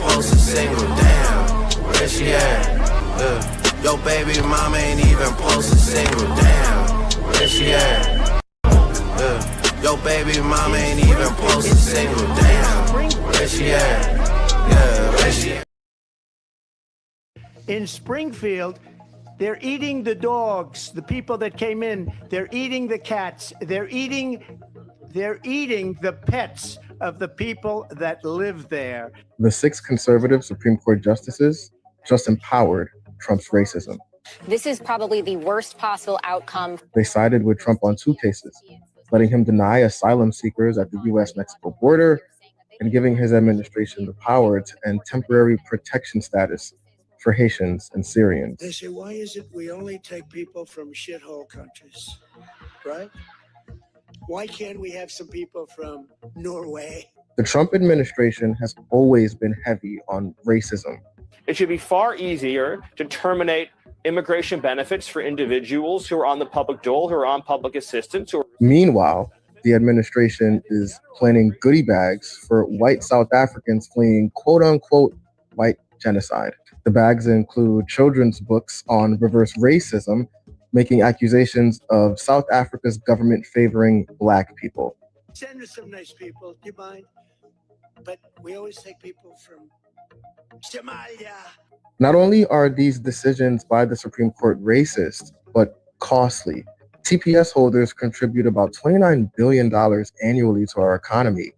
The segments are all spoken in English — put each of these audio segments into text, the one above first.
post a single. Damn, where she at? Yo, baby mama ain't even post a single. Damn, where she at? Yo, baby mama ain't even post a single. Damn, where she at? Yeah, where she at? In Springfield, they're eating the dogs, the people that came in. They're eating the cats. They're eating the pets of the people that live there. The 6 conservative Supreme Court justices just empowered Trump's racism. This is probably the worst possible outcome. They sided with Trump on 2 cases, letting him deny asylum seekers at the U.S.-Mexico border and giving his administration the power to end temporary protection status for Haitians and Syrians. They say, why is it we only take people from shithole countries, right? Why can't we have some people from Norway? The Trump administration has always been heavy on racism. It should be far easier to terminate immigration benefits for individuals who are on the public dole, who are on public assistance. Meanwhile, the administration is planning goodie bags for white South Africans fleeing quote-unquote white genocide. The bags include children's books on reverse racism, making accusations of South Africa's government favoring Black people. Send us some nice people, do you mind? But we always take people from Somalia. Not only are these decisions by the Supreme Court racist, but costly. TPS holders contribute about $29 billion annually to our economy,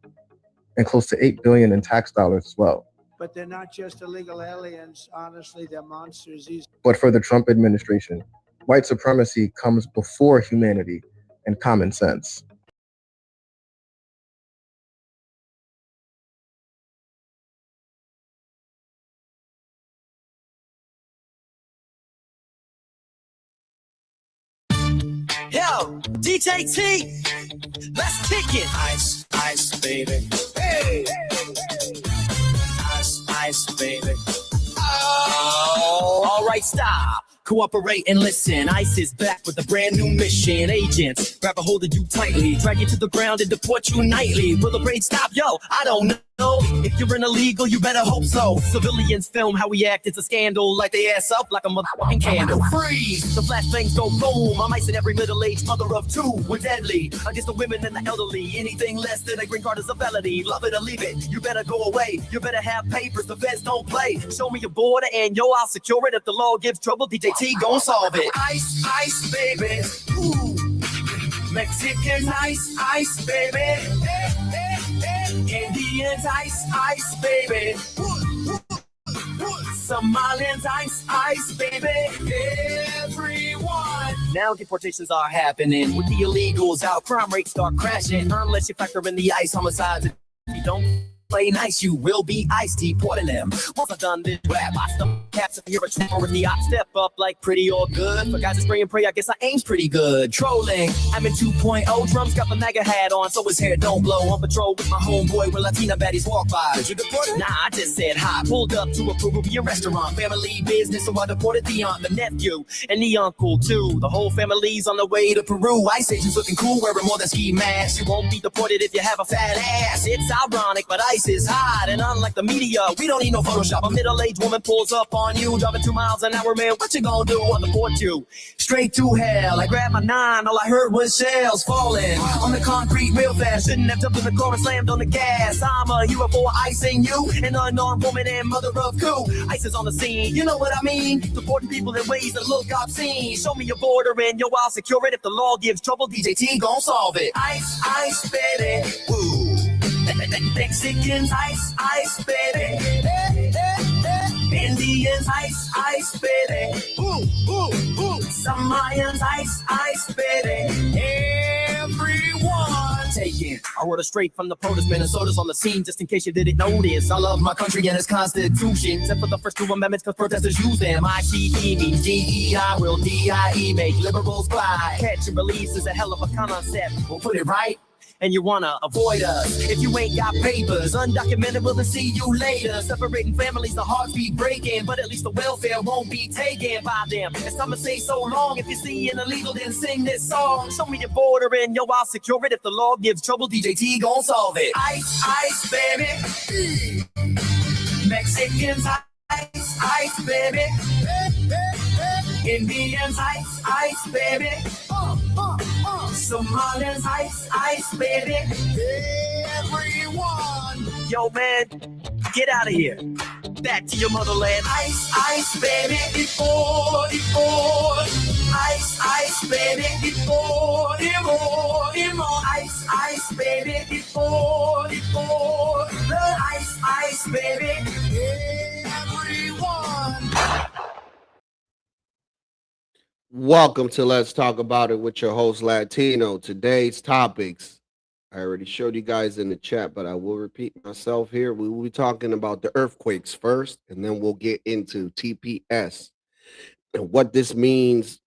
and close to $8 billion in tax dollars as well. But they're not just illegal aliens. Honestly, they're monsters. But for the Trump administration, white supremacy comes before humanity and common sense. Yo, DJ T, let's kick it. Ice, ice, baby. Hey. Ice, ice, baby. Oh, all right, stop. Cooperate and listen. ICE is back with a brand new mission. Agents, grab a hold of you tightly, drag you to the ground and deport you nightly. Will the raid stop? Yo, I don't know. If you're an illegal, you better hope so. Civilians film how we act, it's a scandal. Light their ass up like a motherfucking candle. Freeze! The flashbangs go boom. I'm icing every middle-aged mother of 2. We're deadly against the women and the elderly. Anything less than a green card is a felony. Love it or leave it, you better go away. You better have papers, the feds don't play. Show me your border and yo, I'll secure it. If the law gives trouble, DJ T gon' solve it. Ice, ice, baby. Ooh. Mexican ice, ice, baby. Indians, ice, ice, baby. Somalians, ice, ice, baby. Everyone. Now deportations are happening. With the illegals out, crime rates start crashing. Unless you factor in the ice homicides. If you don't play nice, you will be ice deporting them. Once I've done this rap, I stump cats and you're a trooper in the op. Step up like pretty or good. For guys that spray and pray, I guess I aim's pretty good. Trolling, I'm in 2.0. Drums got the MAGA hat on, so his hair don't blow. On patrol with my homeboy when Latina baddies walk by. Did you deport it? Nah, I just said hi. Pulled up to a Peruvian restaurant. Family business, so I deported the aunt, the nephew, and the uncle too. The whole family's on the way to Peru. Ice agents looking cool, wearing more than ski masks. You won't be deported if you have a fat ass. It's ironic, but ice is hot, and unlike the media, we don't need no Photoshop. A middle-aged woman pulls up on you, driving 2 miles an hour, man. What you gonna do? I'll deport you straight to hell. I grabbed my 9, all I heard was shells falling on the concrete real fast. Shouldn't have jumped in the car and slammed on the gas. I'm a hero for icing you, an unarmed woman and mother of 2. Ice is on the scene, you know what I mean? Deporting people in ways that look obscene. Show me your border and yo, I'll secure it. If the law gives trouble, DJ T gon' solve it. Ice, ice, baby. Woo. Mexicans, ice, ice, baby. Indians, ice, ice, baby. Ooh, ooh, ooh. Somalians, ice, ice, baby. Everyone taken. I wrote it straight from the protest. Minnesota's on the scene, just in case you didn't notice. I love my country and its constitution, except for the first 2 amendments, because protesters use them. ICE means DEI, will DIE make liberals cry. Catch and release is a hell of a concept. We'll put it right. And you wanna avoid us. If you ain't got papers, undocumented, we'll see you later. Separating families, the hearts be breaking, but at least the welfare won't be taken by them. It's time to say so long. If you see an illegal, then sing this song. Show me your border and yo, I'll secure it. If the law gives trouble, DJ T gon' solve it. Ice, ice, baby. Mexico. Indians ice, baby. Indians ice, baby. Somalians ice, baby. Everyone. Yo, man, get out of here. Back to your motherland. Ice, baby. Before. Ice, baby. Before. Ice, baby. Before. Ice, baby. Everyone. Welcome to Let's Talk About It with your host, Latino. Today's topics, I already showed you guys in the chat, but I will repeat myself here. We will be talking about the earthquakes first, and then we'll get into TPS and what this means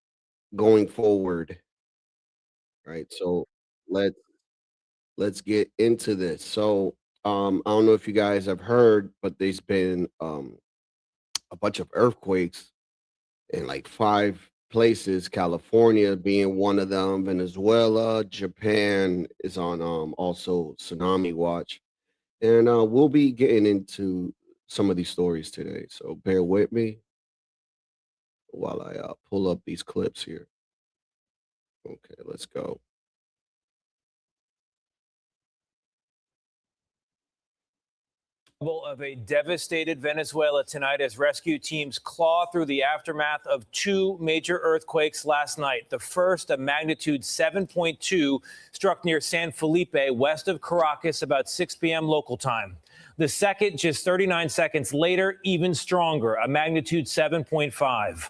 going forward. Right. So let's get into this. So I don't know if you guys have heard, but there's been a bunch of earthquakes in like 5 places, California being one of them, Venezuela, Japan is on also tsunami watch. And we'll be getting into some of these stories today. So bear with me while I pull up these clips here. Okay, let's go. Of a devastated Venezuela tonight as rescue teams claw through the aftermath of 2 major earthquakes last night. The first, a magnitude 7.2, struck near San Felipe, west of Caracas, about 6 p.m. local time. The second, just 39 seconds later, even stronger, a magnitude 7.5.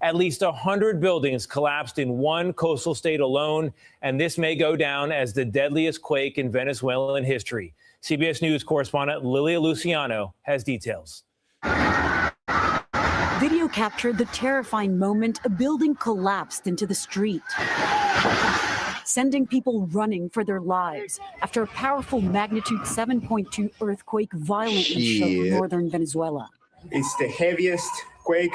At least 100 buildings collapsed in one coastal state alone, and this may go down as the deadliest quake in Venezuelan history. CBS News correspondent Lilia Luciano has details. Video captured the terrifying moment a building collapsed into the street, sending people running for their lives after a powerful magnitude 7.2 earthquake violently shook northern Venezuela. It's the heaviest quake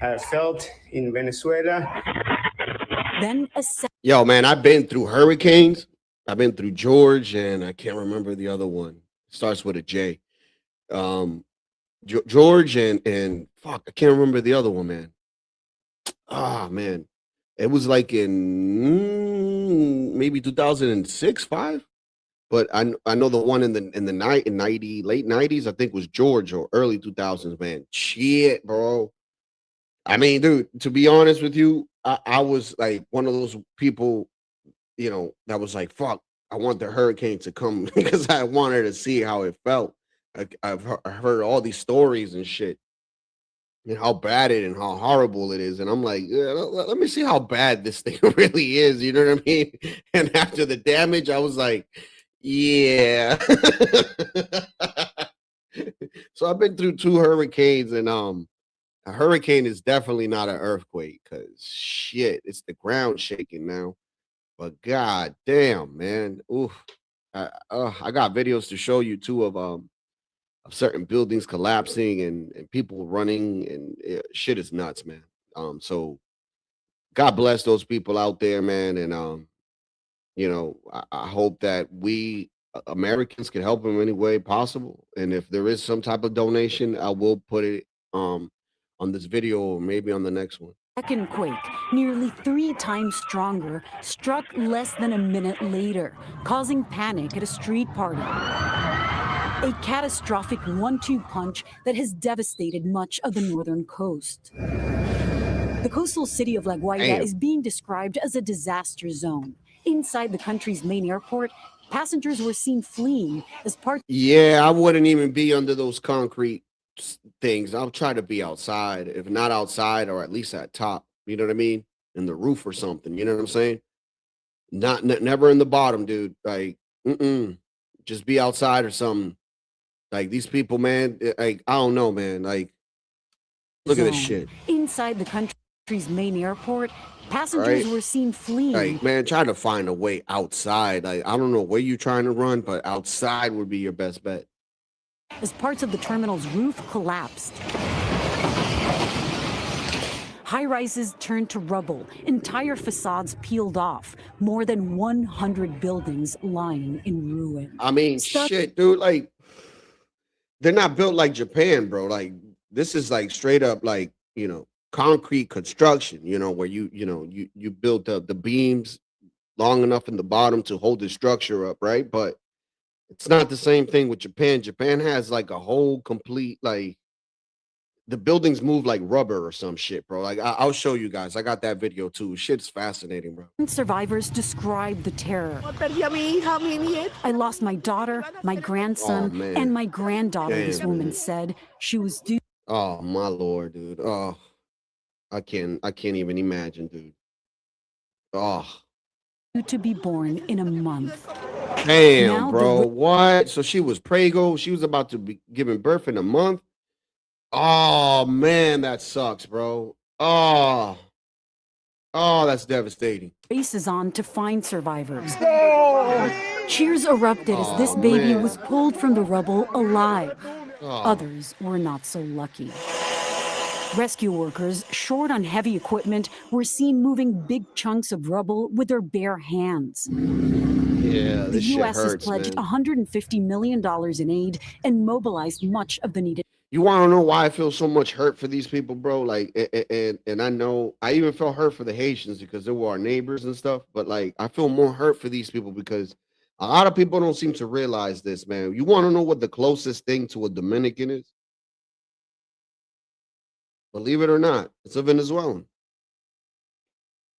I've felt in Venezuela. Then Yo, man, I've been through hurricanes. I've been through George, and I can't remember the other one. It starts with a J. George and fuck, I can't remember the other one, man. Man. It was like in maybe 2006, 5. But I know the one in the late 90s, I think was George, or early 2000s, man. Shit, bro. I mean, dude, to be honest with you, I was like one of those people, you know, that was like, fuck, I want the hurricane to come because I wanted to see how it felt. I've heard all these stories and shit, and how bad it and how horrible it is. And I'm like, yeah, let me see how bad this thing really is. You know what I mean? And after the damage, I was like, yeah. So I've been through 2 hurricanes, and a hurricane is definitely not an earthquake, because shit, it's the ground shaking now. But god damn, man. Oof. I got videos to show you too of certain buildings collapsing and people running, and shit is nuts, man. So God bless those people out there, man. And you know, I hope that we Americans can help in any way possible. And if there is some type of donation, I will put it on this video or maybe on the next one. second quake, nearly 3 times stronger, struck less than a minute later, causing panic at a street party. A catastrophic 1-2 punch that has devastated much of the northern coast. The coastal city of La Guaira is being described as a disaster zone. Inside the country's main airport, passengers were seen fleeing as part. Yeah, I wouldn't even be under those concrete things. I'll try to be outside, if not outside, or at least at top. You know what I mean? In the roof or something. You know what I'm saying? Never in the bottom, dude. Like, just be outside or something. Like these people, man. Like, I don't know, man. Like, look at this shit. Inside the country's main airport, passengers were seen fleeing. Like, man, trying to find a way outside. Like, I don't know where you're trying to run, but outside would be your best bet. As parts of the terminal's roof collapsed. High-rises turned to rubble, entire facades peeled off, more than 100 buildings lying in ruin. I mean, shit, dude, like, they're not built like Japan, bro. Like this is like straight up like, concrete construction, where you build the beams long enough in the bottom to hold the structure up, right? But it's not the same thing with Japan. Japan has like a whole complete like the buildings move like rubber or some shit, bro. Like I'll show you guys. I got that video too. Shit's fascinating, bro. Survivors describe the terror. I lost my daughter, my grandson, man. and my granddaughter, Damn, this woman man. said. She was due Oh my lord, dude. Oh, I can't even imagine, dude. Oh, to be born in a month. damn, Now bro. What? So she was prego. She was about to be giving birth in a month. Oh man, that sucks, bro. Oh, that's devastating. Race is on to find survivors. Cheers erupted as this baby was pulled from the rubble alive. Others were not so lucky. Rescue workers, short on heavy equipment, were seen moving big chunks of rubble with their bare hands. Yeah, The this shit U.S. hurts, has pledged man. $150 million in aid and mobilized much of the needed. You want to know why I feel so much hurt for these people, bro? Like, and I know I even felt hurt for the Haitians because they were our neighbors and stuff. But like, I feel more hurt for these people because a lot of people don't seem to realize this, man. You want to know what the closest thing to a Dominican is? Believe it or not, it's a Venezuelan.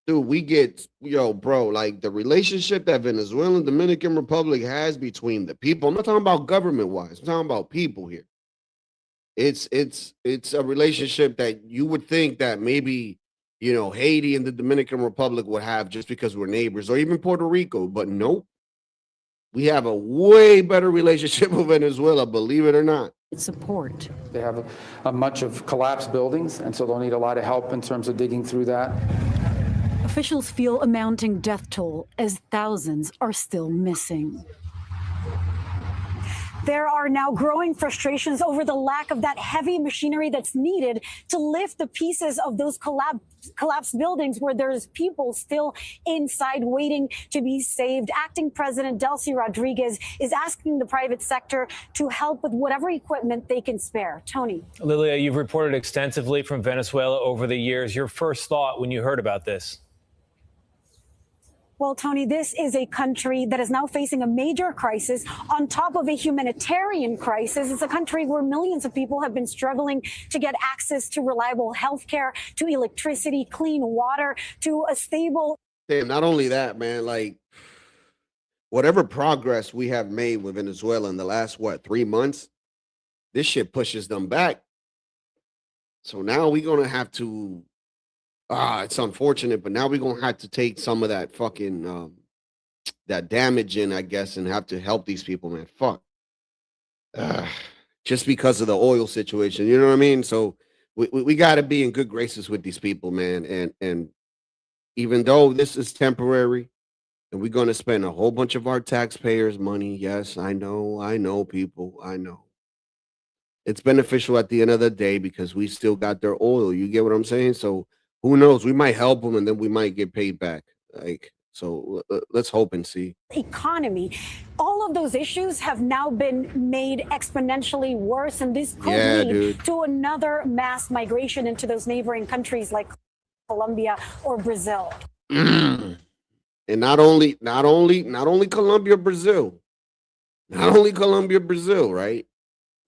Dude, we get, bro, like the relationship that Venezuela and Dominican Republic has between the people. I'm not talking about government wise. I'm talking about people here. It's a relationship that you would think that maybe, Haiti and the Dominican Republic would have just because we're neighbors, or even Puerto Rico. But nope. We have a way better relationship with Venezuela, believe it or not. Support. They have a much of collapsed buildings, and so they'll need a lot of help in terms of digging through that. Officials feel a mounting death toll as thousands are still missing. There are now growing frustrations over the lack of that heavy machinery that's needed to lift the pieces of those collapsed buildings where there's people still inside waiting to be saved. Acting President Delcy Rodriguez is asking the private sector to help with whatever equipment they can spare. Tony. Lilia, you've reported extensively from Venezuela over the years. Your first thought when you heard about this? Well, Tony, this is a country that is now facing a major crisis on top of a humanitarian crisis. It's a country where millions of people have been struggling to get access to reliable health care, to electricity, clean water, to a stable. Damn, not only that, man, like whatever progress we have made with Venezuela in the last, 3 months, this shit pushes them back. So now we're going to have to, it's unfortunate, but now we're going to have to take some of that fucking, that damage in, I guess, and have to help these people, man. Fuck. Just because of the oil situation, you know what I mean? So we got to be in good graces with these people, man. And even though this is temporary and we're going to spend a whole bunch of our taxpayers' money, yes, I know, people, I know. It's beneficial at the end of the day because we still got their oil. You get what I'm saying? So who knows? We might help them and then we might get paid back. So let's hope and see. Economy. All of those issues have now been made exponentially worse, and this could lead to another mass migration into those neighboring countries like Colombia or Brazil. And not only Colombia, Brazil, right?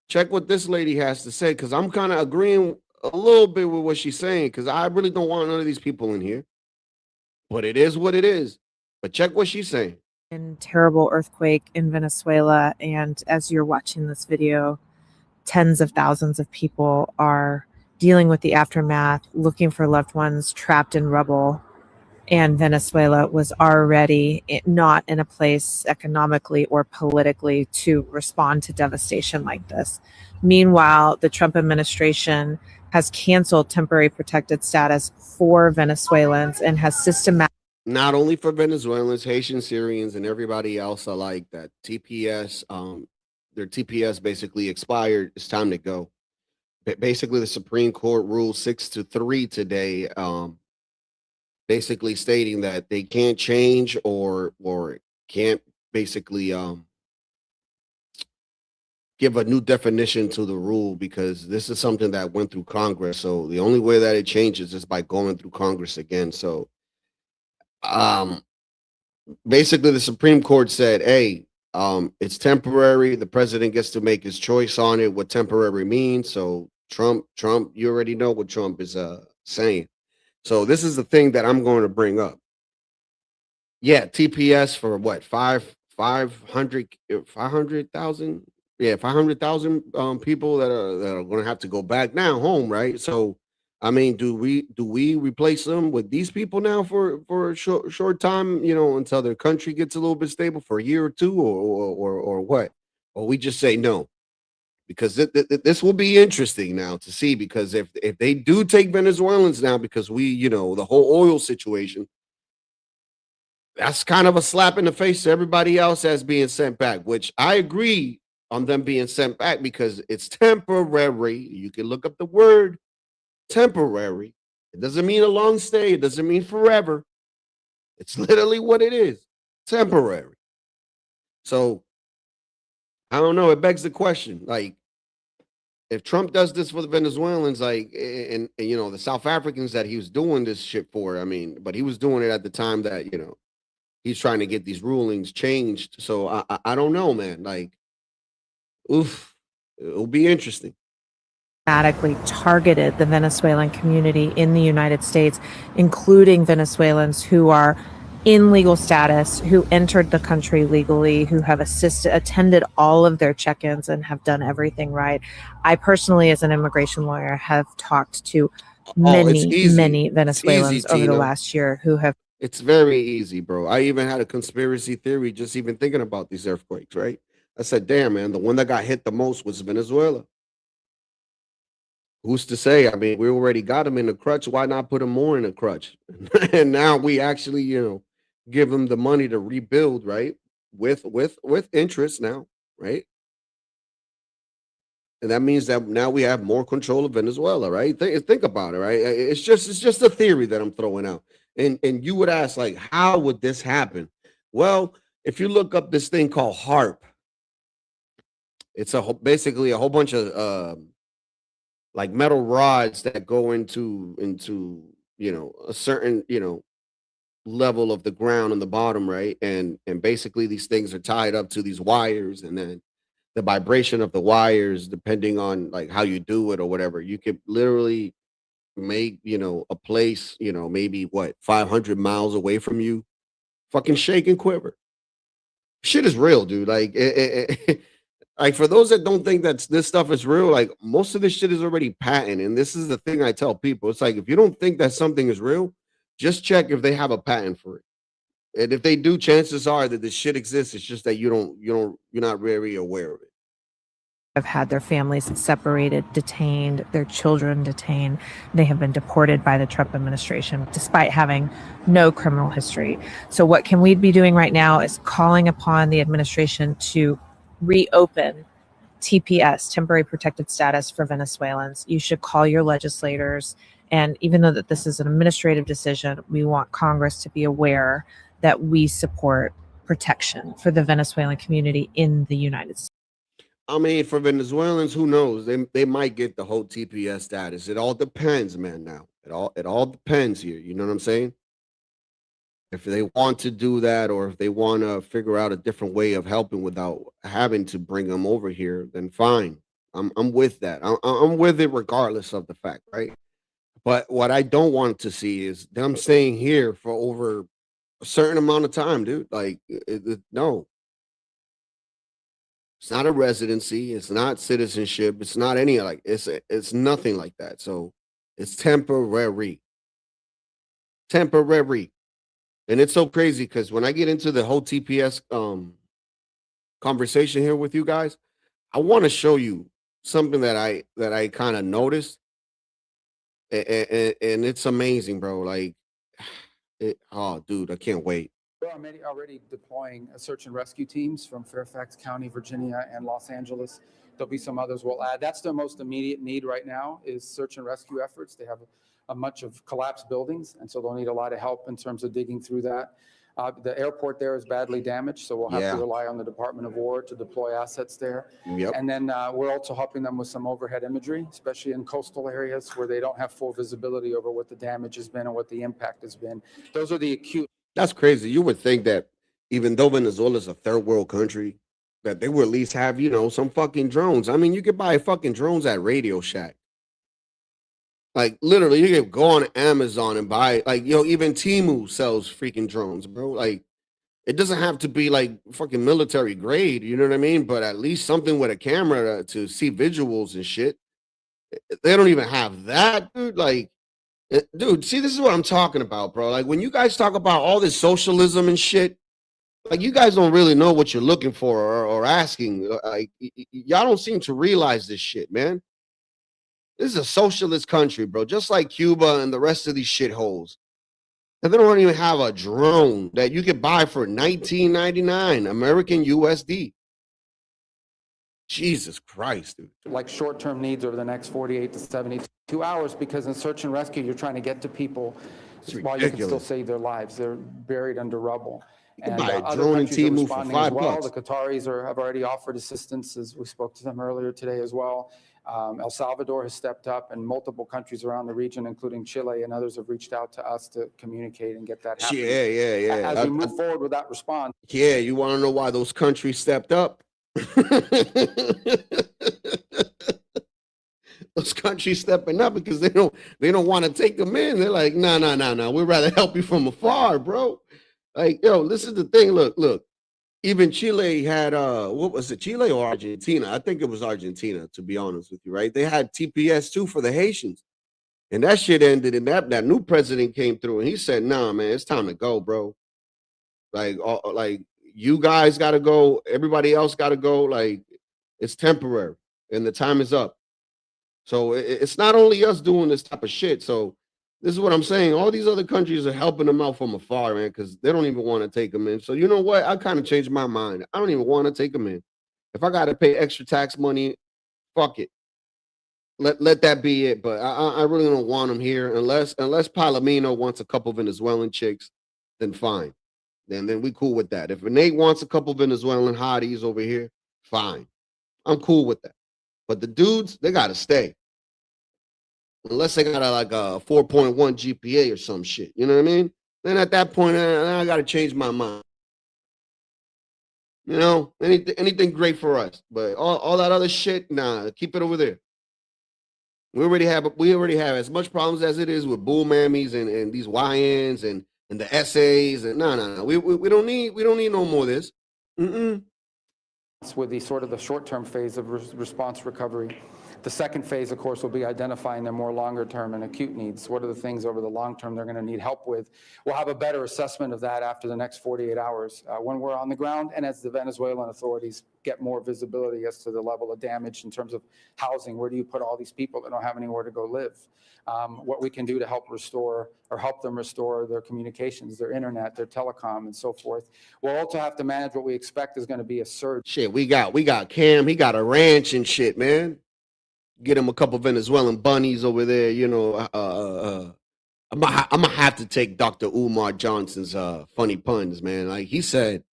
Check what this lady has to say, because I'm kind of agreeing a little bit with what she's saying, because I really don't want none of these people in here. But it is what it is. But check what she's saying. Terrible earthquake in Venezuela, and as you're watching this video, tens of thousands of people are dealing with the aftermath, looking for loved ones trapped in rubble. And Venezuela was already not in a place economically or politically to respond to devastation like this. Meanwhile, the Trump administration has canceled temporary protected status for Venezuelans and has systematically. Not only for Venezuelans, Haitians, Syrians, and everybody else alike, that TPS, their TPS basically expired. It's time to go. Basically, the Supreme Court ruled 6-3 today, basically stating that they can't change or can't basically give a new definition to the rule, because this is something that went through Congress. So the only way that it changes is by going through Congress again. So basically the Supreme Court said, hey, it's temporary. The president gets to make his choice on it, what temporary means. So Trump, you already know what Trump is saying. So this is the thing that I'm going to bring up. Yeah, TPS for what, 500,000? Yeah, 500,000 people that are going to have to go back now home, right? So I mean, do we replace them with these people now for a short time, until their country gets a little bit stable for a year or two, or what? Or we just say no? Because this will be interesting now to see, because if they do take Venezuelans now, because the whole oil situation, that's kind of a slap in the face to everybody else as being sent back, which I agree on them being sent back because it's temporary. You can look up the word temporary. It doesn't mean a long stay. It doesn't mean forever. It's literally what it is, temporary. So I don't know. It begs the question, like, if Trump does this for the Venezuelans, like, and the South Africans that he was doing this shit for, I mean, but he was doing it at the time that, he's trying to get these rulings changed. So I don't know, man. Like, oof, it'll be interesting. Dramatically targeted the Venezuelan community in the United States, including Venezuelans who are in legal status, who entered the country legally, who have attended all of their check-ins and have done everything right. I personally, as an immigration lawyer, have talked to many Venezuelans over the last year who have. It's very easy, bro. I even had a conspiracy theory just even thinking about these earthquakes, right? I said, damn, man, the one that got hit the most was Venezuela. Who's to say? I mean, we already got them in the crutch. Why not put them more in a crutch? And now we actually, give them the money to rebuild, right? With interest now, right? And that means that now we have more control of Venezuela, right? Think about it, right? It's just a theory that I'm throwing out. And you would ask, like, how would this happen? Well, if you look up this thing called HARP, it's basically a whole bunch of like metal rods that go into a certain level of the ground on the bottom, right? And basically these things are tied up to these wires, and then the vibration of the wires, depending on like how you do it or whatever, you could literally make a place maybe 500 miles away from you fucking shake and quiver. Shit is real, dude. Like like, for those that don't think that this stuff is real, like, most of this shit is already patent. And this is the thing I tell people. It's like, if you don't think that something is real, just check if they have a patent for it. And if they do, chances are that this shit exists. It's just that you're not very aware of it. Have had their families separated, detained, their children detained. They have been deported by the Trump administration despite having no criminal history. So what can we be doing right now is calling upon the administration to reopen TPS, temporary protected status for Venezuelans. You should call your legislators. And even though that this is an administrative decision, we want Congress to be aware that we support protection for the Venezuelan community in the United States. I mean, for Venezuelans, who knows? They might get the whole TPS status. It all depends, man. Now it all depends here. You know what I'm saying? If they want to do that, or if they want to figure out a different way of helping without having to bring them over here, then fine. I'm with that. I'm with it regardless of the fact, right? But what I don't want to see is them staying here for over a certain amount of time, dude. Like, no. It's not a residency. It's not citizenship. It's not any like it's nothing like that. So it's temporary. Temporary. And it's so crazy because when I get into the whole TPS conversation here with you guys, I want to show you something that I kind of noticed. And it's amazing, bro. Like, oh, dude, I can't wait. We're already deploying search and rescue teams from Fairfax County, Virginia, and Los Angeles. There'll be some others we'll add. That's their most immediate need right now is search and rescue efforts. They have a much of collapsed buildings, and so they'll need a lot of help in terms of digging through that. The airport there is badly damaged, so we'll have to rely on the Department of War to deploy assets there. And then we're also helping them with some overhead imagery, especially in coastal areas where they don't have full visibility over what the damage has been and what the impact has been. Those are the acute. That's crazy. You would think that even though Venezuela is a third world country, that they would at least have, you know, some fucking drones. I mean, you could buy fucking drones at Radio Shack. Like literally, you could go on Amazon and buy, like, yo, even Temu sells freaking drones, bro. Like, it doesn't have to be like fucking military grade, you know what I mean? But at least something with a camera to see visuals and shit. They don't even have that, dude. Like, dude, see, this is what I'm talking about, bro. Like, when you guys talk about all this socialism and shit, like, you guys don't really know what you're looking for or asking. Like, y'all don't seem to realize this shit, man. This is a socialist country, bro, just like Cuba and the rest of these shitholes. And they don't even have a drone that you could buy for $19.99 American USD. Jesus Christ, dude. Like short-term needs over the next 48 to 72 hours, because in search and rescue, you're trying to get to people while you can still save their lives. They're buried under rubble. And buy a other drone and countries are Temu for responding as well. $5. The Qataris have already offered assistance, as we spoke to them earlier today as well. El Salvador has stepped up, and multiple countries around the region, including Chile and others, have reached out to us to communicate and get that happening. Yeah. As we move forward with that response. Yeah, you want to know why those countries stepped up? Those countries stepping up because they don't want to take them in. They're like, no. We'd rather help you from afar, bro. Like, yo, this is the thing. Look. Even Chile had what was it, Chile or Argentina? I think it was Argentina, to be honest with you, right? They had TPS too for the Haitians. And that shit ended, and that new president came through and he said, nah, man, it's time to go, bro. Like you guys gotta go, everybody else gotta go. Like, it's temporary and the time is up. So it's not only us doing this type of shit. So this is what I'm saying. All these other countries are helping them out from afar, man, because they don't even want to take them in. So you know what? I kind of changed my mind. I don't even want to take them in. If I got to pay extra tax money, fuck it. Let that be it. But I really don't want them here unless Palomino wants a couple Venezuelan chicks, then fine. Then we cool with that. If Nate wants a couple Venezuelan hotties over here, fine. I'm cool with that. But the dudes, they got to stay. Unless they got a 4.1 GPA or some shit. You know what I mean? Then at that point, I got to change my mind. You know, anything great for us. But all that other shit, nah, keep it over there. We already have as much problems as it is with bull mammies and these YNs and the essays. And no. We don't need no more of this. With the sort of the short-term phase of response recovery. The second phase, of course, will be identifying their more longer-term and acute needs. What are the things over the long term they're going to need help with? We'll have a better assessment of that after the next 48 hours when we're on the ground and as the Venezuelan authorities get more visibility as to the level of damage in terms of housing. Where do you put all these people that don't have anywhere to go live? What we can do to help restore or help them restore their communications, their internet, their telecom, and so forth. We'll also have to manage what we expect is going to be a surge. Shit, we got Cam. He got a ranch and shit, man. Get him a couple Venezuelan bunnies over there. You know, I'm gonna have to take Dr. Umar Johnson's funny puns, man. Like he said,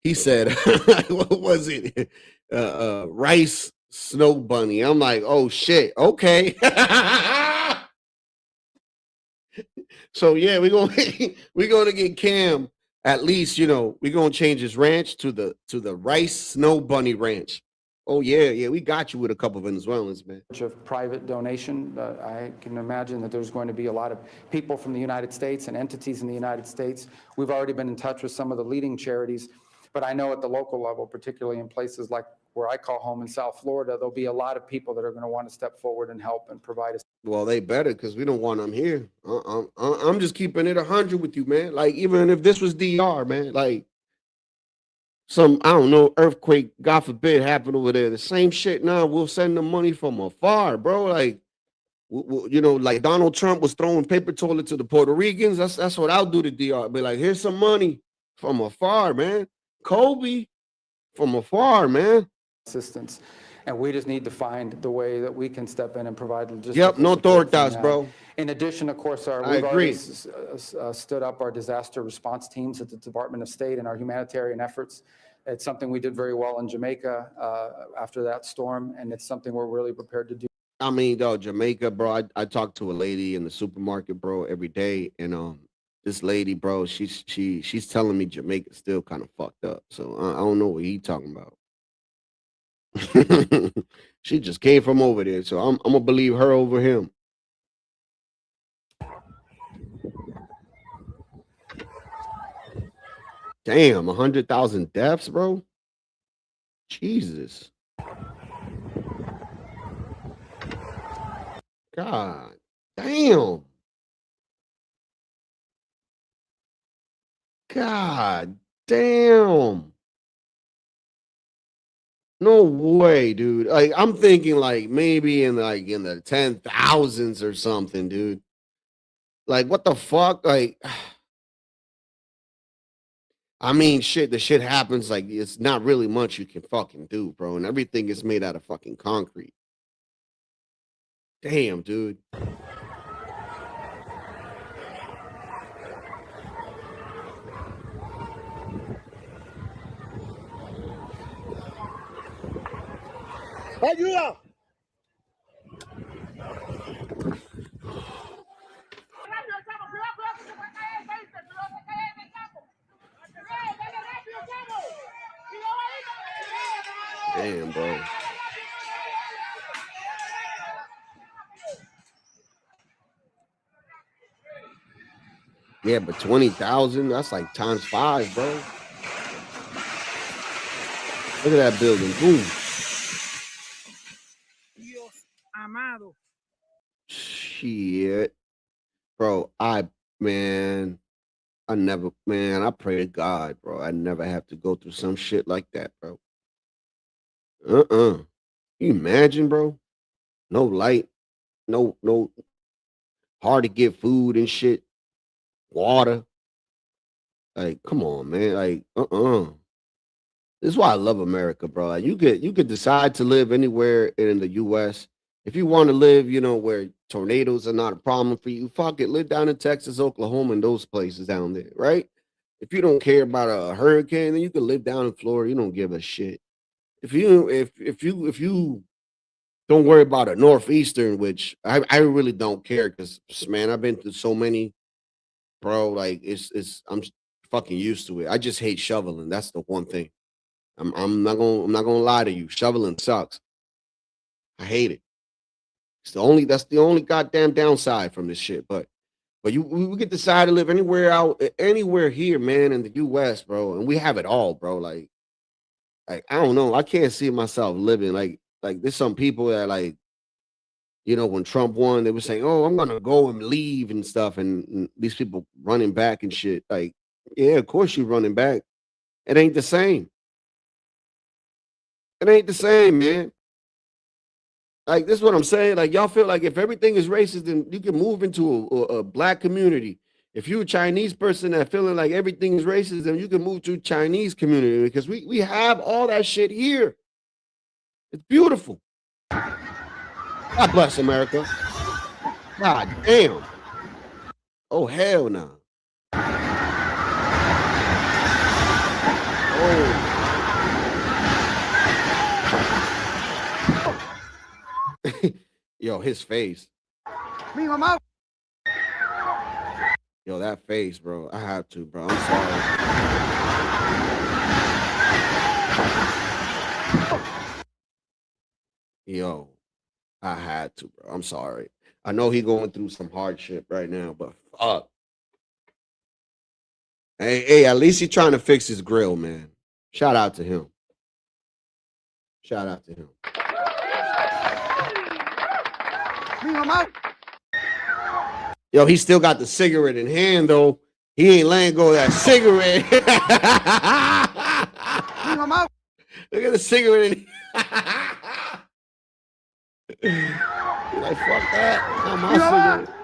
what was it? Rice snow bunny. I'm like, oh shit, okay. So yeah, we're gonna get Cam. At least, you know, we're gonna change his ranch to the Rice Snow Bunny Ranch. Oh yeah, we got you with a couple of Venezuelans, man. Of private donation, I can imagine that there's going to be a lot of people from the United States and entities in the United States. We've already been in touch with some of the leading charities, but I know at the local level, particularly in places like where I call home in South Florida, there'll be a lot of people that are going to want to step forward and help and provide us. Well, they better, because we don't want them here. I'm just keeping it 100 with you, man. Like, even if this was DR, man, like some, I don't know, earthquake, God forbid, happened over there. The same shit now, we'll send them money from afar, bro. Like, you know, like Donald Trump was throwing paper toilet to the Puerto Ricans. That's what I'll do to DR. Be like, here's some money from afar, man. Kobe from afar, man. Assistance. And we just need to find the way that we can step in and provide logistics. Yep, no tortas, bro. In addition, of course, we've already stood up our disaster response teams at the Department of State and our humanitarian efforts. It's something we did very well in Jamaica after that storm, and it's something we're really prepared to do. I mean, though, Jamaica, bro, I talk to a lady in the supermarket, bro, every day, and this lady, bro, she's telling me Jamaica's still kind of fucked up. So I don't know what he talking about. She just came from over there, so I'm gonna believe her over him. Damn, 100,000 deaths, bro. Jesus. God damn. God damn. No way, dude. Like, I'm thinking like maybe in the 10,000s or something, dude. Like, what the fuck? Like, I mean, shit, the shit happens. Like, it's not really much you can fucking do, bro. And everything is made out of fucking concrete. Damn, dude. ¡Ayuda! Damn, bro. Yeah, but 20,000, that's like times 5, bro. Look at that building. Boom. Dios amado. Shit. Bro, I pray to God, bro. I never have to go through some shit like that, bro. Can you imagine, bro? No light, no hard to get food and shit, water. Like, come on, man. Like, This is why I love America, bro. Like, you could decide to live anywhere in the US. If you want to live, where tornadoes are not a problem for you, fuck it. Live down in Texas, Oklahoma, and those places down there, right? If you don't care about a hurricane, then you can live down in Florida. You don't give a shit. If you don't worry about a northeastern, which I really don't care, because man, I've been through so many, bro. Like, I'm fucking used to it. I just hate shoveling. That's the one thing. I'm not gonna lie to you. Shoveling sucks. I hate it. That's the only goddamn downside from this shit. But we get decide to live anywhere here, man, in the US, bro, and we have it all, bro. Like I don't know. I can't see myself living like there's some people that, like, when Trump won, they were saying, "Oh, I'm gonna go and leave and stuff," and these people running back and shit. Like, yeah, of course you're running back. It ain't the same. It ain't the same, man. Like, this is what I'm saying. Like, y'all feel like if everything is racist, then you can move into a black community. If you're a Chinese person that feeling like everything is racist, then you can move to Chinese community, because we have all that shit here. It's beautiful. God bless America. God damn. Oh, hell no. Oh. Yo, his face. Mi mamá. Yo, that face, bro. I have to, bro. I'm sorry. Yo, I had to, bro. I'm sorry. I know he going through some hardship right now, but fuck. Hey, at least he trying to fix his grill, man. Shout out to him. Shout out to him. Mi mamá. Yo, he still got the cigarette in hand, though. He ain't letting go of that cigarette. Mi mamá. Look at the cigarette in You're like, fuck that. Not my cigarette.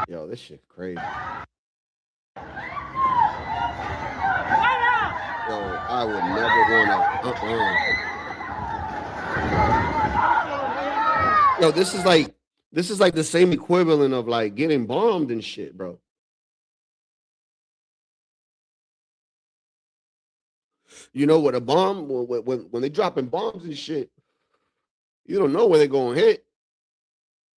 Yo, this shit crazy. Yo, I would never want to. Yo, this is like the same equivalent of like getting bombed and shit, bro. You know what a bomb when they dropping bombs and shit, you don't know where they're gonna hit.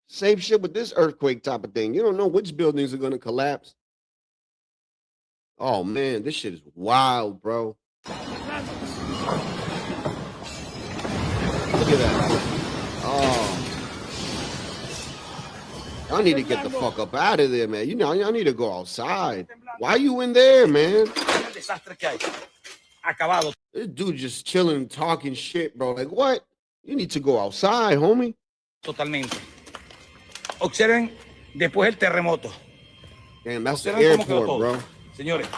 Same shit with this earthquake type of thing. You don't know which buildings are gonna collapse. Oh man, this shit is wild, bro. Look at that. Oh. Y'all need to get the fuck up out of there, man. You know, y'all need to go outside. Why are you in there, man? This dude just chilling, talking shit, bro. Like, what? You need to go outside, homie. Totalmente. Observen después el terremoto. Damn, that's the Observen cómo quedó airport, todo. bro. Señores,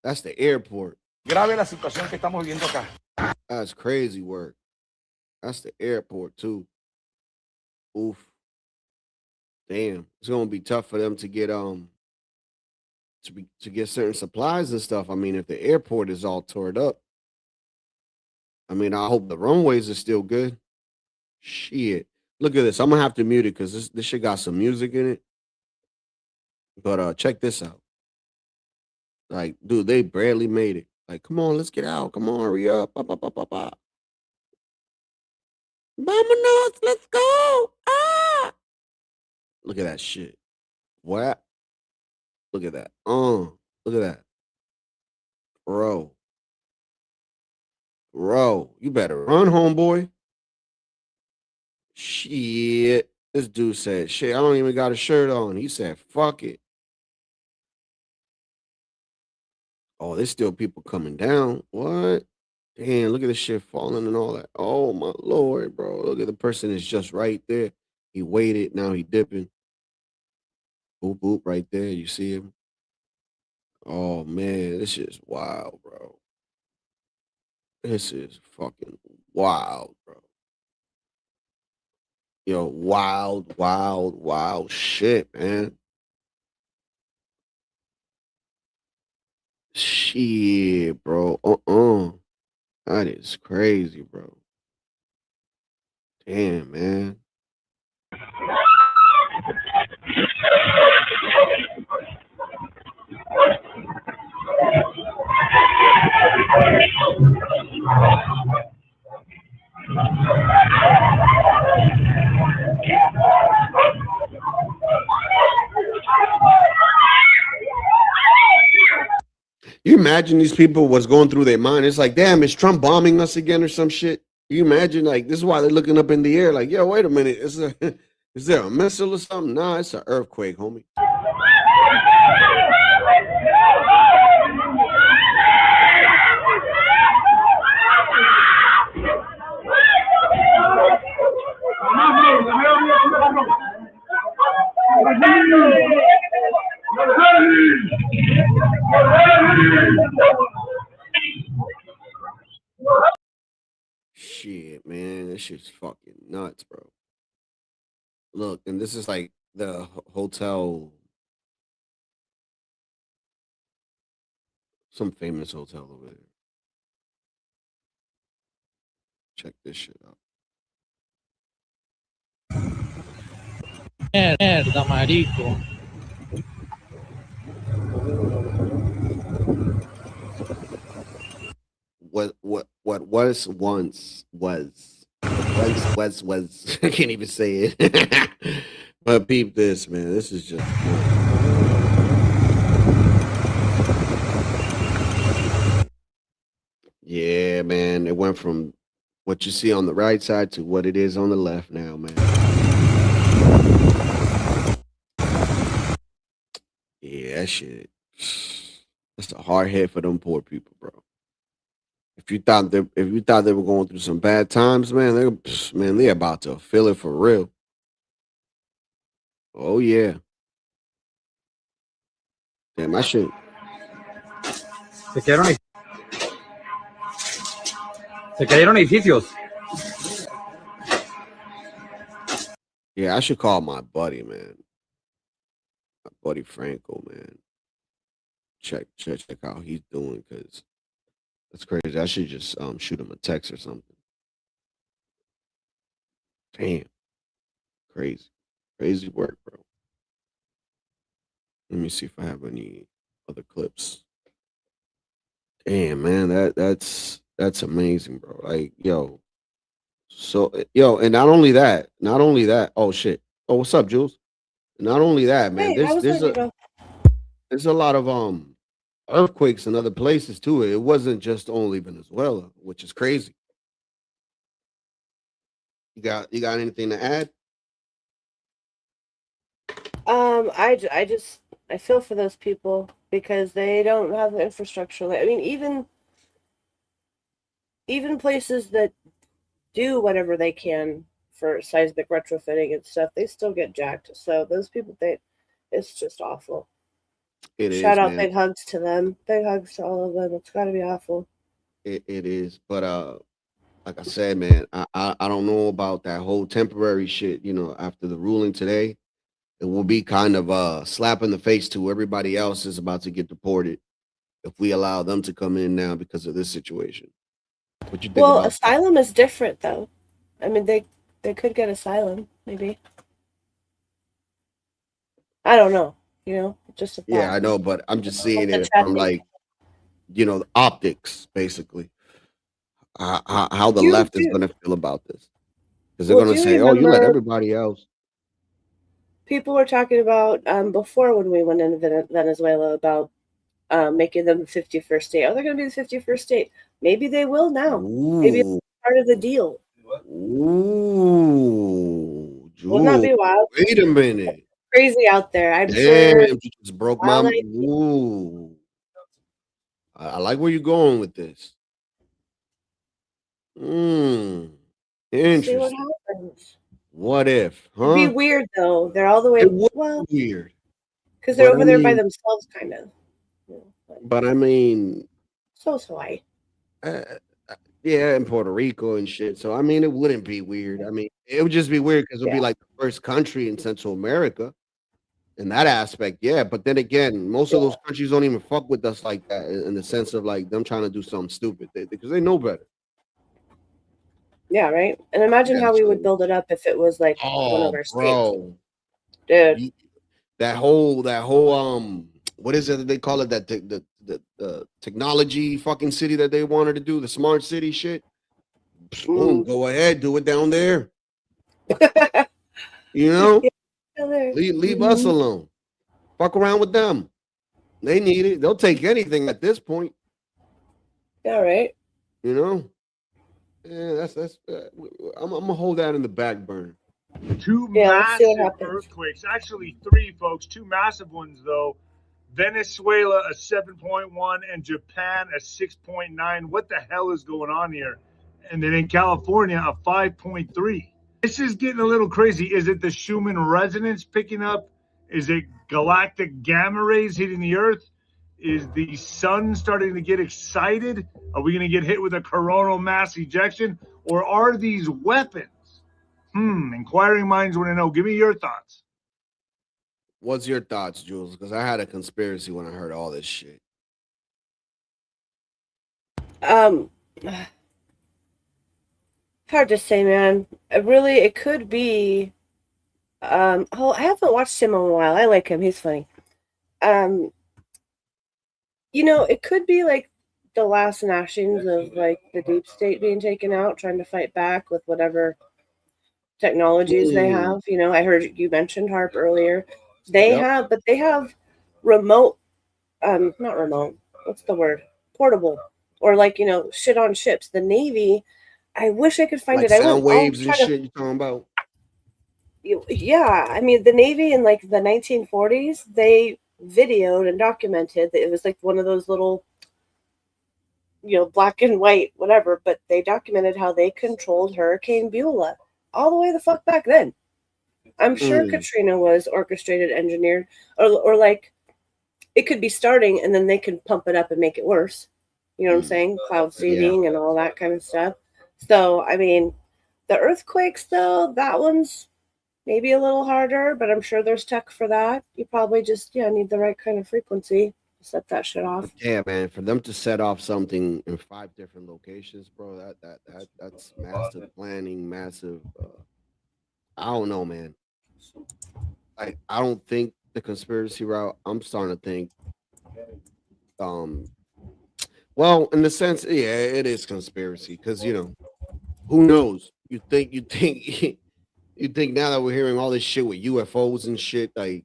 That's the airport. grave la situación que estamos viviendo acá. That's crazy work. That's the airport, too. Oof. Damn. It's gonna be tough for them to get to get certain supplies and stuff. I mean, if the airport is all torn up. I mean, I hope the runways are still good. Shit. Look at this. I'm gonna have to mute it because this shit got some music in it. But check this out. Like, dude, they barely made it. Like, come on, let's get out. Come on, hurry up. Vámonos, let's go. Ah. Look at that shit. What? Look at that. Look at that. Bro. Bro, you better run, homeboy. Shit. This dude said, shit, I don't even got a shirt on. He said, fuck it. Oh, there's still people coming down. What? Damn, look at this shit falling and all that. Oh, my Lord, bro. Look at the person is just right there. He waited. Now he dipping. Boop, boop, right there. You see him? Oh, man, this shit's wild, bro. This is fucking wild, bro. Yo, wild, wild, wild shit, man. Shit, bro. That is crazy, bro. Damn, man. You imagine these people what's going through their mind. It's like, damn, is Trump bombing us again or some shit? You imagine, like, this is why they're looking up in the air, like, yo, wait a minute, is there a missile or something? Nah, it's an earthquake, homie. Shit, man, this shit's fucking nuts, bro. Look, and this is like the hotel, some famous hotel over there. Check this shit out. Merda, marico. What was once was I can't even say it. But peep this, man. This is just yeah, man. It went from what you see on the right side to what it is on the left now, man. Yeah, that shit. That's a hard hit for them poor people, bro. If you thought they were going through some bad times, man, they're about to feel it for real. Oh yeah. Damn, I should. Se cayeron edificios. Yeah, I should call my buddy, man. My buddy Franco, man. Check how he's doing, because that's crazy. I should just shoot him a text or something. Damn. Crazy work, bro. Let me see if I have any other clips. Damn, man, that's amazing, bro. Like, yo, so yo, and not only that. Oh shit. Oh, what's up, Jules? Not only that, man. Hey, how's it going? There's a lot of earthquakes in other places too. It wasn't just only Venezuela, which is crazy. You got anything to add? I feel for those people because they don't have the infrastructure. I mean, even places that do whatever they can for seismic retrofitting and stuff, they still get jacked. So those people, it's just awful. Shout out, Man. big hugs to them. Big hugs to all of them. It's got to be awful. It is, but like I said, man, I don't know about that whole temporary shit. You know, after the ruling today, it will be kind of a slap in the face to everybody else is about to get deported if we allow them to come in now because of this situation. What you think Well, about asylum is different, though. I mean, they could get asylum, maybe. I don't know. You know, just a thought. Yeah, I know, but I'm just seeing it from like, you know, the optics, basically. How the left is going to feel about this. Because they're going to say, oh, you let everybody else. People were talking about before when we went into Venezuela about making them the 51st state. Oh, they're going to be the 51st state. Maybe they will now. Maybe it's part of the deal. Ooh, Wouldn't that be wild? Wait a minute. Crazy out there. I'm Damn, sure. you just broke my. Ooh. I like where you're going with this. Interesting. See what happens. What if? Huh? It'd be weird though. They're all the way. It would be weird. Because they're over there by themselves, kind of. But I mean, so I. Yeah, in Puerto Rico and shit. So I mean, it wouldn't be weird. I mean, it would just be weird because it would be like the first country in Central America. In that aspect, yeah. But then again, most of those countries don't even fuck with us like that in the sense of like them trying to do something stupid because they know better. Yeah, right. And imagine how we would build it up if it was like one of our states. Dude. That whole what is it that they call it? That the technology fucking city that they wanted to do, the smart city shit. Boom, go ahead, do it down there. You know? Leave us alone. Fuck around with them. They need it. They'll take anything at this point. Yeah, right. You know? Yeah, that's I'm gonna hold that in the back burner. Two massive earthquakes, actually three, folks. Two massive ones, though. Venezuela, a 7.1, and Japan, a 6.9. What the hell is going on here? And then in California, a 5.3. This is getting a little crazy. Is it the Schumann resonance picking up? Is it galactic gamma rays hitting the Earth? Is the sun starting to get excited? Are we going to get hit with a coronal mass ejection? Or are these weapons? Inquiring minds want to know. Give me your thoughts. What's your thoughts, Jules? Because I had a conspiracy when I heard all this shit. Hard to say, man. It could be. I haven't watched him in a while. I like him. He's funny. You know, it could be like the last gnashings of like the deep state being taken out, trying to fight back with whatever technologies they have. You know, I heard you mentioned HARP earlier. They have remote, not remote. What's the word? Portable, or like, you know, shit on ships. The Navy. I wish I could find like it. Sound waves and shit you talking about? Yeah, I mean, the Navy in like the 1940s, they videoed and documented that it was like one of those little, you know, black and white, whatever, but they documented how they controlled Hurricane Beulah all the way the fuck back then. I'm sure Katrina was orchestrated, engineered, or like it could be starting and then they can pump it up and make it worse. You know what I'm saying? Cloud seeding and all that kind of stuff. So, I mean, the earthquakes, though, that one's maybe a little harder, but I'm sure there's tech for that. You probably just, need the right kind of frequency to set that shit off. Yeah, man. For them to set off something in 5 different locations, bro, that's massive planning, massive. I don't know, man. I don't think the conspiracy route. I'm starting to think, well, in the sense, yeah, it is conspiracy because who knows? You think you think now that we're hearing all this shit with UFOs and shit, like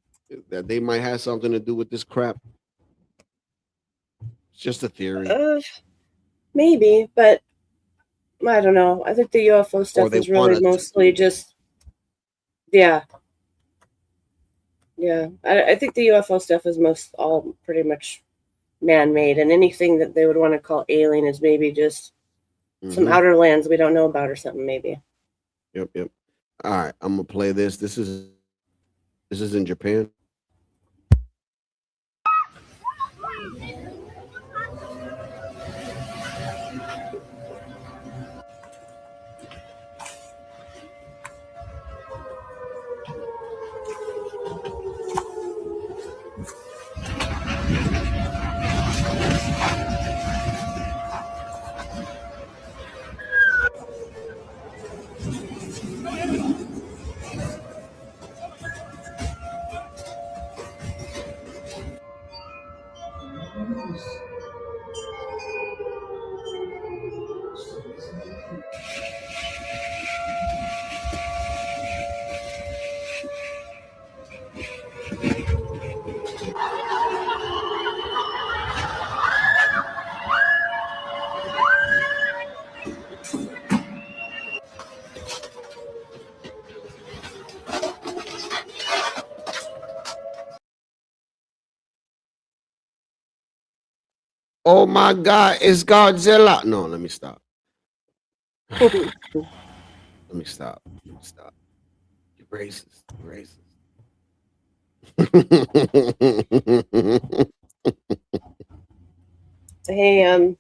that they might have something to do with this crap. It's just a theory. Maybe, but I don't know. I think the UFO stuff is really mostly just, yeah. I think the UFO stuff is all pretty much man-made, and anything that they would want to call alien is maybe just some outer lands we don't know about or something, maybe. Yep. All right, I'm gonna play this. This is in Japan. Oh my God, it's Godzilla. No, let me stop. Let me stop. You're racist. Hey,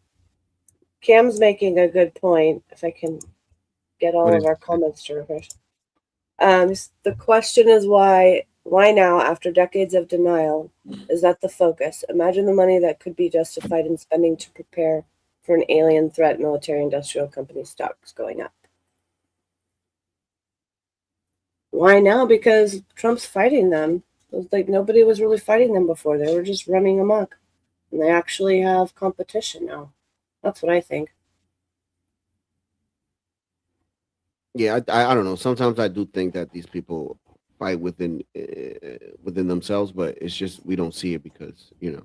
Cam's making a good point. If I can get all of our comments to refresh. The question is why now, after decades of denial, is that the focus? Imagine the money that could be justified in spending to prepare for an alien threat. Military-industrial company stocks going up. Why now? Because Trump's fighting them. It was like nobody was really fighting them before. They were just running amok. And they actually have competition now. That's what I think. Yeah, I don't know. Sometimes I do think that these people fight within themselves, but it's just we don't see it because we're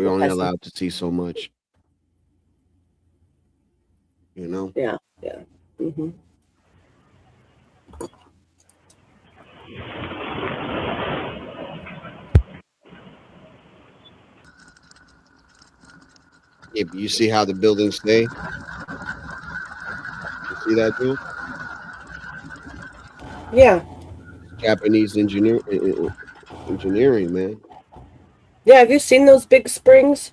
only allowed to see so much. Yeah. Mm-hmm. Yeah, but you see how the buildings stay? You see that, dude? Yeah. Japanese engineering, man. Yeah, have you seen those big springs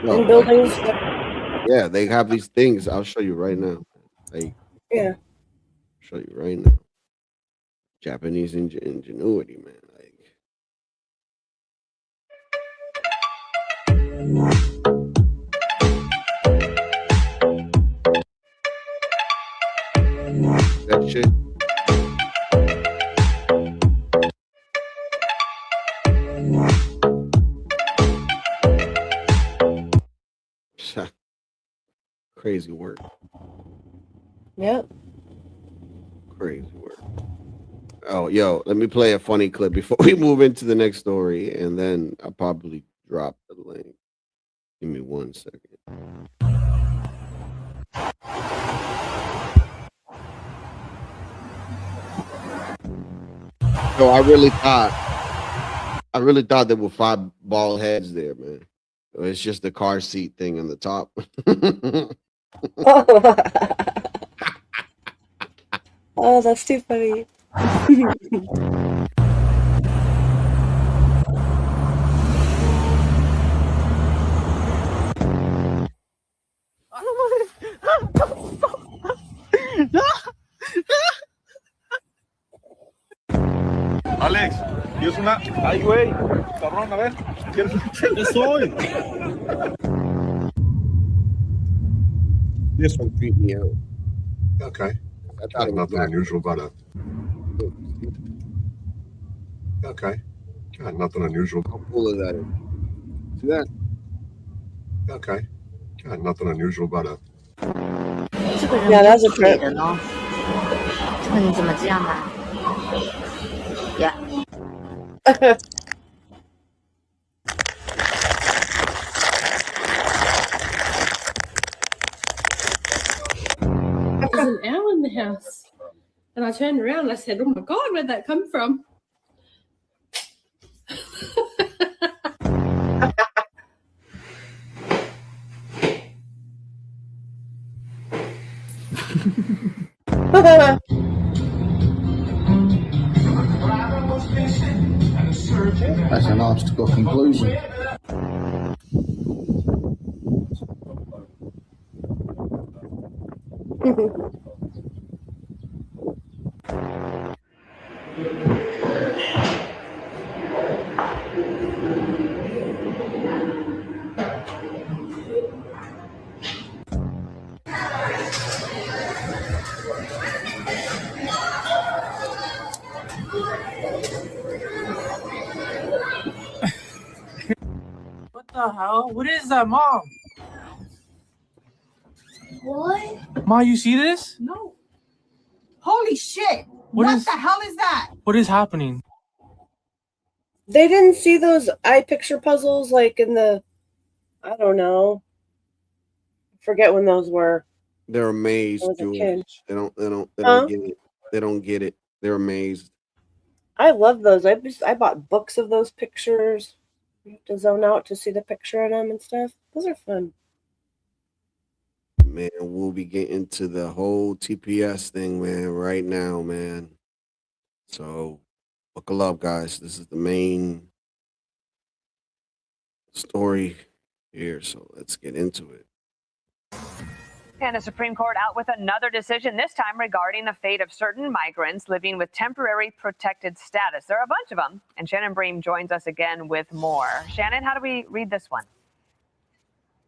in buildings? Yeah, they have these things. I'll show you right now. Yeah. Show you right now. Japanese ingenuity, man. That shit. Crazy work. Yep. Crazy work. Oh, yo, let me play a funny clip before we move into the next story, and then I'll probably drop the link. Give me 1 second. So I really thought there were 5 bald heads there, man. It's just the car seat thing on the top. Oh, that's too funny. Alex, ¿quieres una? Ay, güey, cabrón, a ver. ¿Quieres una? ¿Qué soy? This one creeped me out. Okay. I thought it was nothing unusual about it. Okay. God, nothing unusual. How cool is that? See that? Okay. God, nothing unusual about it. 这个人 Yeah, 不 that's a 是鬼 trip. 的咯。这个人怎么这样啊？呀、There's an owl in the house. And I turned around and I said, oh my God, where'd that come from? That's an obstacle conclusion. What the hell? What is that, Mom? What? Ma, you see this? No. Holy shit. What What is- the hell is that? What is happening? They didn't see those eye picture puzzles like in the, I don't know. Forget when those were. They're amazed, I was a Jules. kid. They don't Huh? get it. They don't get it. They're amazed. I love those. I bought books of those pictures. You have to zone out to see the picture in them and stuff. Those are fun. Man, we'll be getting to the whole TPS thing, man, right now, man. So buckle up, guys. This is the main story here. So let's get into it. And the Supreme Court out with another decision, this time regarding the fate of certain migrants living with temporary protected status. There are a bunch of them. And Shannon Bream joins us again with more. Shannon, how do we read this one?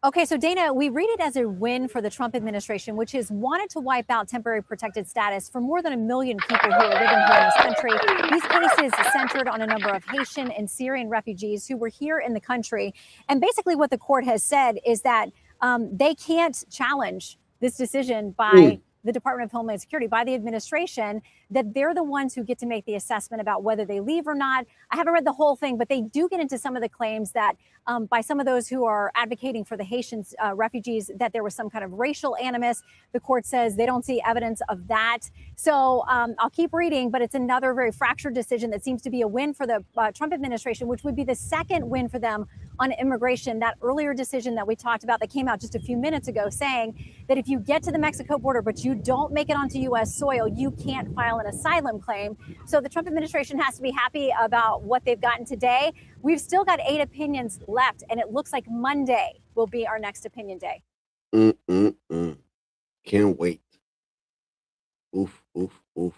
Okay, so Dana, we read it as a win for the Trump administration, which has wanted to wipe out temporary protected status for more than 1 million people who are living here in this country. These cases centered on a number of Haitian and Syrian refugees who were here in the country. And basically what the court has said is that they can't challenge this decision by the Department of Homeland Security, by the administration, that they're the ones who get to make the assessment about whether they leave or not. I haven't read the whole thing, but they do get into some of the claims that by some of those who are advocating for the Haitian refugees, that there was some kind of racial animus. The court says they don't see evidence of that. So I'll keep reading, but it's another very fractured decision that seems to be a win for the Trump administration, which would be the second win for them on immigration. That earlier decision that we talked about that came out just a few minutes ago saying that if you get to the Mexico border, but you don't make it onto U.S. soil, you can't file an asylum claim. So the Trump administration has to be happy about what they've gotten today. We've still got 8 opinions left, and it looks like Monday will be our next opinion day. Can't wait. Oof, oof, oof.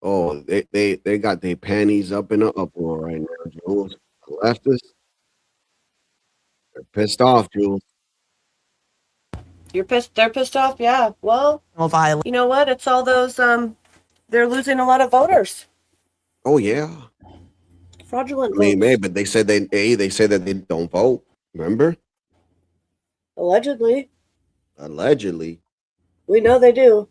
Oh, they got their panties up in an uproar right now, Jules. The leftists, they're pissed off, Jules. You're pissed. They're pissed off. Yeah. Well, you know what? It's all those. They're losing a lot of voters. Oh yeah. Fraudulent I mean, votes. man, but they said they said that they don't vote. Remember? Allegedly. Allegedly. We know they do.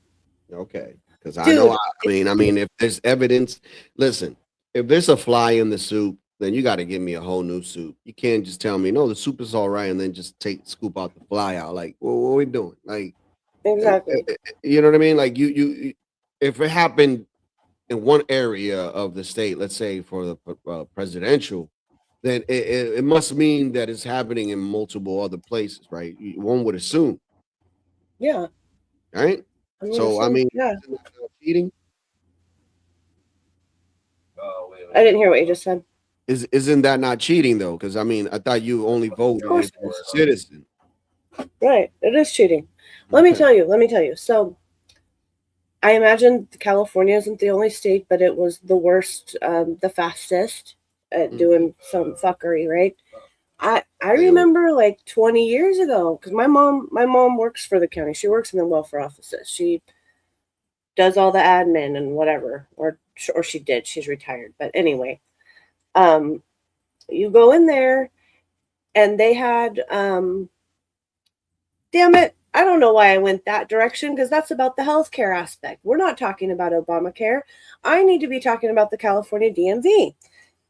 Okay. Because I know. I mean, if there's evidence, listen. If there's a fly in the soup, then you got to give me a whole new soup. You can't just tell me, no, the soup is all right, and then just scoop out the fly out. Like, well, what are we doing? Like, exactly. You know what I mean? Like, you if it happened in one area of the state, let's say for the presidential, then it must mean that it's happening in multiple other places, right? One would assume. Yeah. Right. So I mean, yeah. Cheating. I didn't hear what you just said. Isn't that not cheating though? Because I mean, I thought you only vote if you're a citizen. Right. It is cheating. Let me tell you. So I imagine California isn't the only state, but it was the worst, the fastest at doing some fuckery, right? I remember like 20 years ago, because my mom works for the county. She works in the welfare offices. She does all the admin and whatever, or she did. She's retired, but anyway, you go in there, and they had, damn it, I don't know why I went that direction, because that's about the healthcare aspect. We're not talking about Obamacare. I need to be talking about the California DMV.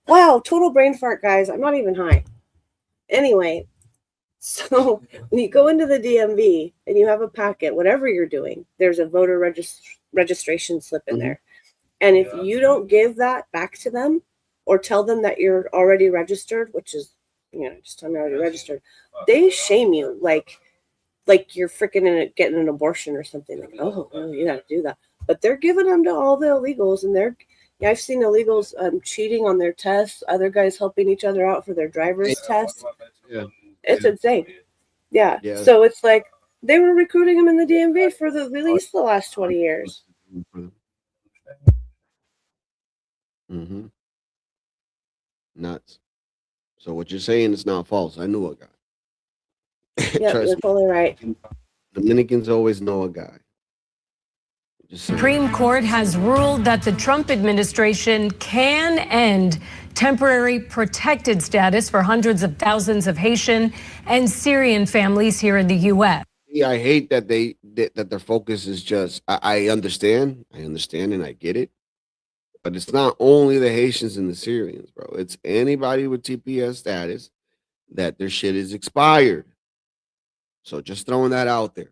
Wow, total brain fart, guys. I'm not even high. Anyway, so when you go into the DMV and you have a packet, whatever you're doing, there's a voter registration slip in there. And if you don't give that back to them or tell them that you're already registered, which is, just tell me already registered, they shame you like you're freaking getting an abortion or something. Like, oh, you got to do that. But they're giving them to all the illegals, and I've seen illegals cheating on their tests, other guys helping each other out for their driver's test. Yeah. It's insane. Yeah. Yeah. So it's like they were recruiting them in the DMV for at least the last 20 years. Mm-hmm. Nuts. So what you're saying is not false. I knew a guy. Yeah, you're totally right. Dominicans always know a guy. Supreme Court has ruled that the Trump administration can end temporary protected status for hundreds of thousands of Haitian and Syrian families here in the U.S. Yeah, I hate that that their focus is just. I understand, and I get it, but it's not only the Haitians and the Syrians, bro. It's anybody with TPS status that their shit is expired. So just throwing that out there.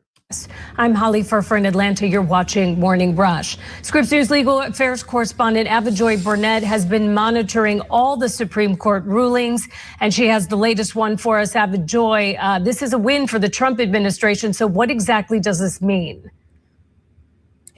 I'm Holly Furfer in Atlanta. You're watching Morning Rush. Scripps News legal affairs correspondent Abijoy Burnett has been monitoring all the Supreme Court rulings, and she has the latest one for us. Abijoy, this is a win for the Trump administration. So what exactly does this mean?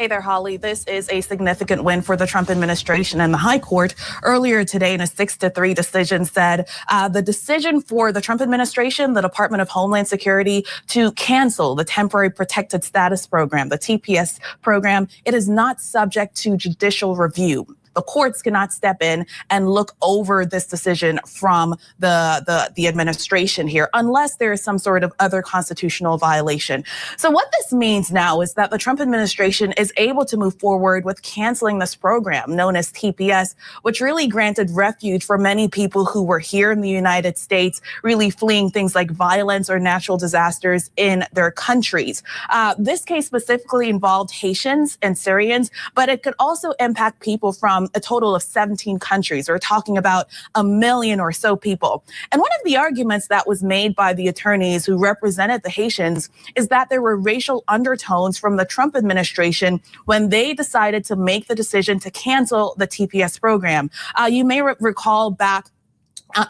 Hey there, Holly. This is a significant win for the Trump administration, and the High Court earlier today in a 6-3 decision said the decision for the Trump administration, the Department of Homeland Security, to cancel the Temporary Protected Status Program, the TPS program, it is not subject to judicial review. The courts cannot step in and look over this decision from the administration here unless there is some sort of other constitutional violation. So what this means now is that the Trump administration is able to move forward with canceling this program known as TPS, which really granted refuge for many people who were here in the United States, really fleeing things like violence or natural disasters in their countries. This case specifically involved Haitians and Syrians, but it could also impact people from a total of 17 countries. We're talking about 1 million or so people. And one of the arguments that was made by the attorneys who represented the Haitians is that there were racial undertones from the Trump administration when they decided to make the decision to cancel the TPS program. You may recall back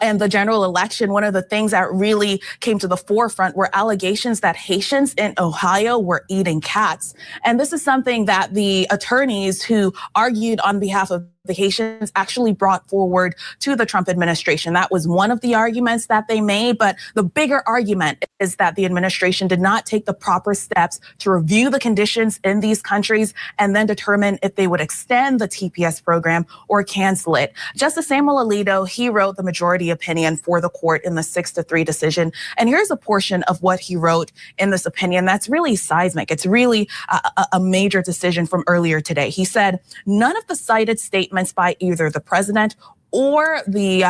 in the general election, one of the things that really came to the forefront were allegations that Haitians in Ohio were eating cats. And this is something that the attorneys who argued on behalf of the Haitians actually brought forward to the Trump administration. That was one of the arguments that they made. But the bigger argument is that the administration did not take the proper steps to review the conditions in these countries and then determine if they would extend the TPS program or cancel it. Justice Samuel Alito, he wrote the majority opinion for the court in the 6-3 decision. And here's a portion of what he wrote in this opinion that's really seismic. It's really a major decision from earlier today. He said, none of the cited statements by either the president or the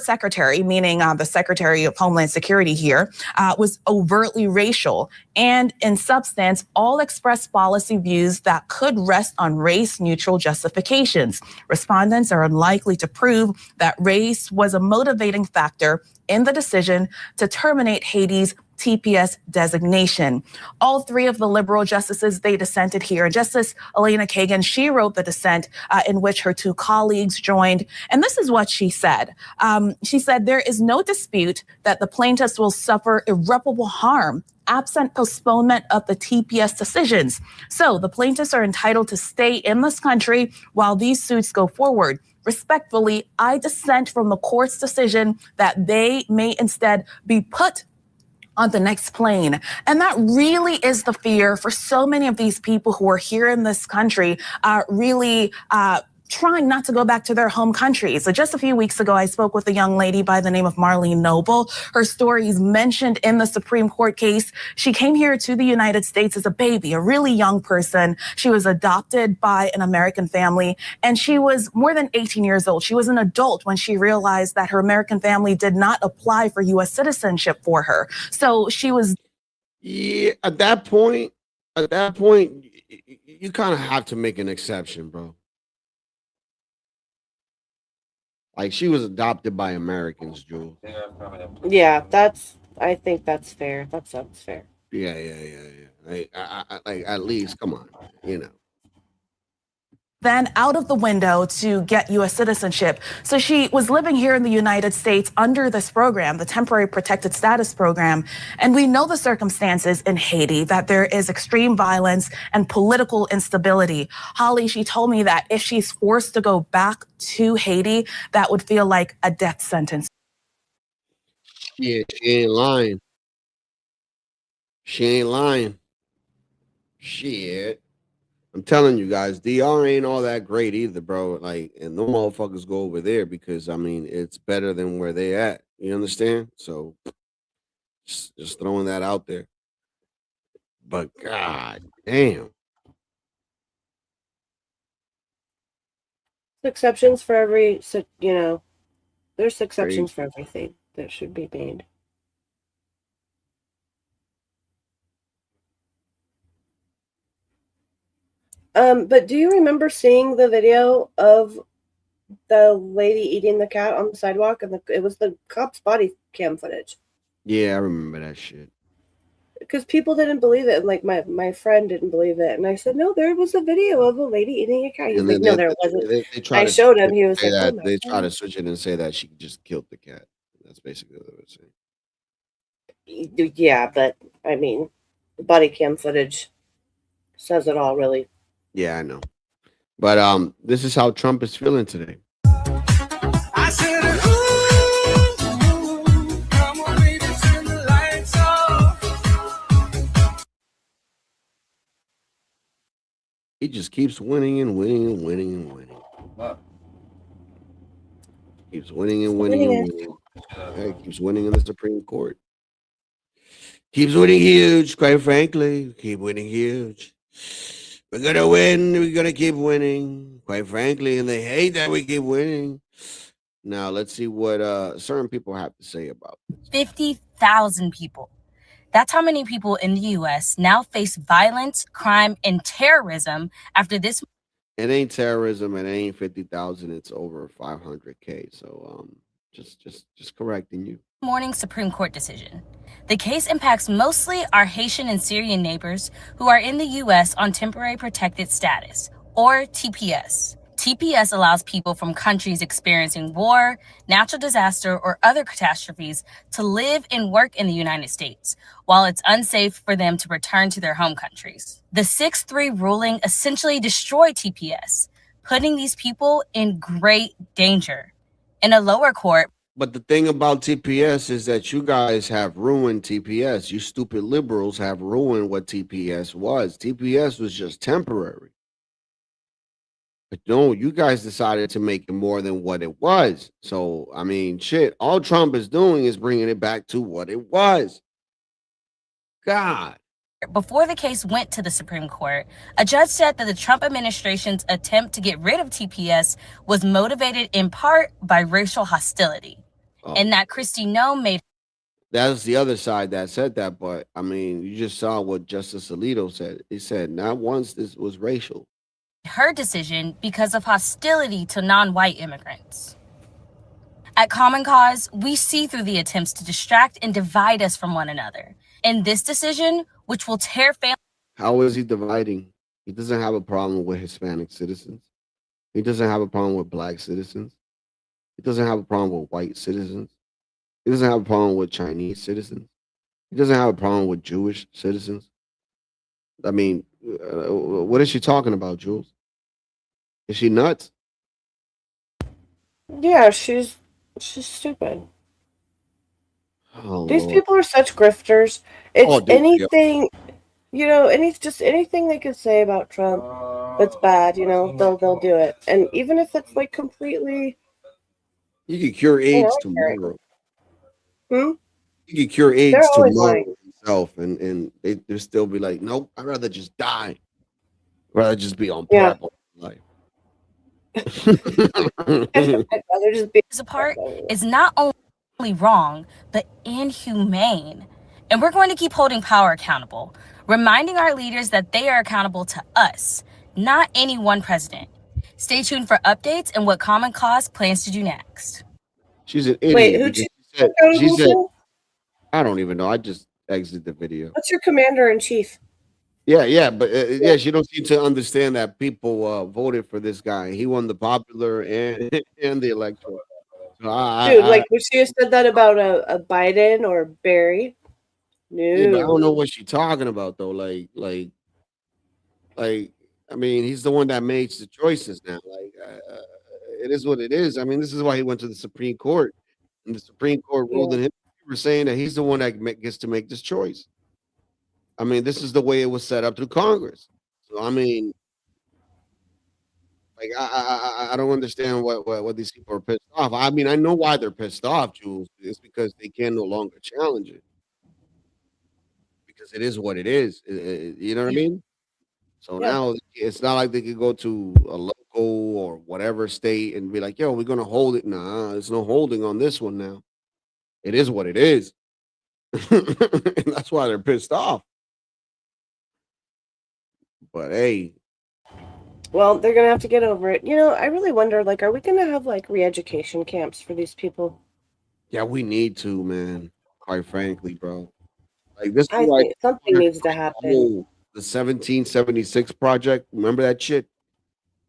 secretary, meaning the Secretary of Homeland Security here, was overtly racial. And in substance, all expressed policy views that could rest on race-neutral justifications. Respondents are unlikely to prove that race was a motivating factor in the decision to terminate Haiti's TPS designation. All three of the liberal justices, they dissented here. Justice Elena Kagan, she wrote the dissent in which her two colleagues joined. And this is what she said. She said, there is no dispute that the plaintiffs will suffer irreparable harm absent postponement of the TPS decisions. So the plaintiffs are entitled to stay in this country while these suits go forward. Respectfully, I dissent from the court's decision that they may instead be put on the next plane. And that really is the fear for so many of these people who are here in this country, really trying not to go back to their home countries. So just a few weeks ago, I spoke with a young lady by the name of Marlene Noble. Her story is mentioned in the Supreme Court case. She came here to the United States as a baby, a really young person. She was adopted by an American family, and she was more than 18 years old. She was an adult when she realized that her American family did not apply for U.S. citizenship for her. So she was. Yeah, at that point, you kind of have to make an exception, bro. Like, she was adopted by Americans, Jules. Yeah, I think that's fair. That sounds fair. Yeah. Like, like, at least, come on, you know. Then out of the window to get U.S. citizenship. So she was living here in the United States under this program, the Temporary Protected Status Program. And we know the circumstances in Haiti, that there is extreme violence and political instability. Holly, she told me that if she's forced to go back to Haiti, that would feel like a death sentence. Yeah, she ain't lying. She ain't lying. Shit. I'm telling you guys, DR ain't all that great either, bro. Like, and no motherfuckers go over there because, I mean, it's better than where they at. You understand? So, just throwing that out there. But god damn. Exceptions for every, you know, there's exceptions for everything that should be made. But do you remember seeing the video of the lady eating the cat on the sidewalk? And it was the cop's body cam footage. Yeah, I remember that shit. Because people didn't believe it. And like my friend didn't believe it. And I said, no, there was a video of a lady eating a cat. He's like, no, there wasn't. I showed him. He was like, oh my they try to switch it and say that she just killed the cat. That's basically what they're saying. Yeah, but I mean, the body cam footage says it all, really. Yeah, I know. But this is how Trump is feeling today. I said, ooh, come on, baby, turn the lights off. He just keeps winning and winning and winning and winning. Keeps winning and winning and winning. Yeah, he keeps winning in the Supreme Court. Keeps winning huge, quite frankly. Keep winning huge. We're gonna win. We're gonna keep winning, quite frankly, and they hate that we keep winning. Now let's see what certain people have to say about this. 50,000 people. That's how many people in the U.S. now face violence, crime, and terrorism after this. It ain't terrorism. It ain't 50,000. It's over 500K. So just correcting you. Morning Supreme Court decision. The case impacts mostly our Haitian and Syrian neighbors who are in the U.S. on temporary protected status, or TPS. TPS allows people from countries experiencing war, natural disaster, or other catastrophes to live and work in the United States, while it's unsafe for them to return to their home countries. The 6-3 ruling essentially destroyed TPS, putting these people in great danger. In a lower court, but the thing about TPS is that you guys have ruined TPS. You stupid liberals have ruined what TPS was. TPS was just temporary. But no, you guys decided to make it more than what it was. So, I mean, shit, all Trump is doing is bringing it back to what it was. God. Before the case went to the Supreme Court, a judge said that the Trump administration's attempt to get rid of TPS was motivated in part by racial hostility. And that Kristi Noem made. That's the other side that said that. But, I mean, you just saw what Justice Alito said. He said not once this was racial. Her decision because of hostility to non-white immigrants. At Common Cause, we see through the attempts to distract and divide us from one another. In this decision, which will tear families. How is he dividing? He doesn't have a problem with Hispanic citizens. He doesn't have a problem with black citizens. He doesn't have a problem with white citizens. He doesn't have a problem with Chinese citizens. He doesn't have a problem with Jewish citizens. I mean, what is she talking about, Jules? Is she nuts? Yeah, she's stupid. Oh, These Lord. people are such grifters. It's anything. you know, anything they could say about Trump that's bad, you know, they'll do it. And even if it's like completely, You could cure you know, AIDS ignorant. tomorrow. Hmm? You could cure They're AIDS always tomorrow lying. itself, and they'd still be like, nope, I'd rather just die. I'd rather just be on Yeah. PrEP all my life. I'd rather just be Apart is not only wrong, but inhumane. And we're going to keep holding power accountable, reminding our leaders that they are accountable to us, not any one president. Stay tuned for updates and what Common Cause plans to do next. She's an Wait, idiot who'd because you she said, to? I don't even know. I just exited the video. What's your commander in chief? Yeah, but yeah, she don't seem to understand that people voted for this guy. He won the popular and and the electoral. So Dude, like, would she have said that about a Biden or Barry? yeah, but I don't No. know what she's talking about though. Like, I mean, he's the one that makes the choices now. Like, it is what it is. I mean, this is why he went to the Supreme Court, and the Supreme Court ruled in his favor, saying that he's the one that gets to make this choice. I mean, this is the way it was set up through Congress. So I mean, like I don't understand what these people are pissed off. I mean, I know why they're pissed off, Jules. It's because they can no longer challenge it because it is what it is. You know what I mean? So Yeah. now it's not like they could go to a local or whatever state and be like, "Yo, we're gonna hold it." Nah, there's no holding on this one now. It is what it is, and that's why they're pissed off. But hey, Well, they're gonna have to get over it. You know, I really wonder, like, are we gonna have like re-education camps for these people? yeah, we need to, man. Quite frankly, bro. Like this is I like think something needs to happen. the 1776 project. Remember that shit?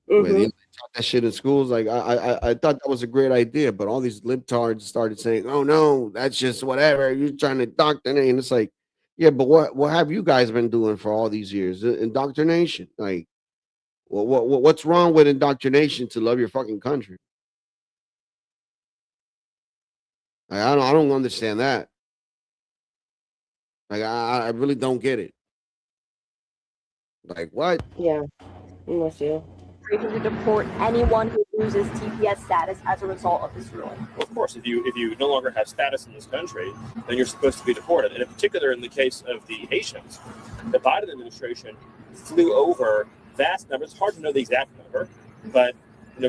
Where they taught that shit in schools. Like I thought that was a great idea, but all these libtards started saying, "Oh no, that's just whatever. You're trying to indoctrinate." And it's like, yeah, but what have you guys been doing for all these years? Indoctrination. Like, what's wrong with indoctrination to love your fucking country? Like, I don't understand that. Like I really don't get it. Like what? Yeah, I'm with you. To deport anyone who loses TPS status as a result of this ruling. Well, of course, if you no longer have status in this country, then you're supposed to be deported. And in particular, in the case of the Haitians, the Biden administration flew over vast numbers. It's hard to know the exact number, but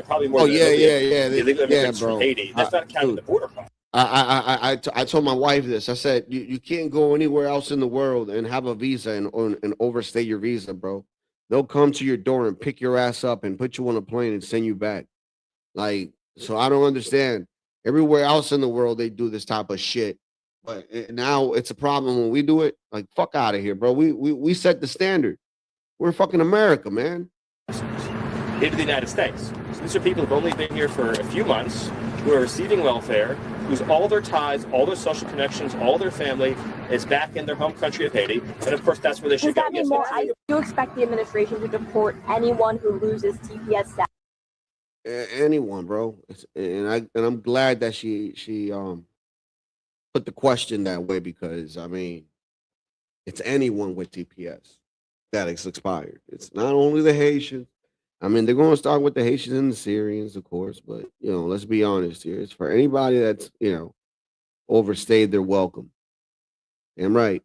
probably more. Oh than yeah, illegal immigrants bro. from Haiti. That's not counting the border problem. I told my wife this. I said you can't go anywhere else in the world and have a visa and overstay your visa, bro. They'll come to your door and pick your ass up and put you on a plane and send you back. Like, so I don't understand. Everywhere else in the world they do this type of shit, but now it's a problem when we do it. Like, fuck out of here, bro. We set the standard. We're fucking America, man. Into the United States. So these are people who've only been here for a few months, who are receiving welfare, whose all their ties, all their social connections, all their family is back in their home country of Haiti. And of course, that's where they should go. Does that mean more? I do expect the administration to deport anyone who loses TPS status. Anyone, bro. I'm glad that she put the question that way because I mean, it's anyone with TPS that is expired. It's not only the Haitians. I mean, they're going to start with the Haitians and the Syrians, of course, but let's be honest here. It's for anybody that's overstayed their welcome. Damn right.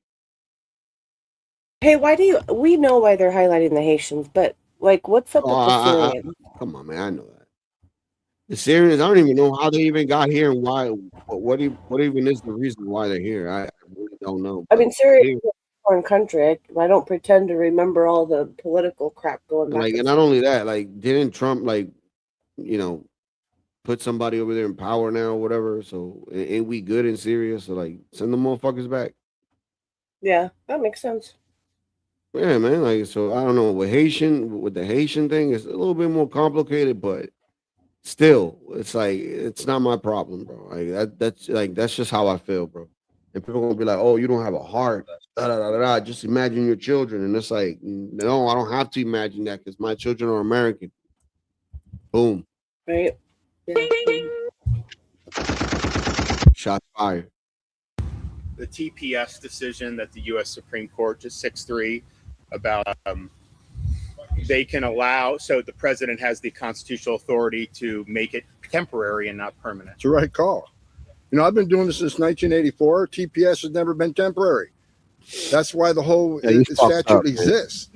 Hey, we know why they're highlighting the Haitians, but like, what's up with the Syrians? Come on, man. I know that. The Syrians, I don't even know how they even got here and why. What even is the reason why they're here? I really don't know. I mean, Syria is a foreign country. I don't pretend to remember all the political crap going back. And not only that, like, didn't Trump put somebody over there in power now or whatever? So ain't we good in Syria? So like, send the motherfuckers back. Yeah, that makes sense. Yeah, man. Like, so I don't know with the Haitian thing, it's a little bit more complicated, but still, it's like it's not my problem, bro. Like that's just how I feel, bro. And people are gonna be like, "Oh, you don't have a heart." Da, da, da, da, da. Just imagine your children, and it's like, no, I don't have to imagine that because my children are American. Boom. Right. Yeah. Shots fired. The TPS decision that the U.S. Supreme Court just 6-3 about they can allow, so the president has the constitutional authority to make it temporary and not permanent. It's the right call. You know, I've been doing this since 1984. TPS has never been temporary. That's why the whole statute exists.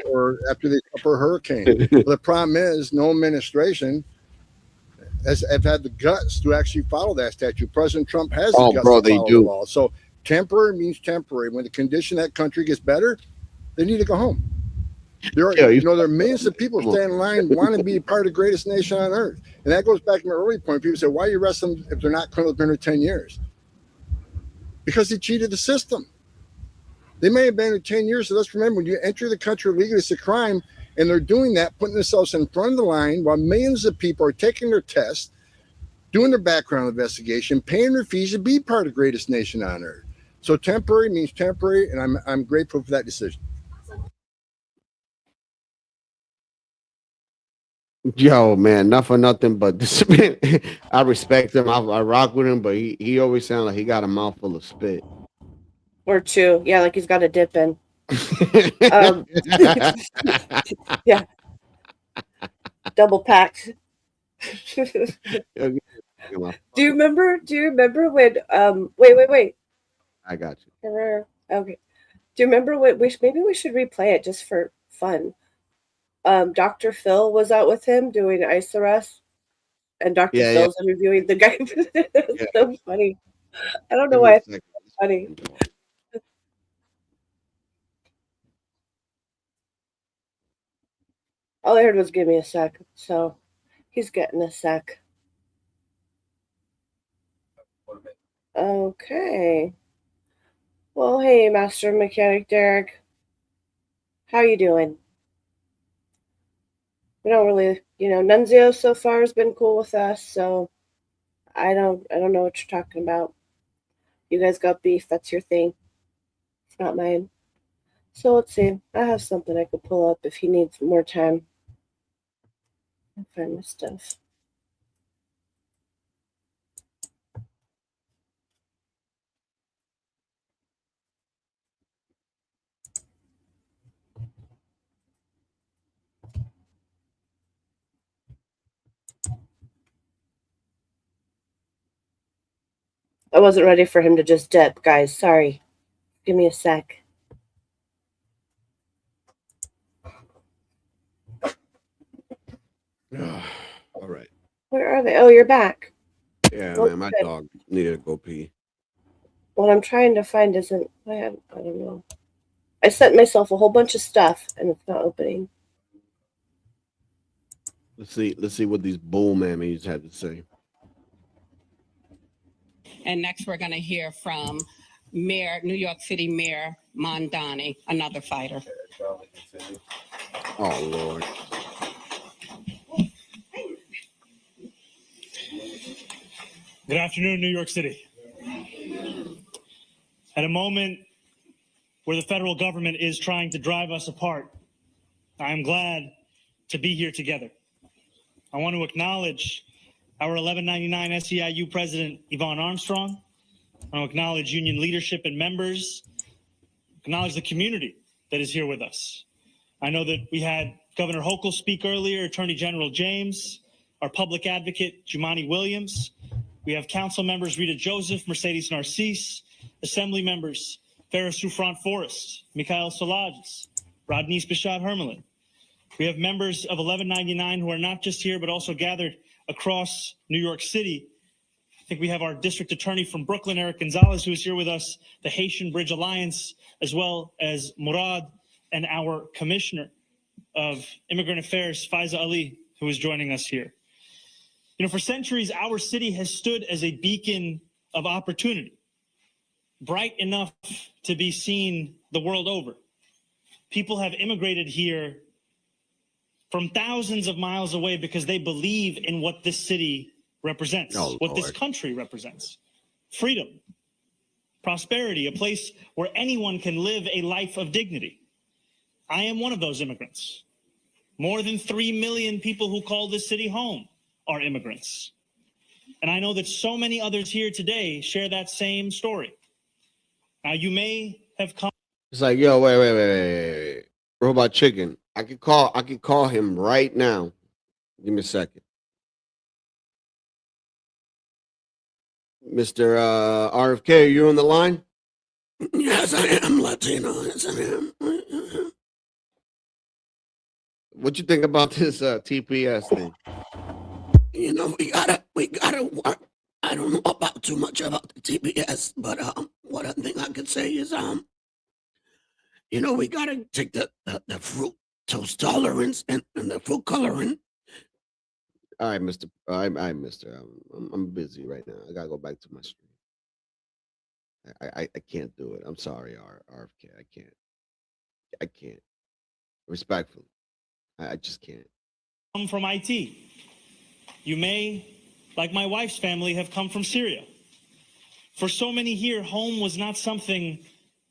Or after the upper hurricane. But the problem is no administration have had the guts to actually follow that statute. President Trump has the guts to follow the law. So temporary means temporary. When the condition of that country gets better, they need to go home. There are millions of people standing in line wanting to be part of the greatest nation on earth. And that goes back to my early point. People say, why you arrest them if they're not criminals under 10 years? Because they cheated the system. They may have been in 10 years. So let's remember, when you enter the country illegally, it's a crime. And they're doing that, putting themselves in front of the line while millions of people are taking their tests, doing their background investigation, paying their fees to be part of the greatest nation on earth. So temporary means temporary, and I'm grateful for that decision. Yo, man, not for nothing, but this man, I respect him. I rock with him, but he always sounds like he got a mouthful of spit. Or chew. Yeah, like he's got a dip in. Yeah. Double packed. Do you remember when wait. I got you. Okay. Do you remember what maybe we should replay it just for fun? Dr. Phil was out with him doing ICE arrest, and Dr. Phil's interviewing the guy. It's so funny. I don't know why it's funny. All I heard was give me a sec, so he's getting a sec. Okay. Well, hey, Master Mechanic Derek. How you doing? We don't really, Nunzio so far has been cool with us, so I don't know what you're talking about. You guys got beef, that's your thing. It's not mine. So let's see. I have something I could pull up if he needs more time. I'll find my stuff. I wasn't ready for him to just dip, guys. Sorry. Give me a sec. All right. Where are they? Oh, you're back. Yeah, Well, man, my good. dog needed to go pee. What I'm trying to find isn't. I don't know. I sent myself a whole bunch of stuff, and it's not opening. Let's see what these bull mammies had to say. And next we're going to hear from New York City Mayor Mondani, another fighter. Oh, Lord. Good afternoon, New York City. At a moment where the federal government is trying to drive us apart, I am glad to be here together. I want to acknowledge our 1199 SEIU President, Yvonne Armstrong. I want to acknowledge union leadership and members, acknowledge the community that is here with us. I know that we had Governor Hochul speak earlier, Attorney General James, our public advocate, Jumaane Williams. We have council members Rita Joseph, Mercedes Narcisse, Assembly members Ferris Souffrant Forrest, Mikhail Salages, Rodney's Bishad Hermelin. We have members of 1199 who are not just here, but also gathered across New York City. I think we have our district attorney from Brooklyn, Eric Gonzalez, who is here with us, the Haitian Bridge Alliance, as well as Murad, and our commissioner of Immigrant Affairs, Faiza Ali, who is joining us here. For centuries, our city has stood as a beacon of opportunity, bright enough to be seen the world over. People have immigrated here from thousands of miles away because they believe in what this city represents, what this country represents. Freedom, prosperity, a place where anyone can live a life of dignity. I am one of those immigrants. More than 3 million people who call this city home are immigrants. And I know that so many others here today share that same story. You may have come. It's like, yo, wait. Robot Chicken. I could call him right now. Give me a second. Mr. RFK, are you on the line? Yes, I am Latino. Yes, I am. What you think about this TPS thing? You know, we gotta work. I don't know about too much about the TPS, but what I think I could say is you know, we gotta take the fructose tolerance and the fruit coloring. All right, Mister. I'm busy right now. I gotta go back to my stream. I can't do it. I'm sorry, RFK. I can't. Respectfully, I just can't. Come from IT. You may, like my wife's family, have come from Syria. For so many here, home was not something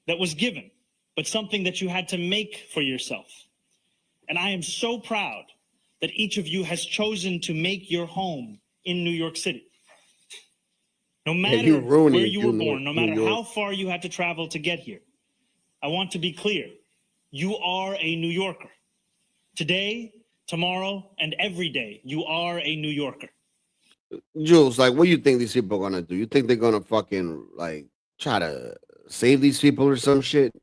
that was given, but something that you had to make for yourself. And I am so proud that each of you has chosen to make your home in New York City. No matter where you were born, no matter how far you had to travel to get here, I want to be clear. You are a New Yorker. Today, tomorrow, and every day, you are a New Yorker. Jules, like, what do you think these people are gonna do? You think they're gonna fucking like try to save these people or some shit?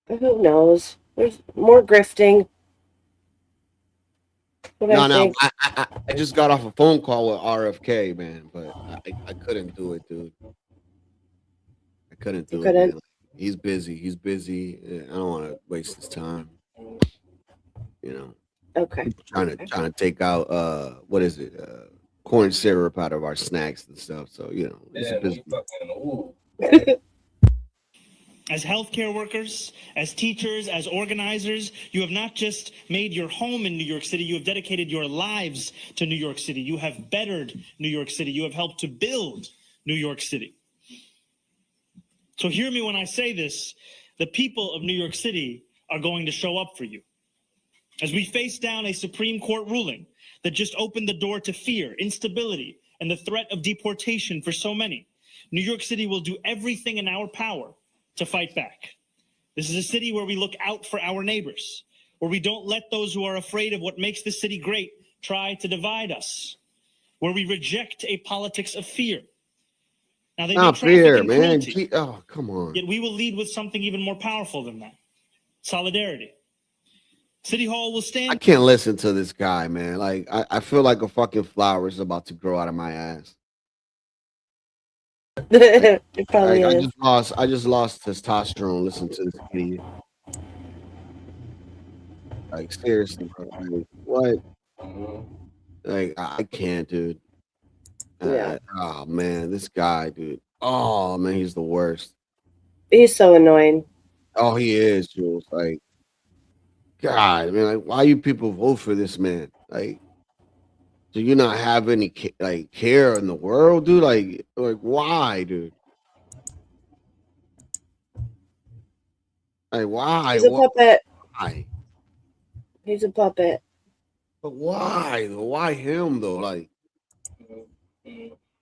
Who knows? There's more grifting. I just got off a phone call with RFK, man, but I couldn't do it, dude. I couldn't do it, man. Like, he's busy. I don't want to waste his time. You know. Okay. Trying to take out what is it? Corn syrup out of our snacks and stuff. So, you know, it's a business. As healthcare workers, as teachers, as organizers, you have not just made your home in New York City, you have dedicated your lives to New York City. You have bettered New York City. You have helped to build New York City. So hear me when I say this, the people of New York City are going to show up for you. As we face down a Supreme Court ruling that just opened the door to fear, instability, and the threat of deportation for so many, New York City will do everything in our power to fight back. This is a city where we look out for our neighbors, where we don't let those who are afraid of what makes this city great try to divide us, where we reject a politics of fear. Now, they not fear, man. Oh, come on. Yet we will lead with something even more powerful than that: solidarity. City Hall will stand. I can't listen to this guy, man. Like, I feel like a fucking flower is about to grow out of my ass. It probably I is. just lost testosterone listening to this idiot. Like, seriously, bro. Like, what? Like, I can't, dude. Yeah. Oh man, this guy, dude. Oh man, he's the worst. He's so annoying. Oh, he is, Jules. Like, God, man, like, why you people vote for this man? Like, do you not have any care in the world, dude? Like why, dude? Like, why? He's a puppet. Why? He's a puppet. But why? Why him though? Like,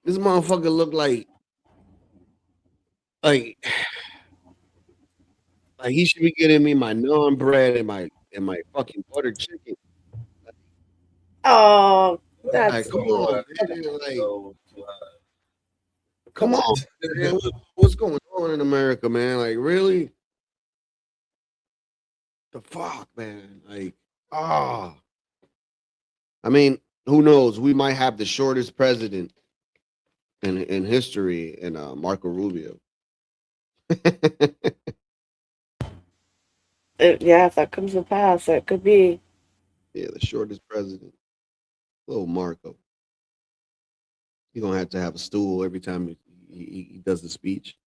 this motherfucker look like he should be getting me my naan bread and my fucking butter chicken. Oh, that's like, come on, man. Like, come on, man. What's going on in America, man? Like, really? The fuck, man? Like, I mean, who knows? We might have the shortest president in history in Marco Rubio. Yeah, if that comes to pass, that could be. Yeah, the shortest president. Little Marco. He's gonna have to have a stool every time he does the speech.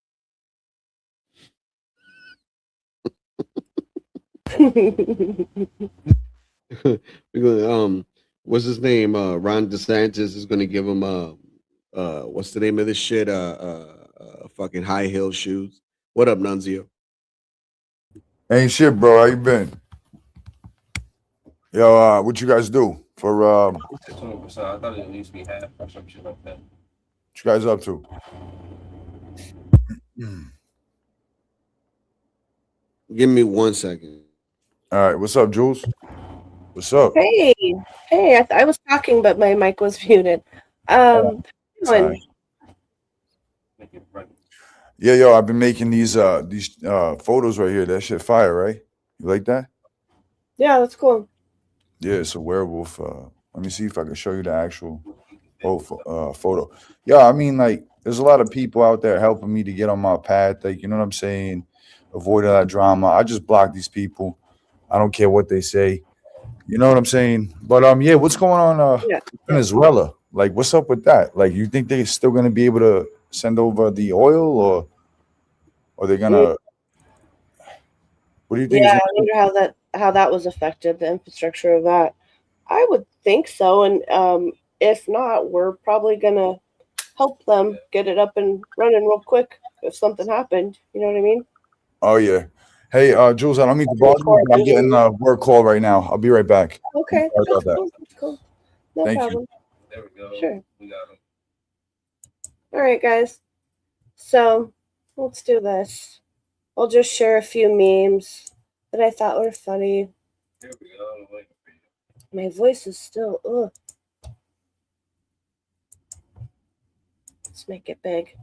What's his name? Ron DeSantis is gonna give him what's the name of this shit? Fucking high heel shoes. What up, Nunzio? Ain't shit, bro. How you been? Yo, what you guys do for 20%. I thought it used to be half or some shit like that. you guys up to? Give me 1 second. All right, what's up, Jules? What's up? Hey, I was talking, but my mic was muted. Sorry. Yeah, yo, I've been making these photos right here. That shit fire, right? You like that? Yeah, that's cool. Yeah, it's a werewolf. Let me see if I can show you the actual photo. Yeah, I mean, like, there's a lot of people out there helping me to get on my path. Like, you know what I'm saying? Avoid all that drama. I just block these people. I don't care what they say. You know what I'm saying? But yeah, what's going on Yeah. Venezuela? Like, what's up with that? Like, you think they're still gonna be able to send over the oil, or they're gonna? What do you think is Yeah, gonna I wonder how that was affected, the infrastructure of that. I would think so, and if not, we're probably gonna help them get it up and running real quick if something happened. You know what I mean? Oh yeah. Hey, Jules, I don't mean to bother you, but I'm getting a work call right now. I'll be right back. Okay, Sorry that's about that. cool. That's cool. No Thank you. problem. There we go. Sure. All right, guys. So let's do this. I'll just share a few memes that I thought were funny. My voice is still, ugh. Let's make it big.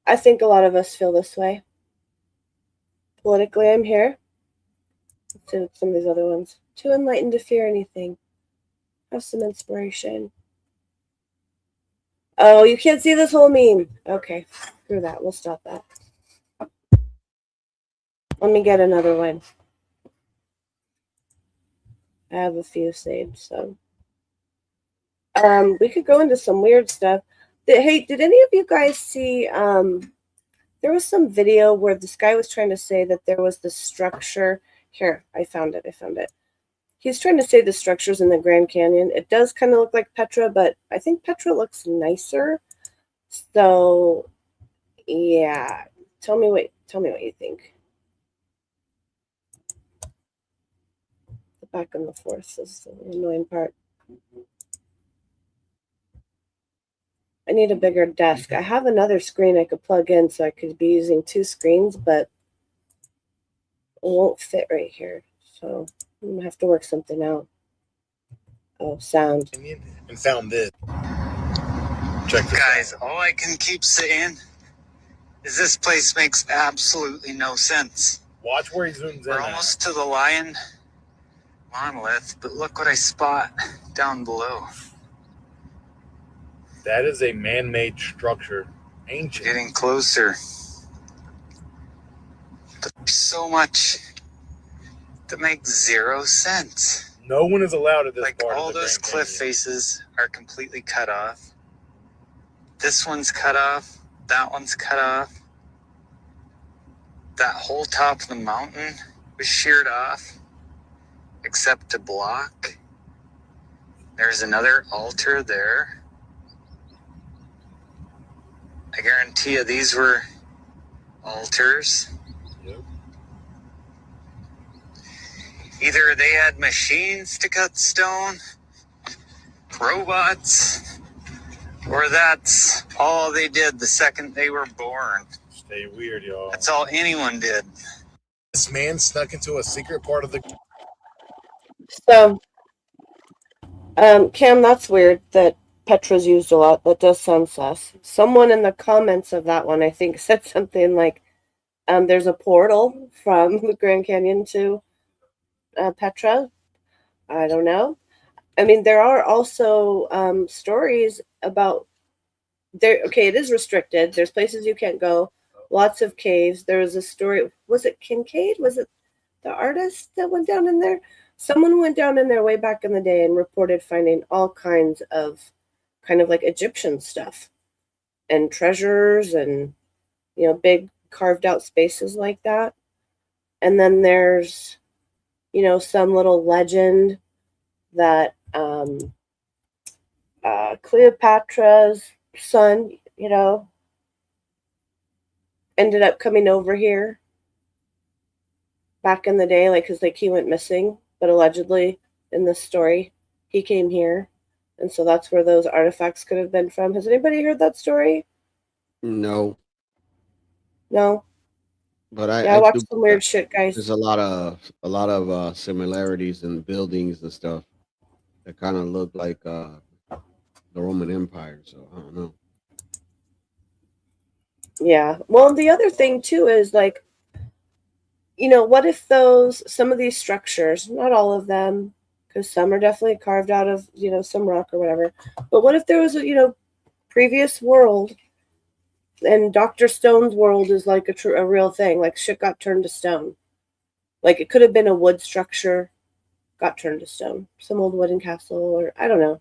I think a lot of us feel this way. Politically, I'm here. Let's do some of these other ones. Too enlightened to fear anything. Have some inspiration. Oh, you can't see this whole meme. Okay, screw that. We'll stop that. Let me get another one. I have a few saved, so. We could go into some weird stuff. Hey, did any of you guys see, there was some video where this guy was trying to say that there was this structure. Here, I found it. He's trying to say the structures in the Grand Canyon. It does kind of look like Petra, but I think Petra looks nicer. So, yeah. Tell me what you think. The back and the forth is the annoying part. I need a bigger desk. I have another screen I could plug in, so I could be using two screens, but it won't fit right here. So I'm gonna have to work something out. Oh, sound. And found this. Check this Guys, out. All I can keep saying is this place makes absolutely no sense. Watch where he zooms in. We're almost to the lion monolith, but look what I spot down below. That is a man-made structure. Ancient. Getting closer. But there's so much that makes zero sense. No one is allowed at this part. Like all those cliff faces are completely cut off. This one's cut off. That one's cut off. That whole top of the mountain was sheared off, except to block. There's another altar there. I guarantee you these were altars. Yep. Either they had machines to cut stone, robots, or that's all they did the second they were born. Stay weird, y'all. That's all anyone did. This man snuck into a secret part of the... So, Cam, that's weird that Petra's used a lot. That does sound sus. Someone in the comments of that one, I think, said something like, there's a portal from the Grand Canyon to Petra. I don't know. I mean, there are also stories about there. Okay, it is restricted. There's places you can't go. Lots of caves. There was a story. Was it Kincaid? Was it the artist that went down in there? Someone went down in there way back in the day and reported finding all kinds of kind of like Egyptian stuff and treasures and, you know, big carved out spaces like that. And then there's, you know, some little legend that Cleopatra's son, you know, ended up coming over here back in the day, like, because like he went missing, but allegedly in this story he came here And so that's where those artifacts could have been from. Has anybody heard that story? No, No? but Yeah, I I watched do. some weird shit, There's guys. a lot of similarities in buildings and stuff that kind of look like the Roman Empire. So I don't know. Yeah. Well, the other thing too is like, what if some of these structures, not all of them, because some are definitely carved out of, some rock or whatever, but what if there was a, previous world and Dr. Stone's world is like a real thing, like shit got turned to stone. Like it could have been a wood structure, got turned to stone, some old wooden castle, or I don't know.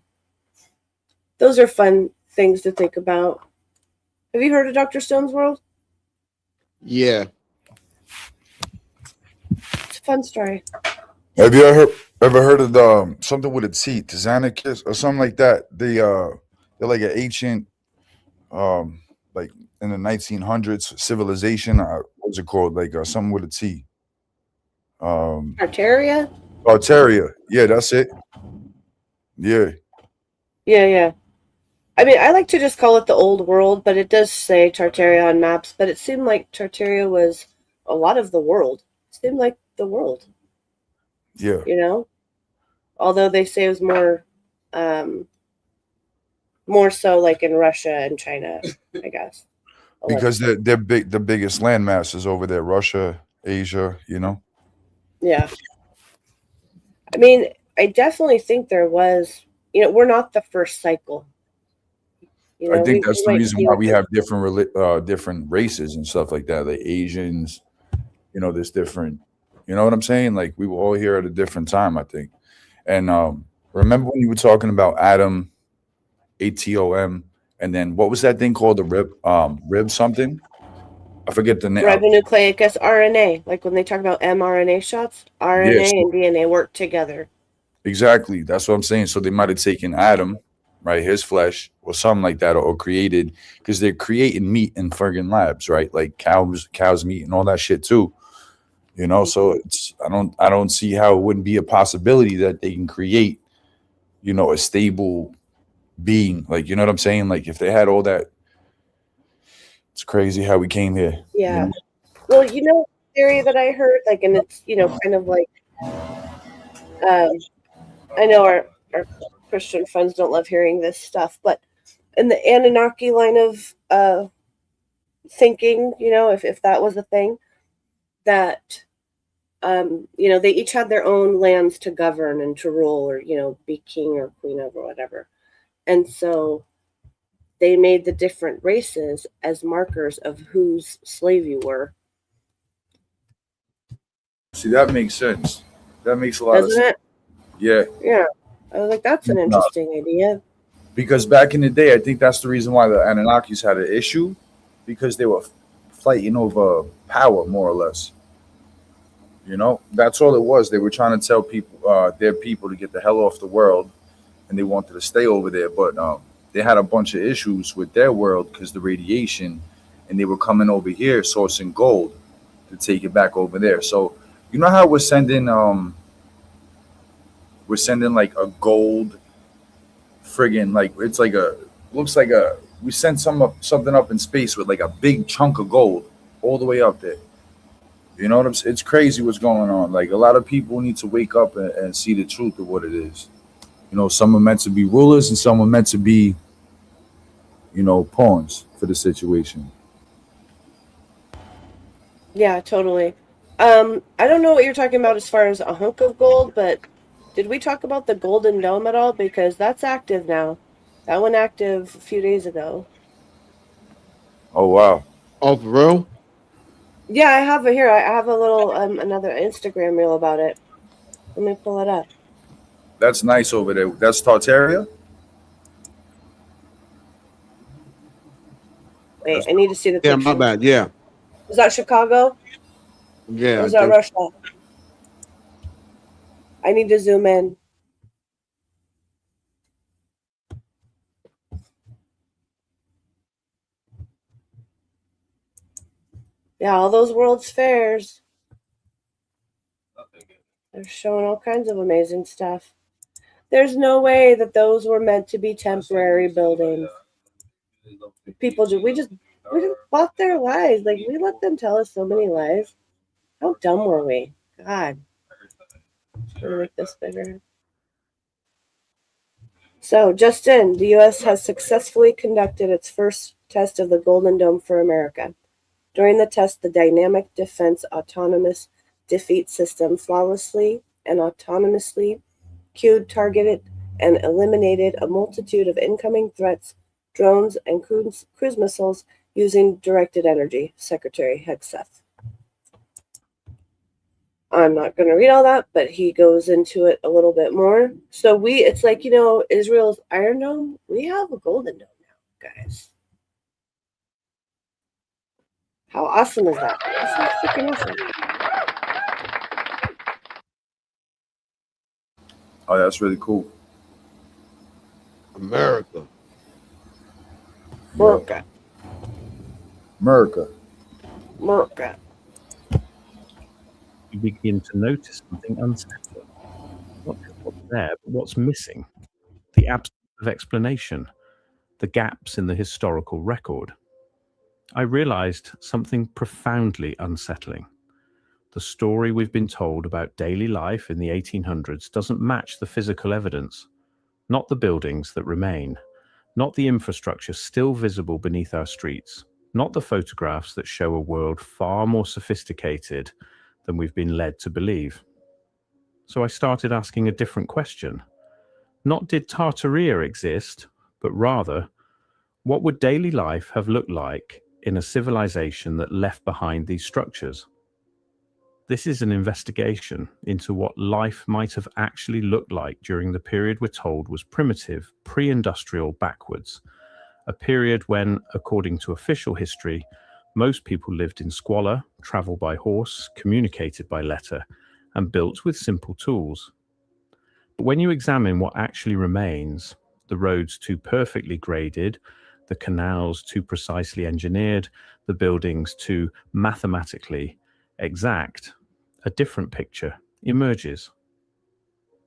Those are fun things to think about. Have you heard of Dr. Stone's world? Yeah. It's a fun story. Have you ever heard of the something with a T, Tizanicus or something like that? They're like an ancient, like in the 1900s civilization. What's it called? Like something with a T. Tartaria? Tartaria. Yeah, that's it. Yeah. Yeah. I mean, I like to just call it the old world, but it does say Tartaria on maps, but it seemed like Tartaria was a lot of the world. It seemed like the world, Yeah. Although they say it was more so like in Russia and China, I guess. Because they're big, the biggest land masses over there, Russia, Asia, Yeah. I mean, I definitely think there was, we're not the first cycle. I think that's We the might reason be why like we have different races and stuff like that. Like Asians, there's different. You know what I'm saying? Like we were all here at a different time, I think. And remember when you were talking about atom, ATOM, and then what was that thing called? The rib something? I forget the name. ribonucleic acid, RNA. Like when they talk about mRNA shots, RNA Yes, and DNA work together. exactly. That's what I'm saying. So they might have taken Adam, right, his flesh or something like that, or created, because they're creating meat in friggin' labs, right? Like cows meat and all that shit too. So it's I don't see how it wouldn't be a possibility that they can create, a stable being. Like, you know what I'm saying? Like if they had all that, it's crazy how we came here. Yeah. Well, theory that I heard, like, and it's, kind of like, I know our Christian friends don't love hearing this stuff, but in the Anunnaki line of thinking, if that was a thing, that, they each had their own lands to govern and to rule or, be king or queen of or whatever. And so they made the different races as markers of whose slave you were. See, that makes sense. That makes a lot of Doesn't sense. it? Yeah. Yeah. I was like, that's an interesting idea. Because back in the day, I think that's the reason why the Anunnakis had an issue, because they were fighting over power, more or less. That's all it was. They were trying to tell people, their people, to get the hell off the world, and they wanted to stay over there. But they had a bunch of issues with their world because the radiation, and they were coming over here sourcing gold to take it back over there. So you know how we're sending like a gold friggin', like it's like looks like we sent something up in space with like a big chunk of gold all the way up there. You know what I'm saying? It's crazy what's going on. Like a lot of people need to wake up and see the truth of what it is. Some are meant to be rulers and some are meant to be, pawns for the situation. Yeah, totally. I don't know what you're talking about as far as a hunk of gold, but did we talk about the Golden Dome at all? Because that's active now. That went active a few days ago. Oh wow! Oh, for real? Yeah, I have it here. I have a little another Instagram reel about it. Let me pull it up. That's nice over there. That's Tartaria. Wait, I need to see the Yeah, picture. my bad. Yeah. Is that Chicago? Yeah. Or is that Russia? I need to zoom in. Yeah, all those World's Fairs. They're showing all kinds of amazing stuff. There's no way that those were meant to be temporary buildings. People we just bought their lies. Like, we let them tell us so many lies. How dumb were we? God. Let me make this bigger. So, just in, the U.S. has successfully conducted its first test of the Golden Dome for America. During the test, the Dynamic Defense Autonomous Defeat System flawlessly and autonomously cued, targeted, and eliminated a multitude of incoming threats, drones, and cruise missiles using directed energy, Secretary Hegseth. I'm not going to read all that, but he goes into it a little bit more. So it's like, Israel's Iron Dome, we have a Golden Dome now, guys. How awesome is that? That's so freaking awesome. Oh, that's really cool. America. America. America. America. You begin to notice something unsettling. Not just what's there, but what's missing. The absence of explanation. The gaps in the historical record. I realized something profoundly unsettling. The story we've been told about daily life in the 1800s doesn't match the physical evidence. Not the buildings that remain. Not the infrastructure still visible beneath our streets. Not the photographs that show a world far more sophisticated than we've been led to believe. So I started asking a different question. Not did Tartaria exist, but rather, what would daily life have looked like in a civilization that left behind these structures? This is an investigation into what life might have actually looked like during the period we're told was primitive, pre-industrial backwards, a period when, according to official history, most people lived in squalor, traveled by horse, communicated by letter, and built with simple tools. But when you examine what actually remains, the roads too perfectly graded, the canals too precisely engineered, the buildings too mathematically exact, a different picture emerges.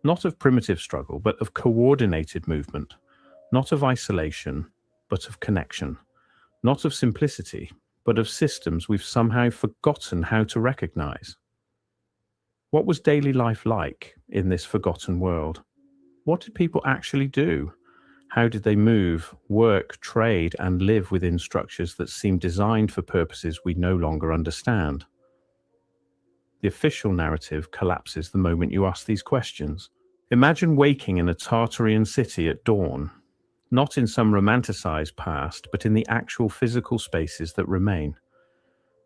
Not of primitive struggle, but of coordinated movement. Not of isolation, but of connection. Not of simplicity, but of systems we've somehow forgotten how to recognize. What was daily life like in this forgotten world? What did people actually do? How did they move, work, trade, and live within structures that seem designed for purposes we no longer understand? The official narrative collapses the moment you ask these questions. Imagine waking in a Tartarian city at dawn, not in some romanticized past, but in the actual physical spaces that remain.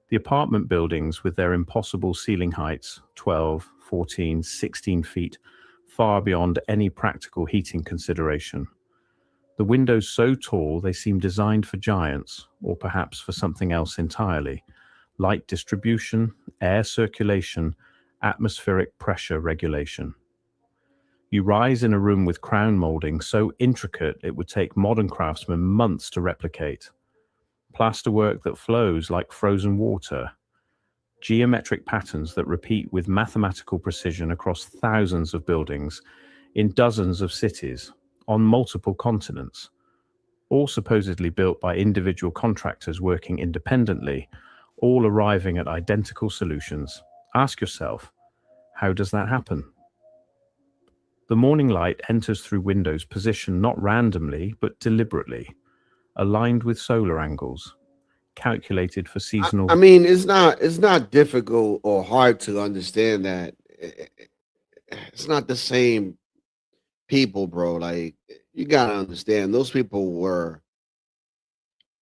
The apartment buildings with their impossible ceiling heights, 12, 14, 16 feet, far beyond any practical heating consideration. The windows so tall they seem designed for giants, or perhaps for something else entirely. Light distribution, air circulation, atmospheric pressure regulation. You rise in a room with crown molding so intricate it would take modern craftsmen months to replicate. Plasterwork that flows like frozen water. Geometric patterns that repeat with mathematical precision across thousands of buildings, in dozens of cities, on multiple continents, all supposedly built by individual contractors working independently, all arriving at identical solutions. Ask yourself, how does that happen? The morning light enters through windows positioned not randomly, but deliberately, aligned with solar angles, calculated for seasonal... I mean, it's not difficult or hard to understand that it's not the same people, bro. Like, you gotta understand, those people were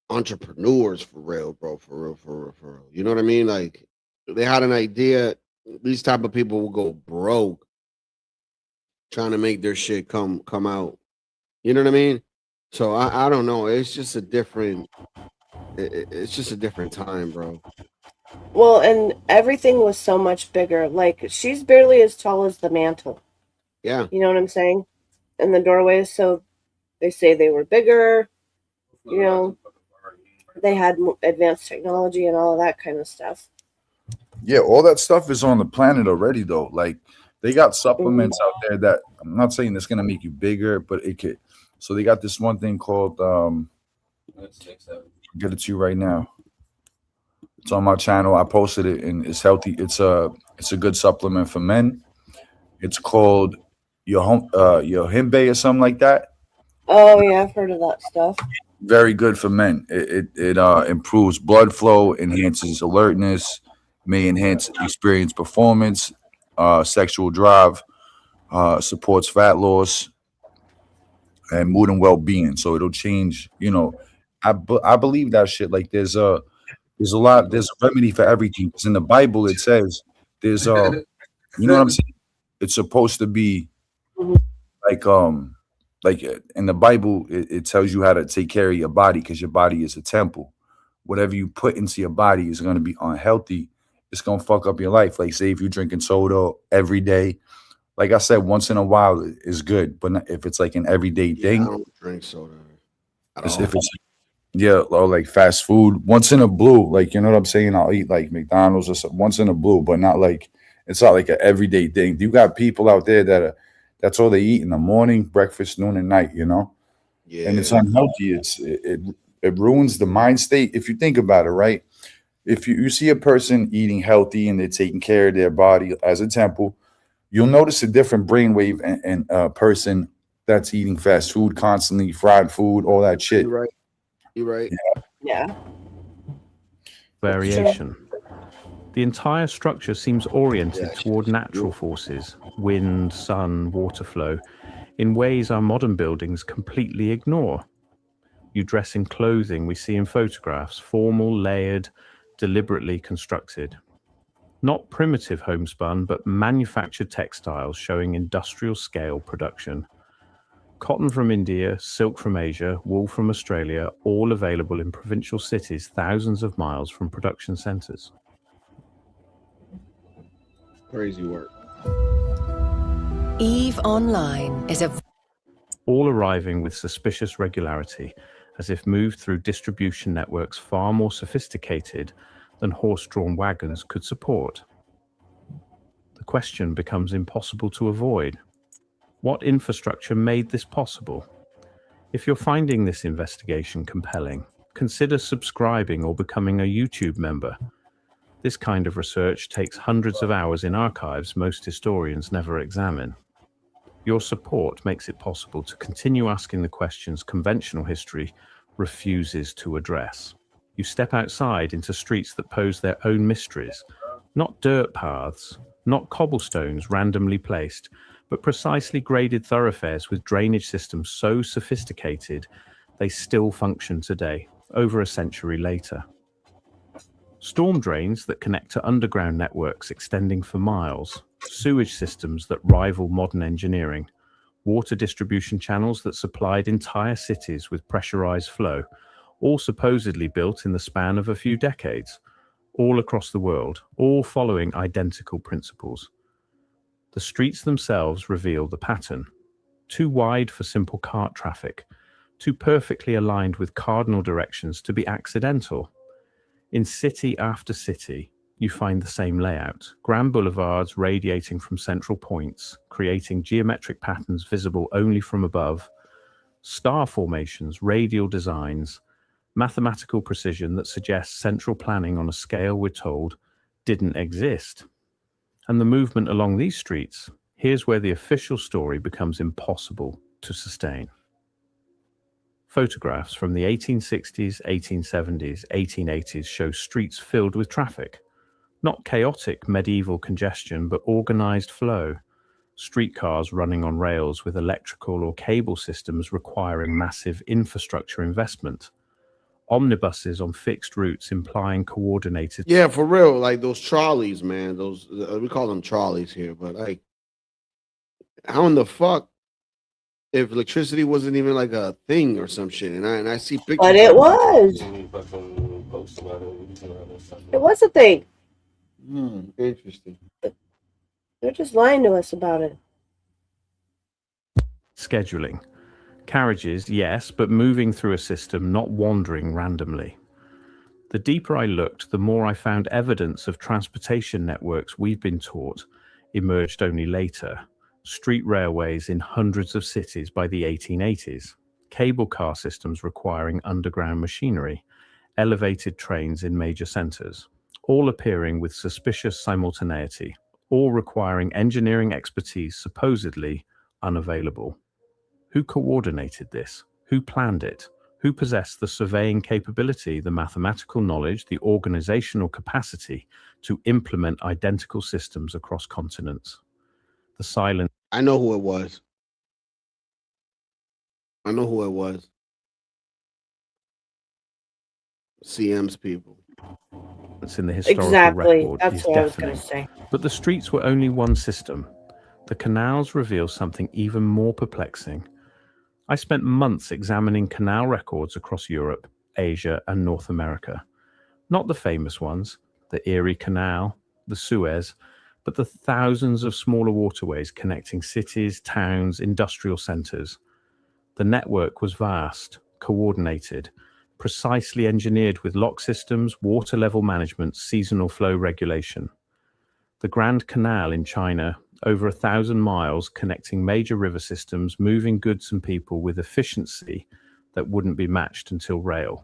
entrepreneurs for real, bro. For real. You know what I mean? Like, they had an idea. These type of people will go broke trying to make their shit come out. You know what I mean? So I don't know. It's just a different. It's just a different time, bro. Well, and everything was so much bigger. Like, she's barely as tall as the mantle. Yeah. You know what I'm saying? And the doorways, so they say they were bigger. You know, they had advanced technology and all of that kind of stuff. Yeah, all that stuff is on the planet already, though. Like, They got supplements out there that I'm not saying it's gonna make you bigger, but it could. So they got this one thing called I'll get it to you right now. It's on my channel. I posted it and it's healthy. It's a good supplement for men. It's called Yohimbe or something like that. Oh yeah, I've heard of that stuff. Very good for men. It improves blood flow, enhances alertness, may enhance experience performance, sexual drive, supports fat loss, and mood and well-being. So it'll change. I believe that shit. Like there's a remedy for everything. Because in the Bible it says there's you know what I'm saying. It's supposed to be like in the Bible, it tells you how to take care of your body because your body is a temple. Whatever you put into your body is going to be unhealthy. It's going to fuck up your life. Like say if you're drinking soda every day, like I said, once in a while is good, but not if it's like an everyday thing. I don't drink soda at all. If it's or like fast food, once in a blue, like you know what I'm saying. I'll eat like McDonald's or something once in a blue, but not like it's not like an everyday thing. You got people out there that's all they eat in the morning, breakfast, noon, and night. Yeah. And it's unhealthy. It ruins the mind state. If you think about it, right? If you see a person eating healthy and they're taking care of their body as a temple, you'll notice a different brainwave in a person that's eating fast food constantly, fried food, all that shit. You're right. You're right. Yeah. Variation. The entire structure seems oriented toward natural forces, wind, sun, water flow, in ways our modern buildings completely ignore. You dress in clothing we see in photographs, formal, layered, deliberately constructed. Not primitive homespun, but manufactured textiles showing industrial scale production. Cotton from India, silk from Asia, wool from Australia, all available in provincial cities thousands of miles from production centers. Crazy work. EVE Online is all arriving with suspicious regularity, as if moved through distribution networks far more sophisticated than horse-drawn wagons could support. The question becomes impossible to avoid. What infrastructure made this possible? If you're finding this investigation compelling, consider subscribing or becoming a YouTube member. This kind of research takes hundreds of hours in archives most historians never examine. Your support makes it possible to continue asking the questions conventional history refuses to address. You step outside into streets that pose their own mysteries, not dirt paths, not cobblestones randomly placed, but precisely graded thoroughfares with drainage systems so sophisticated they still function today, over a century later. Storm drains that connect to underground networks extending for miles, sewage systems that rival modern engineering, water distribution channels that supplied entire cities with pressurized flow, all supposedly built in the span of a few decades, all across the world, all following identical principles. The streets themselves reveal the pattern. Too wide for simple cart traffic, too perfectly aligned with cardinal directions to be accidental. In city after city, you find the same layout, grand boulevards radiating from central points, creating geometric patterns visible only from above, star formations, radial designs, mathematical precision that suggests central planning on a scale we're told didn't exist. And the movement along these streets, here's where the official story becomes impossible to sustain. Photographs from the 1860s, 1870s, 1880s show streets filled with traffic. Not chaotic medieval congestion, but organized flow. Streetcars running on rails with electrical or cable systems requiring massive infrastructure investment. Omnibuses on fixed routes implying coordinated. Yeah, for real. Like those trolleys, man. Those we call them trolleys here, but like, how in the fuck? If electricity wasn't even like a thing or some shit, and I see pictures. But it was. It was a thing. Interesting. They're just lying to us about it. Scheduling. Carriages, yes, but moving through a system, not wandering randomly. The deeper I looked, the more I found evidence of transportation networks we've been taught emerged only later. Street railways in hundreds of cities by the 1880s, cable car systems requiring underground machinery, elevated trains in major centers, all appearing with suspicious simultaneity, all requiring engineering expertise supposedly unavailable. Who coordinated this? Who planned it? Who possessed the surveying capability, the mathematical knowledge, the organizational capacity to implement identical systems across continents? The silence. I know who it was. I know who it was. CM's people. That's in the historical Exactly. record That's is what I was going deafening. to say. But the streets were only one system. The canals reveal something even more perplexing. I spent months examining canal records across Europe, Asia, and North America. Not the famous ones, the Erie Canal, the Suez, but the thousands of smaller waterways connecting cities, towns, industrial centers. The network was vast, coordinated, precisely engineered with lock systems, water level management, seasonal flow regulation. The Grand Canal in China, over 1,000 miles connecting major river systems, moving goods and people with efficiency that wouldn't be matched until rail.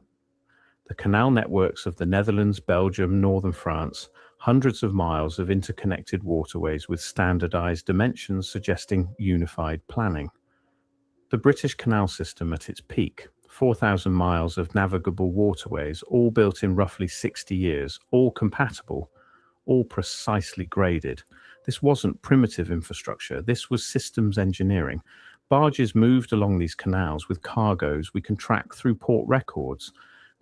The canal networks of the Netherlands, Belgium, northern France, hundreds of miles of interconnected waterways with standardized dimensions suggesting unified planning. The British canal system at its peak, 4,000 miles of navigable waterways, all built in roughly 60 years, all compatible, all precisely graded. This wasn't primitive infrastructure, this was systems engineering. Barges moved along these canals with cargoes we can track through port records,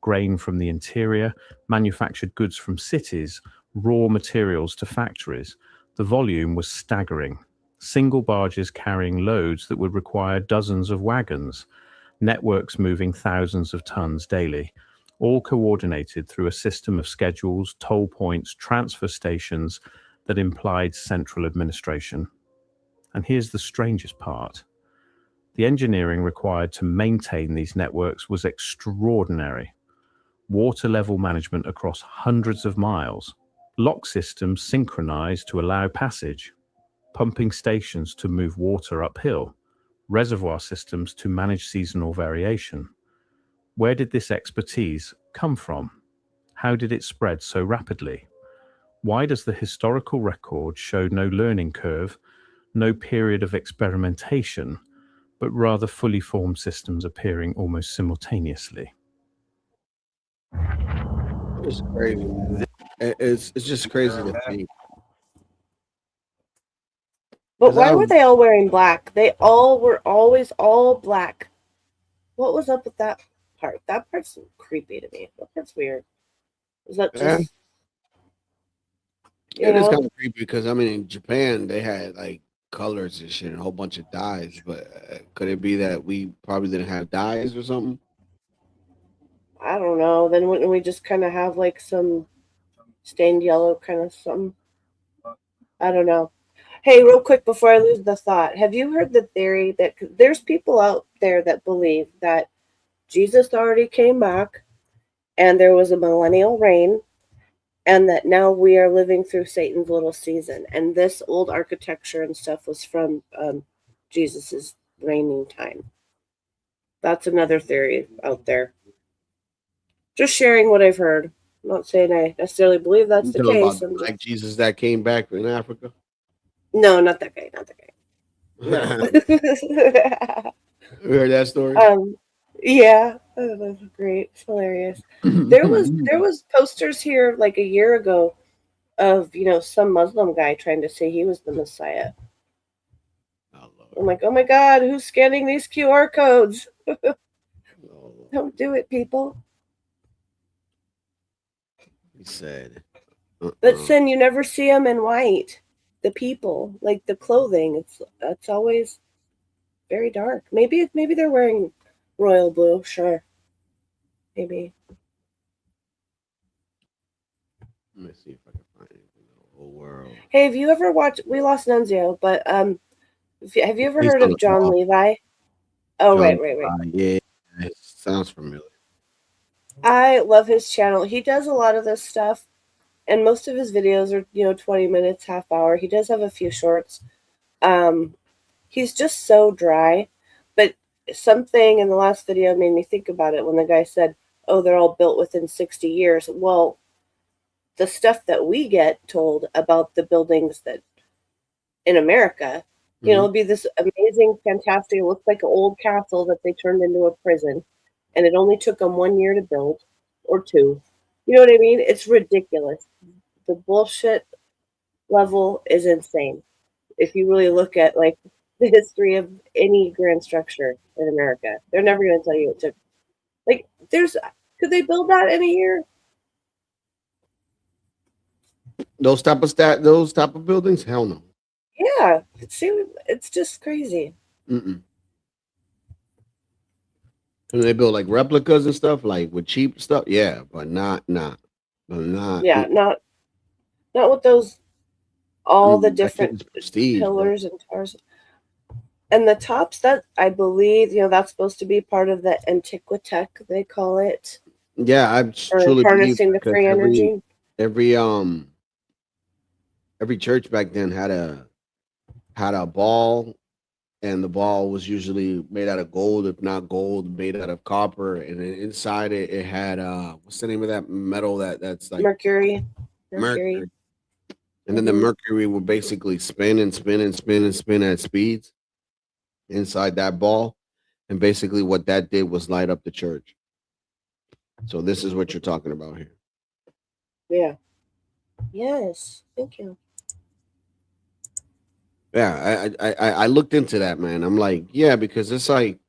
grain from the interior, manufactured goods from cities, raw materials to factories. The volume was staggering. Single barges carrying loads that would require dozens of wagons, networks moving thousands of tons daily, all coordinated through a system of schedules, toll points, transfer stations that implied central administration. And here's the strangest part. The engineering required to maintain these networks was extraordinary. Water level management across hundreds of miles, lock systems synchronized to allow passage, pumping stations to move water uphill, reservoir systems to manage seasonal variation. Where did this expertise come from? How did it spread so rapidly? Why does the historical record show no learning curve, no period of experimentation, but rather fully formed systems appearing almost simultaneously? It's crazy. It's just crazy to think. But why were they all wearing black? They all were always all black. What was up with that part? That part's creepy to me. That part's weird. Is that just... It is kind of creepy because, I mean, in Japan, they had, like, colors and shit and a whole bunch of dyes. But could it be that we probably didn't have dyes or something? I don't know. Then wouldn't we just kind of have, like, some stained yellow kind of something? I don't know. Hey, real quick before I lose the thought, have you heard the theory that there's people out there that believe that Jesus already came back and there was a millennial reign and that now we are living through Satan's little season, and this old architecture and stuff was from Jesus's reigning time? That's another theory out there. Just sharing what I've heard. I'm not saying I necessarily believe that's the case. About like Jesus that came back in Africa? No, not that guy. Not that guy. No. You heard that story? Yeah, oh, that's great. It's hilarious. There was posters here like a year ago of, you know, some Muslim guy trying to say he was the Messiah. I'm like, oh my God, who's scanning these QR codes? Don't do it, people. He said. But Sin, you never see them in white. The people, like the clothing, it's always very dark. Maybe they're wearing royal blue. Sure, maybe. Let me see if I can find it in the whole world. Hey, have you ever watched? We lost Nunzio, but have you ever heard of John Levi? Oh, John right. Yeah, it sounds familiar. I love his channel. He does a lot of this stuff and most of his videos are 20 minutes, half hour. He does have a few shorts. He's just so dry, but something in the last video made me think about it when the guy said, "Oh, they're all built within 60 years." Well, the stuff that we get told about the buildings that in America, it'll be this amazing, fantastic, it looks like an old castle that they turned into a prison, and it only took them 1 year to build, or 2. You know what I mean? It's ridiculous. The bullshit level is insane. If you really look at like the history of any grand structure in America, they're never going to tell you it took. Like, could they build that in a year? Those type of buildings? Hell no. Yeah, it's just crazy. Mm-mm. And they build like replicas and stuff, like with cheap stuff. Yeah, but not. Yeah, not with those all the That shit different is prestige, bro. pillars and towers. And the tops, that I believe, that's supposed to be part of the Antiquitech, they call it. Yeah, I Or truly believe harnessing the because free energy. every church back then had a ball, and the ball was usually made out of gold, if not gold, made out of copper, and then inside it had what's the name of that metal that's like Mercury. mercury. And then the mercury would basically spin and spin and spin and spin at speeds inside that ball. And basically what that did was light up the church. So this is what you're talking about here. Yeah. Yes. Thank you. Yeah, I looked into that, man. I'm like, yeah, because it's like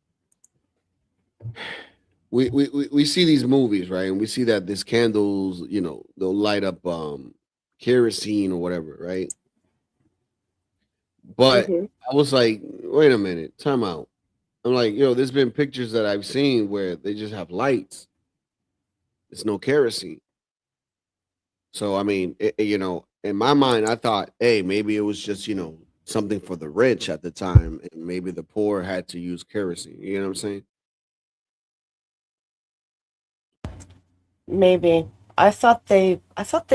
we see these movies, right? And we see that these candles, they'll light up kerosene or whatever, right? But I was like, wait a minute, time out. I'm like, there's been pictures that I've seen where they just have lights. It's no kerosene. So I mean, in my mind, I thought, hey, maybe it was just something for the rich at the time, and maybe the poor had to use kerosene. You know what I'm saying? Maybe. I thought they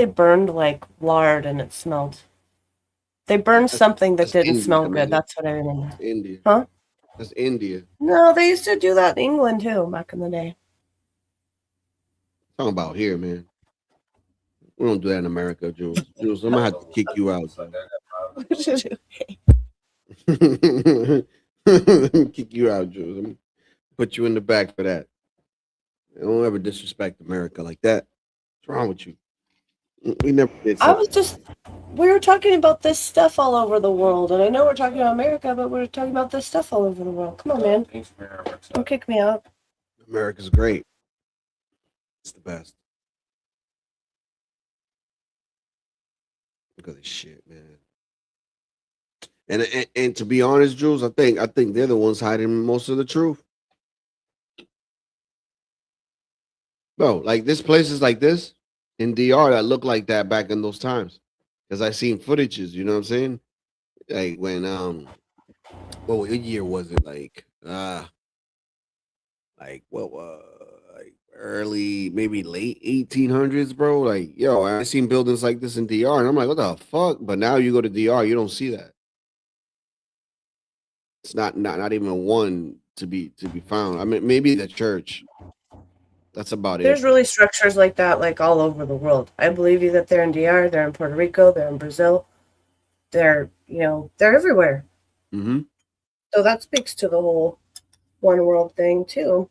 burned like lard and it smelled. They burned something that didn't India, smell man. good. That's what I remember. That's India. Huh? That's India. No, they used to do that in England too back in the day. Talking about here, man. We don't do that in America, Jules. Jules, I'm gonna have to kick you out. Kick you out, Jules. I'm gonna put you in the back for that. Don't ever disrespect America like that. What's wrong with you? We never did. We were talking about this stuff all over the world, and I know we're talking about America, but we're talking about this stuff all over the world. Come on, man. Don't kick me out. America's great. It's the best. Look at this shit, man. And to be honest, Jules, I think they're the ones hiding most of the truth. Bro, like this places like this in DR that look like that back in those times. Because I seen footages, you know what I'm saying? Like when what year was it? Like like early, maybe late 1800s, bro. Like, yo, I seen buildings like this in DR, and I'm like, what the fuck? But now you go to DR, you don't see that. It's not even one to be found. I mean, maybe the church. That's about There's it. really structures like that, like all over the world. I believe you that they're in DR, they're in Puerto Rico, they're in Brazil. They're everywhere. Mm-hmm. So that speaks to the whole one world thing too.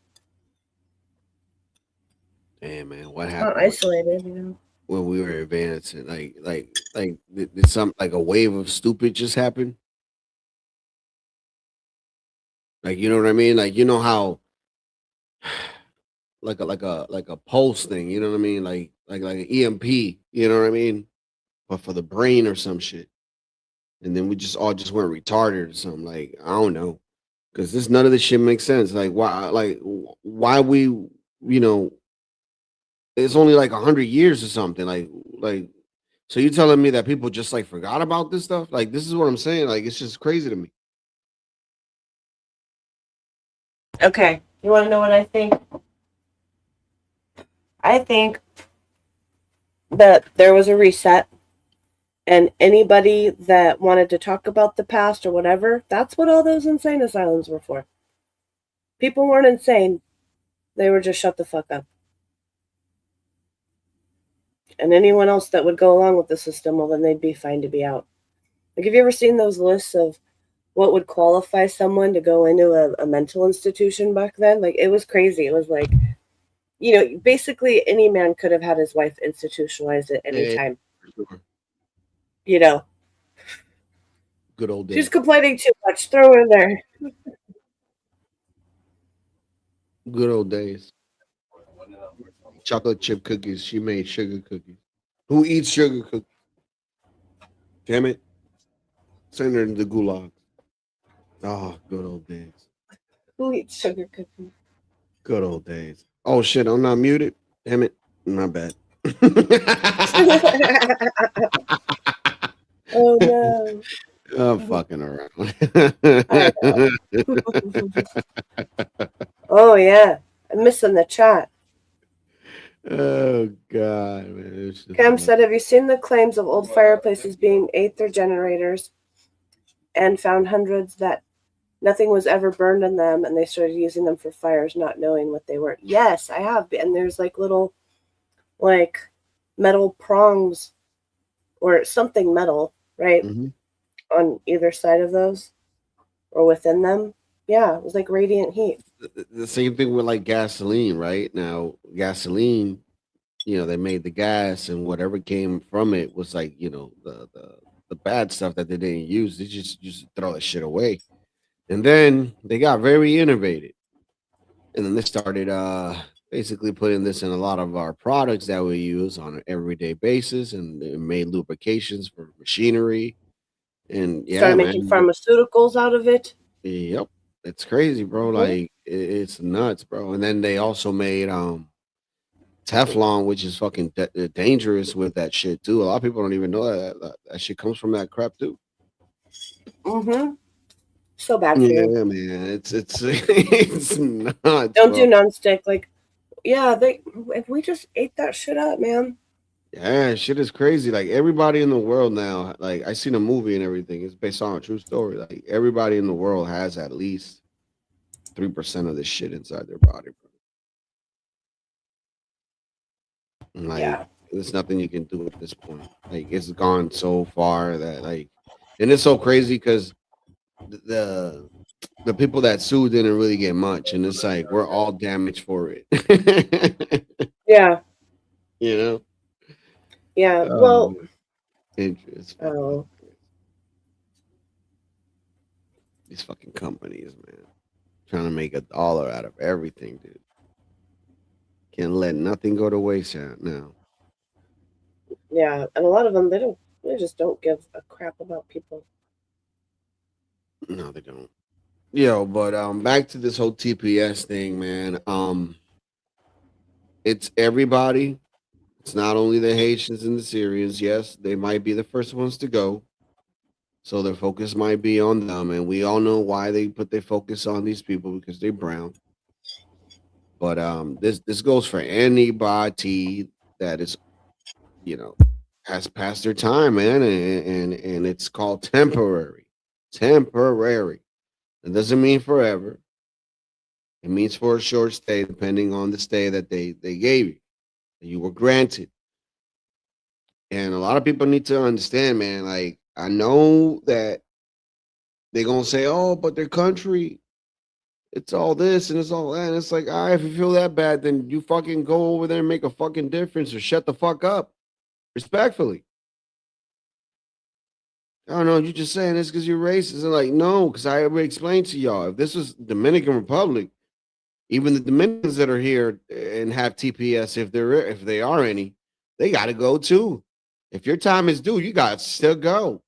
Damn, man, what It's happened? not isolated, When we were advancing, like did some like a wave of stupid just happen? Like, you know what I mean? Like, you know how like a pulse thing, you know what I mean? Like an EMP, you know what I mean? But for the brain or some shit. And then we just all just went retarded or something. Like, I don't know. Because none of this shit makes sense. Like, why we, it's only like 100 years or something. Like, so you telling me that people just like forgot about this stuff? Like, this is what I'm saying. Like, it's just crazy to me. Okay. You want to know what I think? I think that there was a reset, and anybody that wanted to talk about the past or whatever, that's what all those insane asylums were for. People weren't insane. They were just shut the fuck up. And anyone else that would go along with the system, well, then they'd be fine to be out. Like, have you ever seen those lists of what would qualify someone to go into a mental institution back then? Like, it was crazy. It was like, you know, basically any man could have had his wife institutionalized at any time. Sure. You know, Good old days. she's complaining too much. Throw her in there. Good old days. Chocolate chip cookies. She made sugar cookies. Who eats sugar cookies? Damn it. Send her in the gulag. Oh, good old days. Who eats sugar cookies? Good old days. Oh shit, I'm not muted. Damn it. My bad. Oh no. I'm fucking around. I know. Oh yeah. I'm missing the chat. Oh god, man. Cam said, have you seen the claims of old fireplaces being ate their generators and found hundreds that nothing was ever burned in them, and they started using them for fires not knowing what they were? Yes, I have. And there's like little like metal prongs or something metal, right? Mm-hmm. On either side of those or within them. Yeah, it was like radiant heat. The same thing with like gasoline, right? Now, gasoline, you know, they made the gas and whatever came from it was like, you know, the bad stuff that they didn't use. They just throw that shit away. And then they got very innovative. And then they started basically putting this in a lot of our products that we use on an everyday basis, and it made lubrications for machinery. And yeah, Started man. making pharmaceuticals out of it. Yep. It's crazy, bro. Like it's nuts, bro. And then they also made Teflon, which is fucking dangerous with that shit too. A lot of people don't even know that shit comes from that crap too. Mm-hmm. So bad for you. Yeah, man. It's it's nuts. Don't bro. do nonstick. Like, yeah, if we just ate that shit up, man. Yeah, shit is crazy. Like everybody in the world now, like I seen a movie and everything. It's based on a true story. Like everybody in the world has at least 3% of this shit inside their body, bro. And, like there's nothing you can do at this point. Like it's gone so far that like, and it's so crazy because the people that sued didn't really get much, and it's like we're all damaged for it. Yeah. You know. Yeah. Well. Interest. Oh. These fucking companies, man, trying to make $1 out of everything, dude. Can't let nothing go to waste now. Yeah, and a lot of them they just don't give a crap about people. No, they don't. Yo, but back to this whole TPS thing, man. It's everybody. It's not only the Haitians and the Syrians. Yes, they might be the first ones to go. So their focus might be on them. And we all know why they put their focus on these people, because they're brown. But this goes for anybody that is, you know, has passed their time, man, and it's called temporary. Temporary. It doesn't mean forever. It means for a short stay, depending on the stay that they gave you, that you were granted. And a lot of people need to understand, man. Like, I know that they're gonna say, "Oh, but their country, it's all this and it's all that." And it's like, all right, if you feel that bad, then you fucking go over there and make a fucking difference, or shut the fuck up, respectfully. I don't know. You're just saying this because you're racist. And like, no, because I already explained to y'all. If this was Dominican Republic, even the Dominicans that are here and have TPS, if they are any, they got to go too. If your time is due, you got to still go.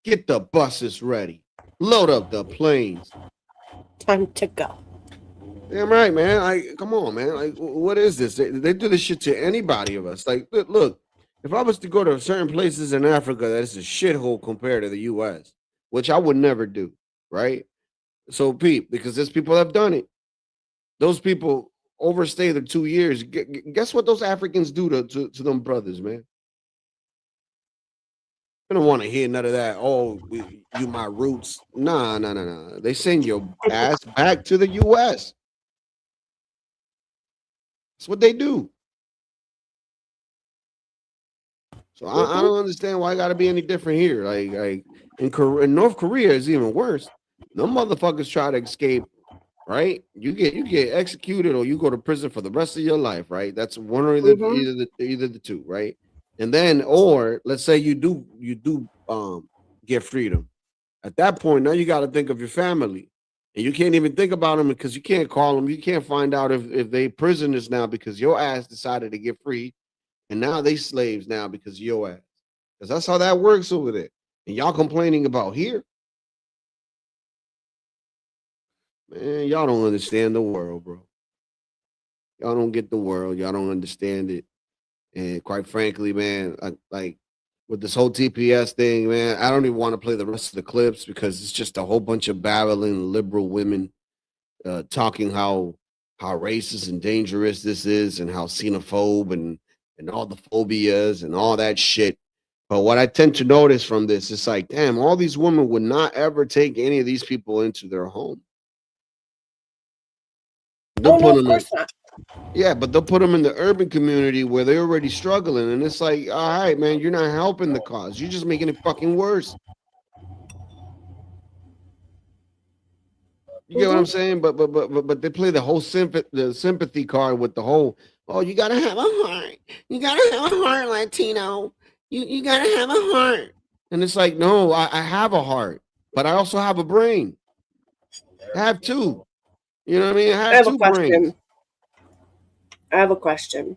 Get the buses ready. Load up the planes. Time to go. Damn right, man. Like, come on, man. Like, what is this? They do this shit to anybody of us. Like, look, if I was to go to certain places in Africa that is a shithole compared to the U.S., which I would never do, right? So, Pete, because there's people that have done it. Those people overstay the 2 years. Guess what those Africans do to them brothers, man? I don't want to hear none of that. Oh, you my roots. Nah. They send your ass back to the U.S. That's what they do. So I don't understand why it got to be any different here. Like in North Korea is even worse. No motherfuckers try to escape, right? You get executed or you go to prison for the rest of your life, right? That's one or either the two, right? And then, or let's say you do get freedom. At that point, now you got to think of your family, and you can't even think about them because you can't call them. You can't find out if they prisoners now because your ass decided to get free, and now they slaves now because of your ass. Because that's how that works over there. And y'all complaining about here, man. Y'all don't understand the world, bro. Y'all don't get the world. Y'all don't understand it. And quite frankly, man, like with this whole TPS thing, man, I don't even want to play the rest of the clips because it's just a whole bunch of babbling liberal women talking how racist and dangerous this is and how xenophobe and all the phobias and all that shit. But what I tend to notice from this is like, damn, all these women would not ever take any of these people into their home. They'll put them in, yeah, but they'll put them in the urban community where they're already struggling, and it's like, all right, man, you're not helping the cause. You're just making it fucking worse. You get what I'm saying? But they play the whole sympathy card with the whole. Oh, you gotta have a heart. You gotta have a heart, Latino. You gotta have a heart. And it's like, no, I have a heart, but I also have a brain. I have two. You know what I mean? I have two brains. I have a question.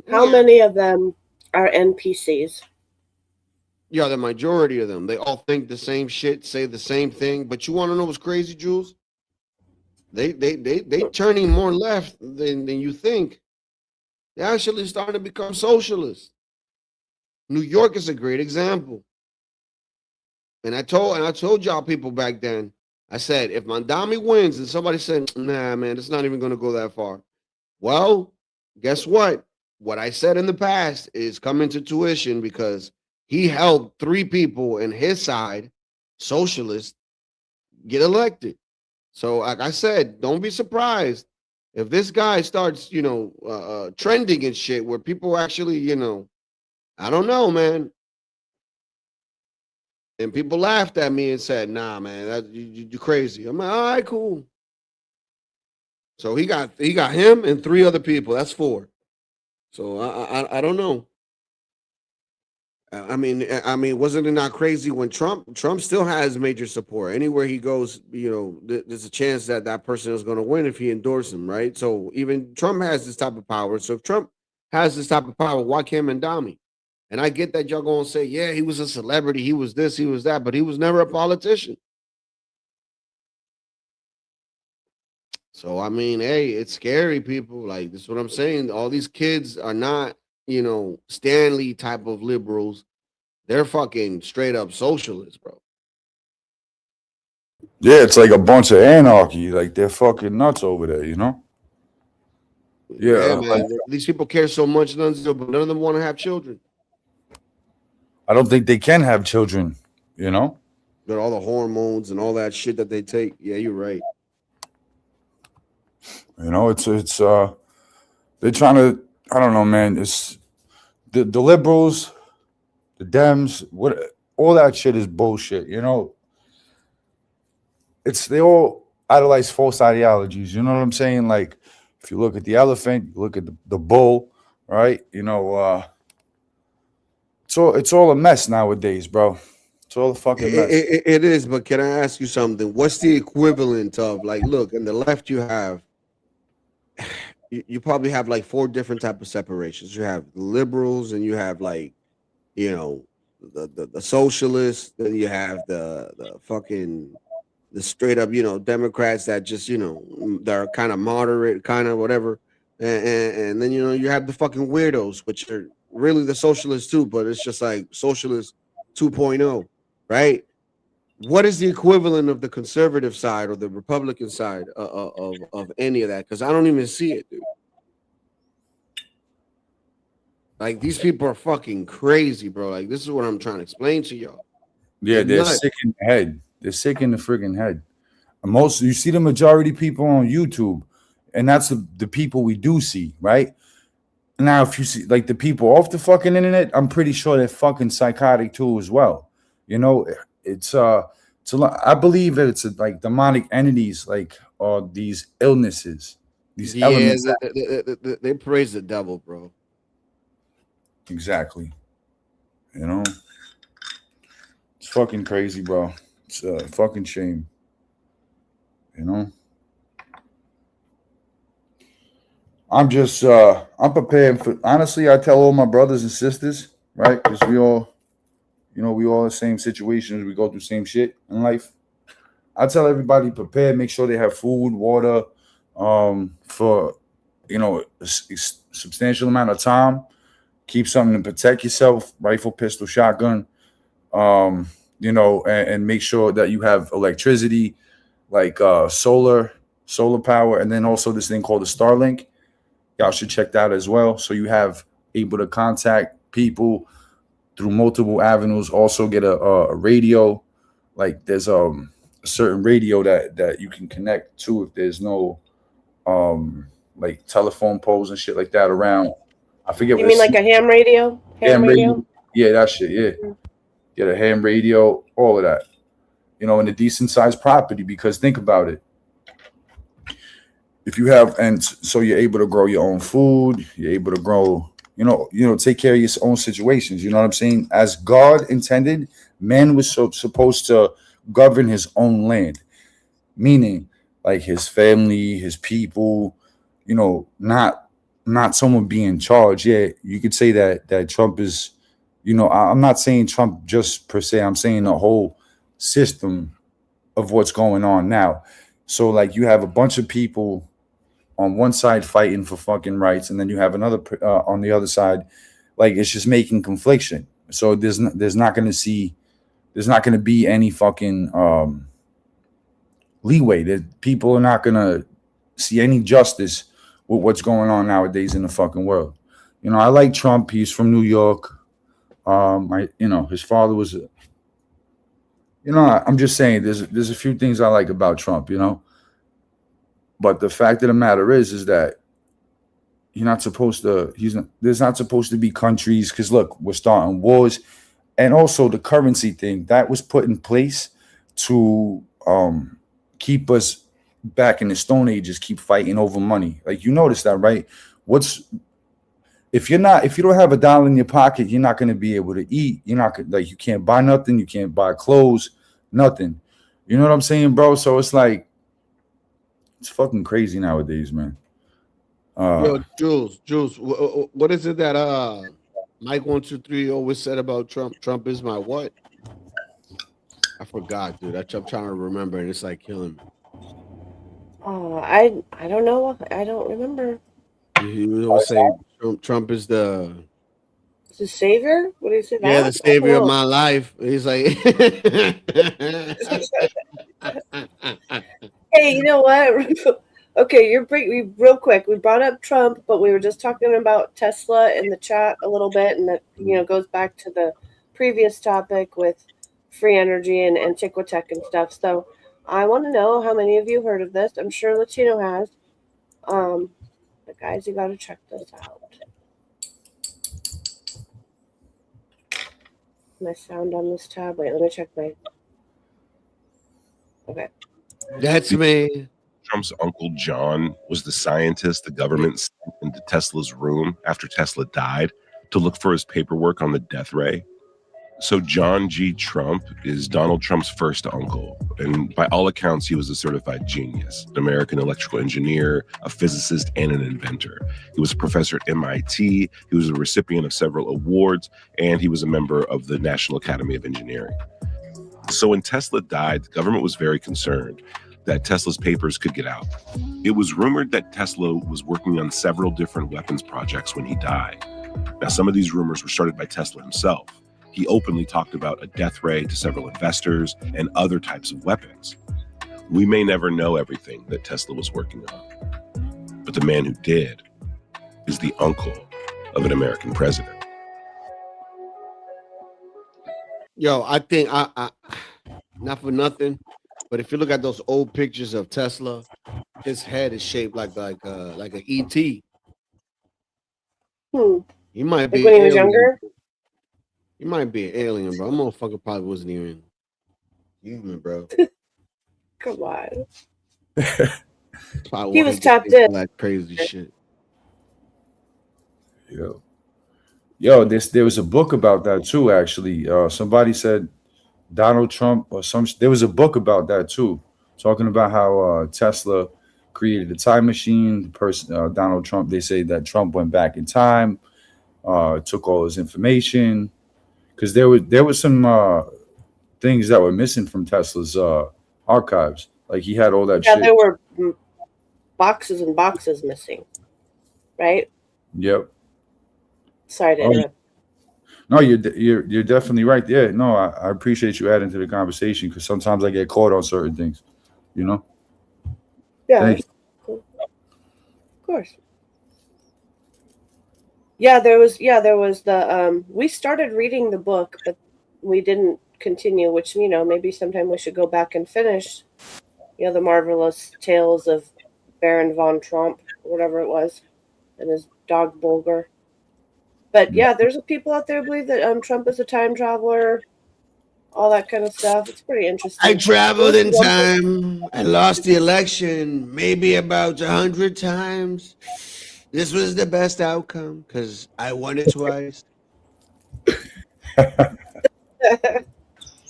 How many of them are NPCs? Yeah, the majority of them. They all think the same shit, say the same thing. But you want to know what's crazy, Jules? They turning more left than you think. They're actually starting to become socialists. New York is a great example. And I told y'all people back then, I said, if Mandami wins, and somebody said, nah, man, it's not even going to go that far. Well, guess what? What I said in the past is coming to tuition because he helped 3 people in his side, socialists, get elected. So, like I said, don't be surprised if this guy starts, trending and shit where people actually, I don't know, man. And people laughed at me and said, nah, man, you're crazy. I'm like, all right, cool. So he got him and 3 other people. That's 4. So I don't know. I mean, wasn't it not crazy when Trump still has major support anywhere he goes? There's a chance that person is going to win if he endorses him, right? So even Trump has this type of power. So if Trump has this type of power, why can't Mandami? And I get that y'all going to say, yeah, he was a celebrity, he was this, he was that, but he was never a politician. So I mean, hey, it's scary, people. Like, this is what I'm saying. All these kids are not, Stanley type of liberals. They're fucking straight up socialists, bro. Yeah, it's like a bunch of anarchy. Like, they're fucking nuts over there, Yeah, man. Like, These people care so much, but none of them want to have children. I don't think they can have children, Got all the hormones and all that shit that they take. Yeah, you're right. It's they're trying to, I don't know, man. It's the liberals, the Dems, all that shit is bullshit. They all idolize false ideologies. You know what I'm saying? Like, if you look at the elephant, you look at the bull, right? It's all a mess nowadays, bro. It's all a fucking mess. It is, but can I ask you something? What's the equivalent of, like, look, in the left you have, you probably have like 4 different type of separations. You have liberals, and you have like, the socialists. Then you have the fucking the straight up, Democrats that just, they're kind of moderate, kind of whatever. And then, you have the fucking weirdos, which are really the socialists too, but it's just like socialist 2.0, right? what is the equivalent of the conservative side or the Republican side of any of that? Because I don't even see it, dude. Like, these people are fucking crazy, bro. Like, this is what I'm trying to explain to y'all. Yeah, they're sick in the head. They're sick in the friggin' head. Most you see the majority people on YouTube, and that's the people we do see, right? Now, if you see like the people off the fucking internet, I'm pretty sure they're fucking psychotic too as well. You know, it's a lot. I believe that it's like demonic entities, like these illnesses, these elements. They praise the devil, bro. Exactly. You know, it's fucking crazy, bro. It's a fucking shame. You know, I'm just I'm preparing for. Honestly, I tell all my brothers and sisters, right? Because we all, you know, we all in the same situations. We go through same shit in life. I tell everybody prepare, make sure they have food, water, for you know a substantial amount of time. Keep something to protect yourself: rifle, pistol, shotgun. You know, and make sure that you have electricity, like solar power, and then also this thing called the Starlink. Y'all should check that as well. So you have able to contact people through multiple avenues. Also get a radio. Like there's a certain radio that you can connect to if there's no like telephone poles and shit like that around. I forget. You mean like a ham radio? Ham radio? Yeah, that shit. Yeah. Get a ham radio, all of that. You know, in a decent sized property, because think about it. If you have, and so you're able to grow your own food, you're able to grow, you know, take care of your own situations. You know what I'm saying? As God intended, man was supposed to govern his own land, meaning like his family, his people, you know, not someone being in charge. Yeah, you could say that Trump is, you know, I'm not saying Trump just per se. I'm saying the whole system of what's going on now. So like you have a bunch of people on one side fighting for fucking rights, and then you have another on the other side, like it's just making confliction. So there's not going to be any fucking leeway. That people are not going to see any justice with what's going on nowadays in the fucking world. You know, I like Trump. He's from New York. You know, his father was. You know, I'm just saying there's a few things I like about Trump. You know. But the fact of the matter is that you're not supposed to. There's not supposed to be countries, because look, we're starting wars, and also the currency thing that was put in place to keep us back in the Stone Ages, keep fighting over money. Like you notice that, right? If you don't have $1 in your pocket, you're not going to be able to eat. You're not like you can't buy nothing. You can't buy clothes, nothing. You know what I'm saying, bro? So it's like. It's fucking crazy nowadays, man. Yo, Jules, what is it that Mike 123 always said about Trump? Trump is my what? I forgot, dude. I'm trying to remember, and it's like killing me. Oh, I don't know. I don't remember. He was always saying Trump is the savior. What do you say? Yeah, the savior of my life. He's like, hey, you know what? Okay, we real quick. We brought up Trump, but we were just talking about Tesla in the chat a little bit, and that goes back to the previous topic with free energy and Antiquitech and stuff. So I want to know how many of you heard of this. I'm sure Latino has. But guys, you got to check this out. My sound on this tab. Wait, let me check my. Okay. That's me. Trump's uncle John was the scientist the government sent into Tesla's room after Tesla died to look for his paperwork on the death ray. So John G. Trump is Donald Trump's first uncle, and by all accounts, he was a certified genius, an American electrical engineer, a physicist, and an inventor. He was a professor at MIT, he was a recipient of several awards, and he was a member of the National Academy of Engineering. So when Tesla died, the government was very concerned that Tesla's papers could get out. It was rumored that Tesla was working on several different weapons projects when he died. Now, some of these rumors were started by Tesla himself. He openly talked about a death ray to several investors and other types of weapons. We may never know everything that Tesla was working on, but the man who did is the uncle of an American president. Yo, I think I not for nothing, but if you look at those old pictures of Tesla, his head is shaped like an ET. He might be Like when he was alien. younger? He might be an alien, bro. That motherfucker probably wasn't even human, bro. Come on. Probably He why was get tapped into in. that crazy shit. Yo, there was a book about that too. Actually, somebody said Donald Trump or there was a book about that too, talking about how Tesla created a time machine. The person, Donald Trump, they say that Trump went back in time, took all his information, because there was some things that were missing from Tesla's archives. Like he had all that Yeah, shit. there were boxes and boxes missing, right? Yep. Sorry to interrupt. No, you're definitely right. Yeah, no, I appreciate you adding to the conversation, because sometimes I get caught on certain things, you know. Yeah, Thank you. cool. Of course. Yeah, there was the we started reading the book, but we didn't continue, which, you know, maybe sometime we should go back and finish, you know, the marvelous tales of Baron von Trump, whatever it was, and his dog Bulger. But yeah, there's people out there who believe that Trump is a time traveler, all that kind of stuff. It's pretty interesting. I traveled in time. I lost the election maybe about 100 times. This was the best outcome because I won it twice. The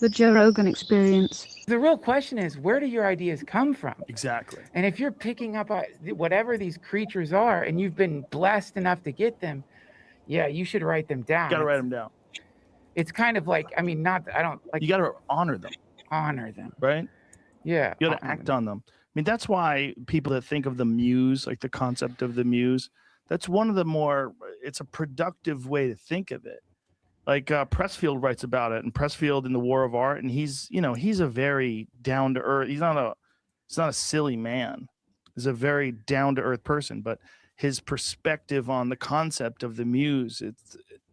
Joe Rogan Experience. The real question is, where do your ideas come from? Exactly. And if you're picking up whatever these creatures are, and you've been blessed enough to get them, yeah, you should write them down. Got to write them down. It's kind of like, I mean, I don't like. You got to honor them. Honor them. Right? Yeah. You got to act on them. I mean, that's why people that think of the muse, like the concept of the muse, that's one of the more, it's a productive way to think of it. Like Pressfield writes about it, and Pressfield in The War of Art, and he's a very down to earth. He's not a silly man. He's a very down to earth person, but his perspective on the concept of the muse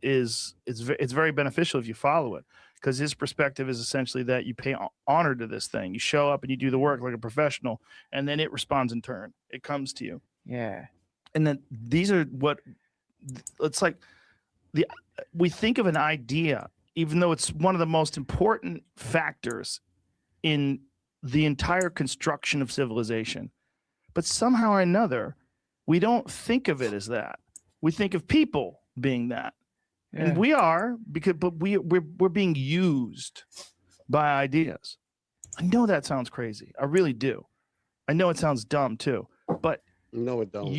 it's very beneficial if you follow it, because his perspective is essentially that you pay honor to this thing. You show up and you do the work like a professional, and then it responds in turn. It comes to you. Yeah. And then these are what it's like. We think of an idea, even though it's one of the most important factors in the entire construction of civilization, but somehow or another, we don't think of it as that. We think of people being that, and we are, but we're being used by ideas. I know that sounds crazy. I really do. I know it sounds dumb too, but no, it don't.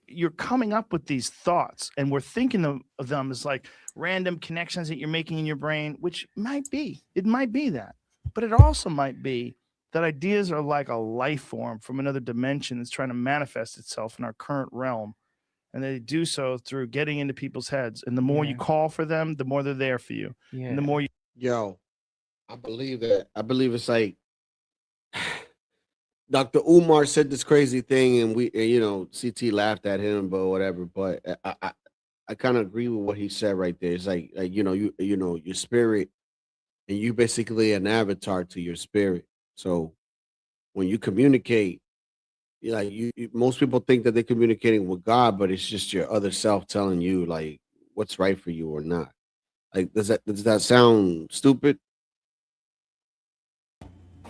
You're coming up with these thoughts, and we're thinking of them as like random connections that you're making in your brain, which might be that, but it also might be that ideas are like a life form from another dimension that's trying to manifest itself in our current realm, and they do so through getting into people's heads. And the more you call for them, the more they're there for you. And the more I believe that. I believe it's like Dr. Umar said this crazy thing, and CT laughed at him, but whatever. But I kind of agree with what he said right there. It's like your spirit, and you basically an avatar to your spirit. So when you communicate, most people think that they're communicating with God, but it's just your other self telling you like what's right for you or not. Like, does that sound stupid?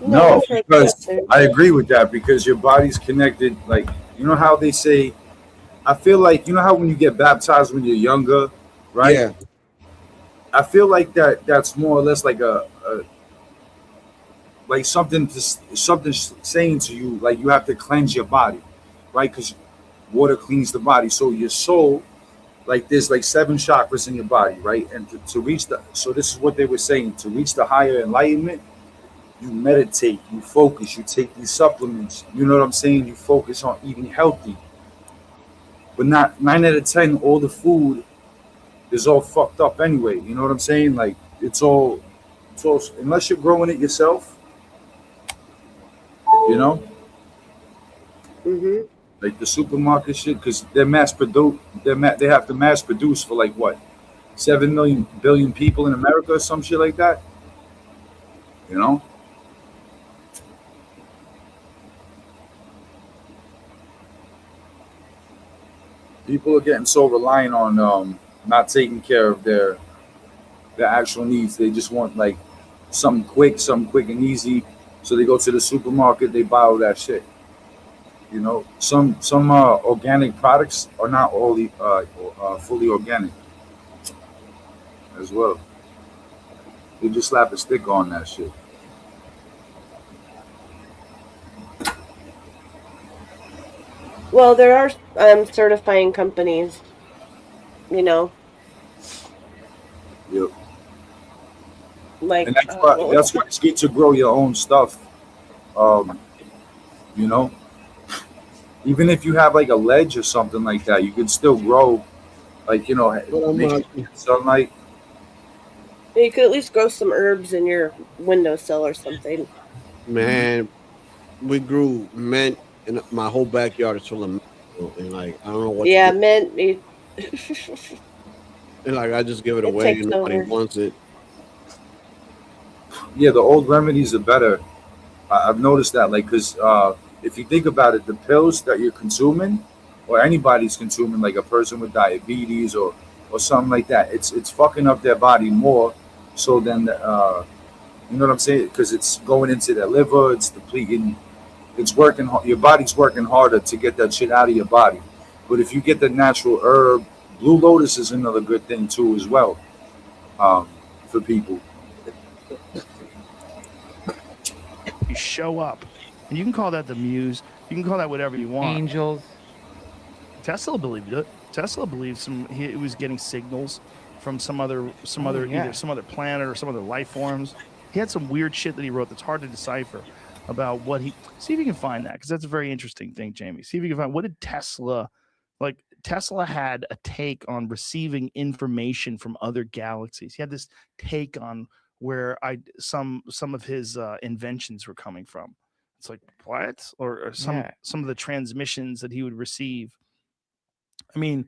No, because I agree with that, because your body's connected. Like, you know how they say, I feel like, you know how when you get baptized when you're younger, right? Yeah. I feel like that's more or less like like something saying to you, like you have to cleanse your body, right? Because water cleans the body. So your soul, like there's like 7 chakras in your body, right? And to reach so this is what they were saying, to reach the higher enlightenment, you meditate, you focus, you take these supplements, you know what I'm saying? You focus on eating healthy. But not 9 out of 10, all the food is all fucked up anyway. You know what I'm saying? Like it's all unless you're growing it yourself, you know, Mm-hmm. like the supermarket shit, because they're mass produced. They have to mass produce for like what 7 billion people in America or some shit like that. You know, people are getting so reliant on not taking care of their actual needs. They just want like something quick and easy. So they go to the supermarket, they buy all that shit. You know, some organic products are not all fully organic as well. They just slap a sticker on that shit. Well, there are certifying companies, you know, Yep. like And that's what why was it's good to grow your own stuff. Um, you know, even if you have like a ledge or something like that, you can still grow. Like make sure you get sunlight. you could at least grow some herbs in your windowsill or something. Man, we grew mint, and my whole backyard is full of mint, and like I don't know what to Yeah, do. mint. And like I just give it It away. takes Nobody over. wants it. Yeah, the old remedies are better. I've noticed that, like, because if you think about it, the pills that you're consuming, or anybody's consuming, like a person with diabetes or something like that, it's fucking up their body more. So then, you know what I'm saying? Because it's going into their liver, it's depleting, it's working. Your body's working harder to get that shit out of your body. But if you get the natural herb, blue lotus is another good thing too, as well, for people. You show up, and you can call that the muse. You can call that whatever you want. Angels. Tesla believed it. Tesla believes he was getting signals from some other yeah. either some other planet or some other life forms. He had some weird shit that he wrote that's hard to decipher about what he. See if you can find that, because that's a very interesting thing, Jamie. See if you can find what did Tesla like. Tesla had a take on receiving information from other galaxies. He had this take on where some of his inventions were coming from. It's like what, or some of the transmissions that he would receive. I mean,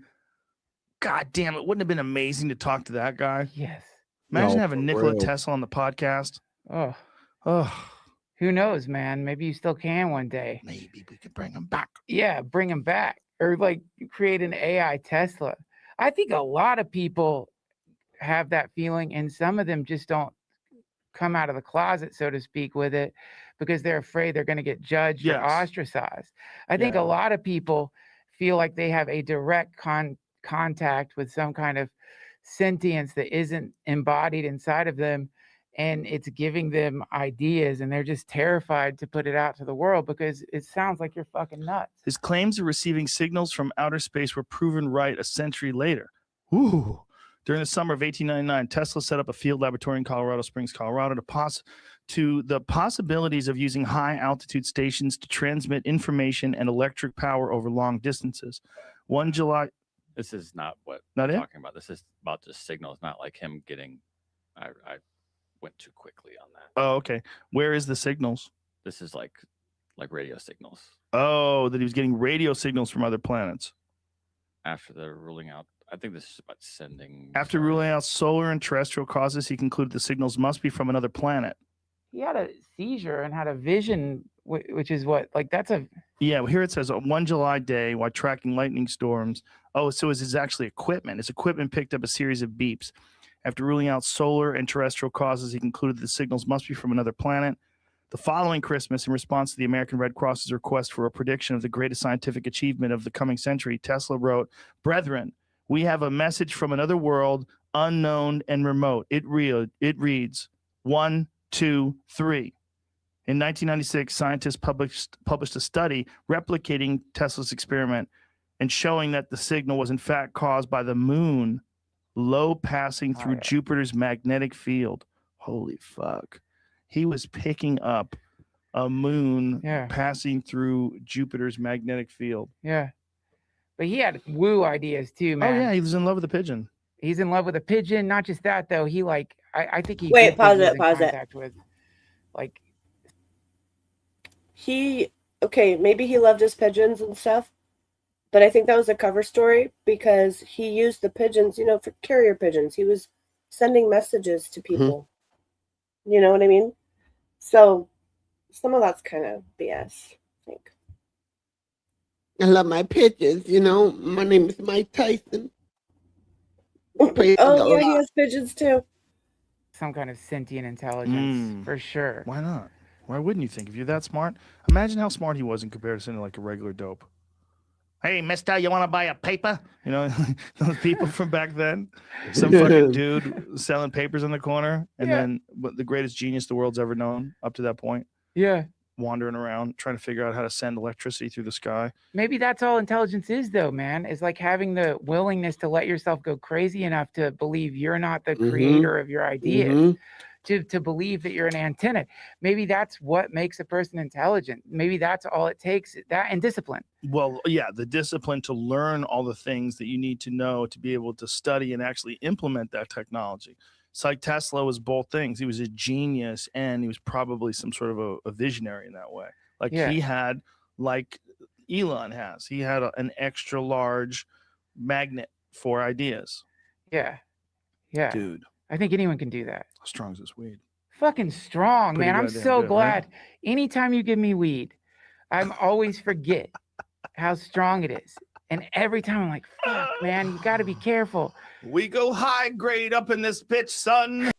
God damn it! Wouldn't it have been amazing to talk to that guy? Yes. Imagine No, having for Nikola real. Tesla on the podcast. Oh, Oh, who knows, man? Maybe you still can one day. maybe we could bring him back. Yeah, bring him back, or like create an AI Tesla. I think a lot of people have that feeling, and some of them just don't come out of the closet, so to speak, with it because they're afraid they're going to get judged or ostracized. I think a lot of people feel like they have a direct contact with some kind of sentience that isn't embodied inside of them, and it's giving them ideas, and they're just terrified to put it out to the world because it sounds like you're fucking nuts. His claims of receiving signals from outer space were proven right a century later. Ooh. During the summer of 1899, Tesla set up a field laboratory in Colorado Springs, Colorado, to the possibilities of using high-altitude stations to transmit information and electric power over long distances. 1 July... This is not what Not I'm it? talking about. This is about just signals, not like him getting. I went too quickly on that. Oh, okay. Where is the signals? This is like radio signals. Oh, that he was getting radio signals from other planets. After the ruling out, I think this is about sending. After ruling out solar and terrestrial causes, he concluded the signals must be from another planet. He had a seizure and had a vision, which is what, like, that's a. Yeah, well, here it says on 1 July day while tracking lightning storms. Oh, so it's his actually equipment. His equipment picked up a series of beeps. After ruling out solar and terrestrial causes, he concluded the signals must be from another planet. The following Christmas, in response to the American Red Cross's request for a prediction of the greatest scientific achievement of the coming century, Tesla wrote, "Brethren, we have a message from another world, unknown and remote. It reads 1, 2, 3. In 1996, scientists published a study replicating Tesla's experiment and showing that the signal was in fact caused by the moon low passing through Jupiter's magnetic field. Holy fuck. He was picking up a moon passing through Jupiter's magnetic field. Yeah. But he had woo ideas too, man. Oh, yeah. He was in love with the pigeon. He's in love with a pigeon. Not just that though. He like I think he Wait, pause was it, in pause it. contact with like Okay, maybe he loved his pigeons and stuff, but I think that was a cover story because he used the pigeons, for carrier pigeons. He was sending messages to people. You know what I mean? So some of that's kind of BS, I think. I love my pigeons. My name is Mike Tyson. Oh yeah, he has pigeons too. some kind of sentient intelligence for sure. Why not? Why wouldn't you think? If you're that smart, imagine how smart he was in comparison to like a regular dope. Hey, mister, you want to buy a paper? Those people from back then. Some fucking dude selling papers in the corner, and then the greatest genius the world's ever known up to that point. Yeah. Wandering around trying to figure out how to send electricity through the sky. Maybe that's all intelligence is, though, man. Is like having the willingness to let yourself go crazy enough to believe you're not the creator of your ideas, to believe that you're an antenna. Maybe that's what makes a person intelligent. Maybe that's all it takes. That and discipline. Well, yeah, the discipline to learn all the things that you need to know to be able to study and actually implement that technology. It's like Tesla was both things. He was a genius and he was probably some sort of a visionary in that way. Like he had, like Elon has, he had an extra large magnet for ideas. Yeah. Yeah. Dude. I think anyone can do that. How strong is this weed? Fucking strong, Pretty man. I'm goddamn so good, glad. right? Anytime you give me weed, I'm always forget how strong it is. And every time I'm like, fuck, man, you got to be careful. We go high grade up in this bitch, son.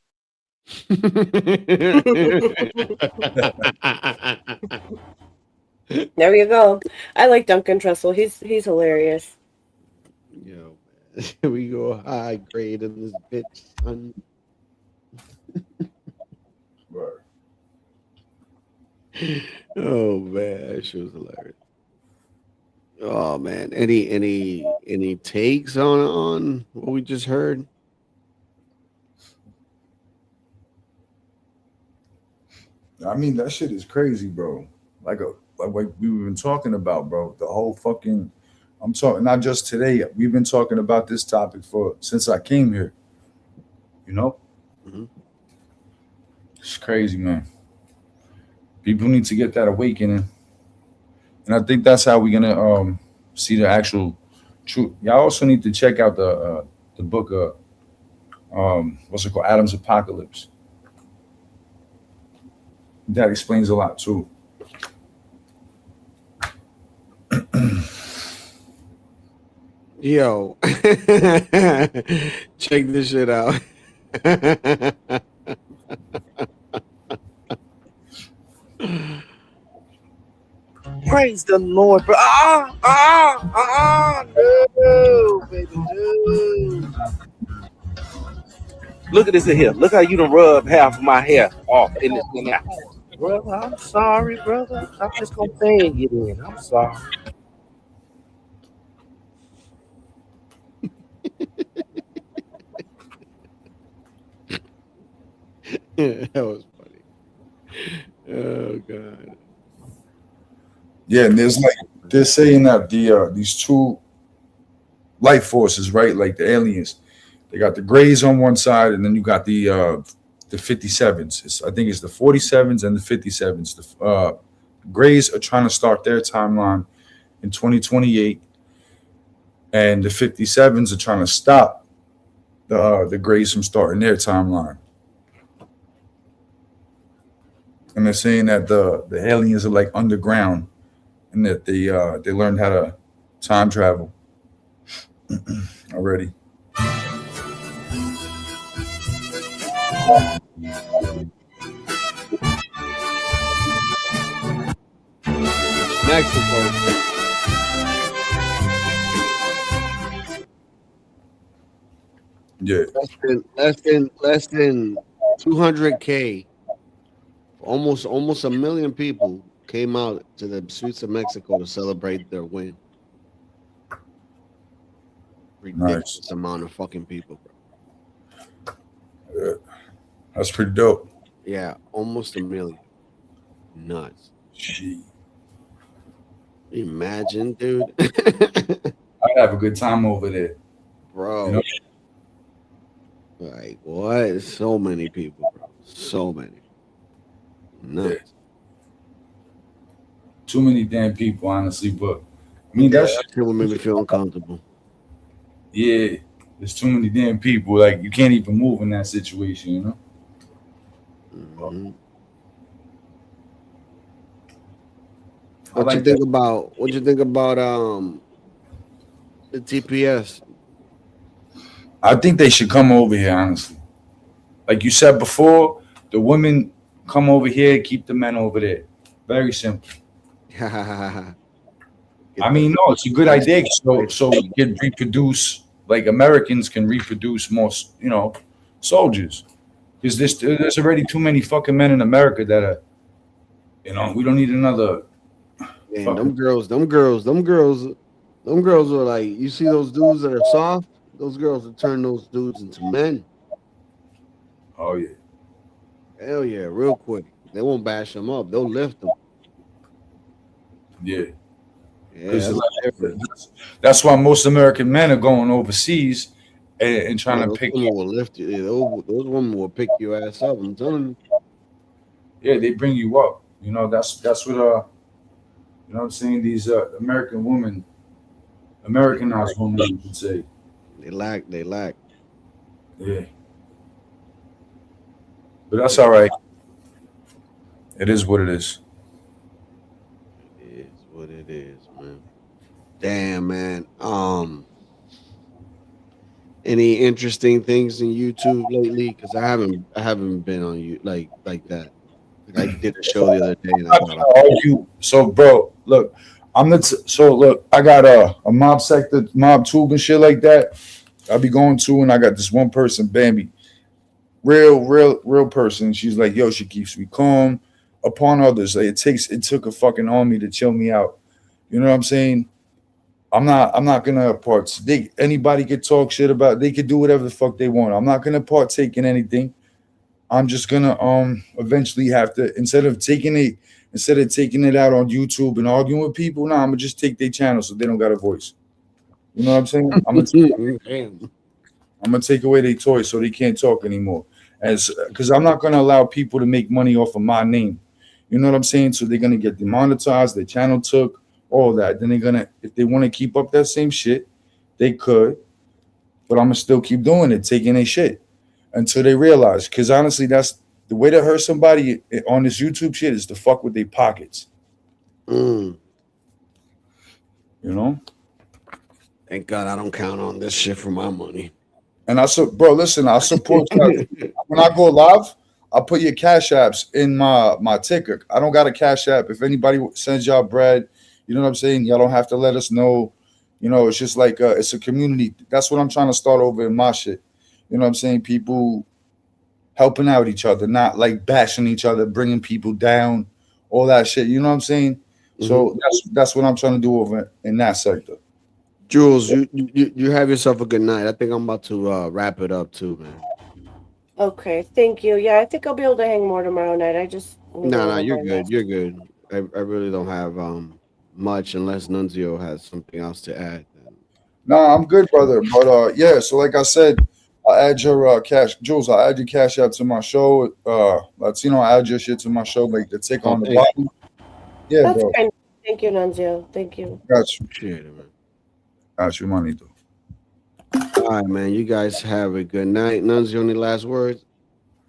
There you go. I like Duncan Trussell. He's hilarious. Yo, man. We go high grade in this bitch, son. Oh man, that shit was hilarious. Oh man, any takes on what we just heard? I mean, that shit is crazy, bro. Like we've been talking about, bro. The whole fucking, I'm talking not just today. We've been talking about this topic since I came here. It's crazy, man. People need to get that awakening, and I think that's how we're gonna see the actual truth. Y'all also need to check out the book what's it called, Adam's Apocalypse. That explains a lot too. Yo, check this shit out. Praise the Lord, bro. No, baby, no. Look at this in here. Look how you done rub half of my hair off in this thing out. Brother, I'm sorry, brother. I'm just gonna fan you in. I'm sorry. That was funny. Oh god. Yeah, and they're saying that these two life forces, right? Like the aliens, they got the Greys on one side, and then you got the 57s. I think it's the 47s and the 57s. The Greys are trying to start their timeline in 2028, and the 57s are trying to stop the Greys from starting their timeline. And they're saying that the aliens are like underground, and that they learned how to time travel already. Mexico. Yeah. Less than 200K. Almost a million people came out to the streets of Mexico to celebrate their win. Ridiculous amount of fucking people, bro. Yeah. That's pretty dope. Yeah, almost a million. Nuts. Gee. Imagine, dude. I'd have a good time over there, bro. You know? Like what? So many people, bro. So many. Nuts. Too many damn people, honestly. But I mean, that shit would make me feel uncomfortable. Yeah, there's too many damn people. Like you can't even move in that situation, you know. Mm-hmm. What you think about? What you think about the TPS? I think they should come over here, honestly. Like you said before, the women come over here, keep the men over there. Very simple. I mean, no, it's a good idea. So we can reproduce, like Americans can reproduce more, you know, soldiers. Because there's already too many fucking men in America that are, you know, we don't need another. Man, them girls are like, you see those dudes that are soft? Those girls will turn those dudes into men. Oh yeah. Hell yeah, real quick. They won't bash them up. They'll lift them. Yeah. Yeah, that's why most American men are going overseas and trying to those pick. women will lift you. Those women will pick your ass up. I'm telling you. Yeah, they bring you up. You know, that's what you know what I'm saying? These American women, Americanized women, you should say. They lack. Yeah. But that's all right. It is what it is. It is what it is, man. Damn, man. Any interesting things in YouTube lately? Because I haven't been on you like that. Like I did a show the other day, and I thought So, bro, look, look. I got a mob sector, mob tube, and shit like that. I'll be going to, and I got this one person, Bambi, real person. She's like, yo, she keeps me calm upon others. Like it took a fucking army to chill me out. You know what I'm saying? I'm not gonna partake. Anybody could talk shit about. They could do whatever the fuck they want. I'm not gonna partake in anything. I'm just gonna eventually have to instead of taking it out on YouTube and arguing with people. Nah, I'm gonna just take their channel so they don't got a voice. You know what I'm saying? I'm gonna take away their toys so they can't talk anymore. Because I'm not gonna allow people to make money off of my name. You know what I'm saying? So they're gonna get demonetized. Their channel took all that. Then they're gonna, if they want to keep up that same shit, they could. But I'm gonna still keep doing it, taking their shit until they realize. Because honestly, that's the way to hurt somebody on this YouTube shit is to fuck with their pockets. You know. Thank God I don't count on this shit for my money. And bro, listen, I support when I go live, I put your cash apps in my ticker. I don't got a cash app. If anybody sends y'all bread, you know what I'm saying? Y'all don't have to let us know. You know, it's just like it's a community. That's what I'm trying to start over in my shit. You know what I'm saying? People helping out each other, not like bashing each other, bringing people down, all that shit. You know what I'm saying? So that's what I'm trying to do over in that sector. Jules, you have yourself a good night. I think I'm about to wrap it up too, man. Okay, thank you. Yeah, I think I'll be able to hang more tomorrow night. I just No, you're good. You're good. I really don't have much unless Nunzio has something else to add. No, I'm good, brother. But yeah, so like I said, I'll add your cash, Jules. I'll add your cash out to my show. Latino, I'll add your shit to my show, like the tick on the bottom. Yeah, That's bro. fine. Thank you, Nunzio. Thank you. Got you. Appreciate it, man. Got you, manito. All right, man. You guys have a good night. Nunzio, any last words?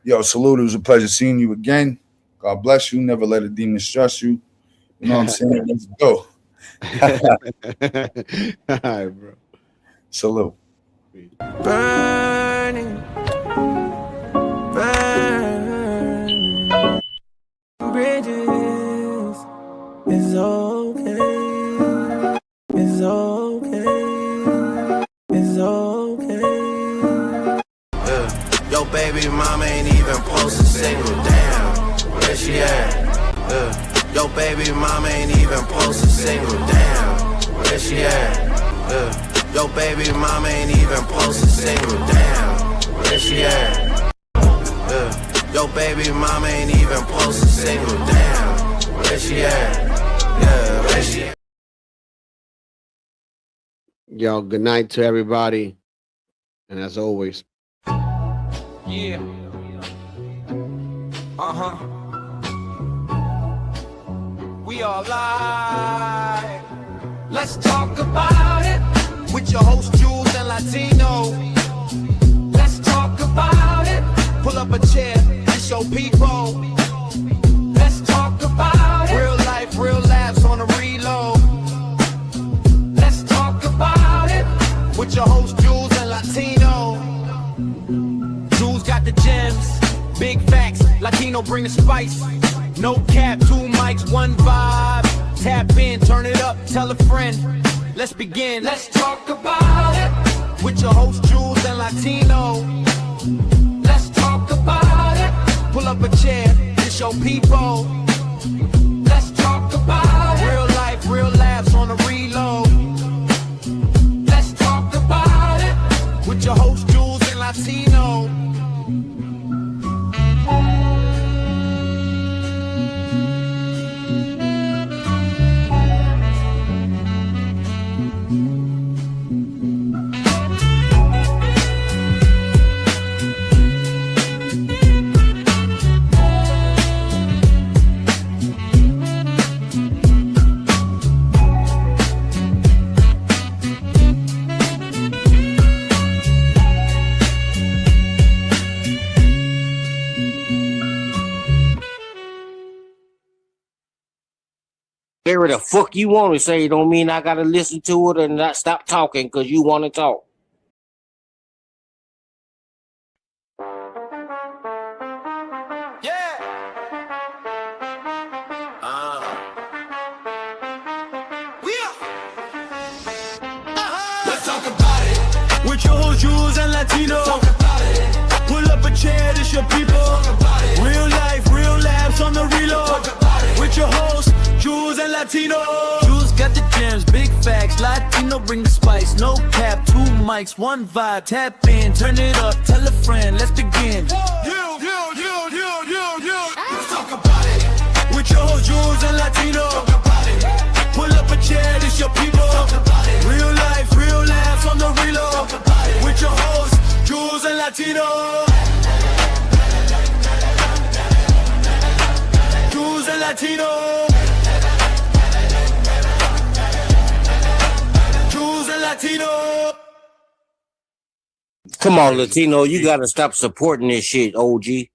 Yo, salute. It was a pleasure seeing you again. God bless you. Never let a demon stress you. You know what I'm saying? Let's go. All right, bro. Salute. Burning, burning bridges is okay. It's okay. It's okay. Yo, baby mama ain't even post a single. Damn, where she at? Yo, baby mama ain't even post a single. Damn, where she at? Yo, baby mama ain't even post a single. Damn, where she at? Yo, baby mama ain't even post a single. Damn, where she at? Yeah, where she at? Yo, good night to everybody. And as always, Yeah. We all live. Let's talk about it with your host Jules and Latino. Let's talk about it. Pull up a chair and show people. Let's talk about it. Real life, real laughs on a reload. Let's talk about it with your host Jules and Latino. Jules got the gems, big facts. Latino bring the spice. No cap, 2 mics, 1 vibe. Tap in, turn it up, tell a friend. Let's begin. Let's talk about it with your host Jules and Latino. Let's talk about it. Pull up a chair and show people. Let's talk about it. Real life, real laughs on a reload. Let's talk about it with your host Jules and Latino. Whatever the fuck you want to say don't mean I gotta listen to it and not stop talking because you want to talk. Let's talk about it with your host Jules and Latino. Talk about it. Pull up a chair, this your people. Talk about it. Real life, real laughs on the reload. Talk about it. With your host Jules and Latino. Jules got the gems, big facts. Latino bring the spice. No cap, 2 mics, 1 vibe. Tap in, turn it up, tell a friend. Let's begin. Let's talk about it with your host Jules and Latino. Talk about it. Pull up a chair, this your people. Talk about it. Real life, real laughs on the reload. Talk about it. With your host Jules and Latino. Jules and Latino. Jules and Latino. Come on, Latino, you gotta stop supporting this shit, OG.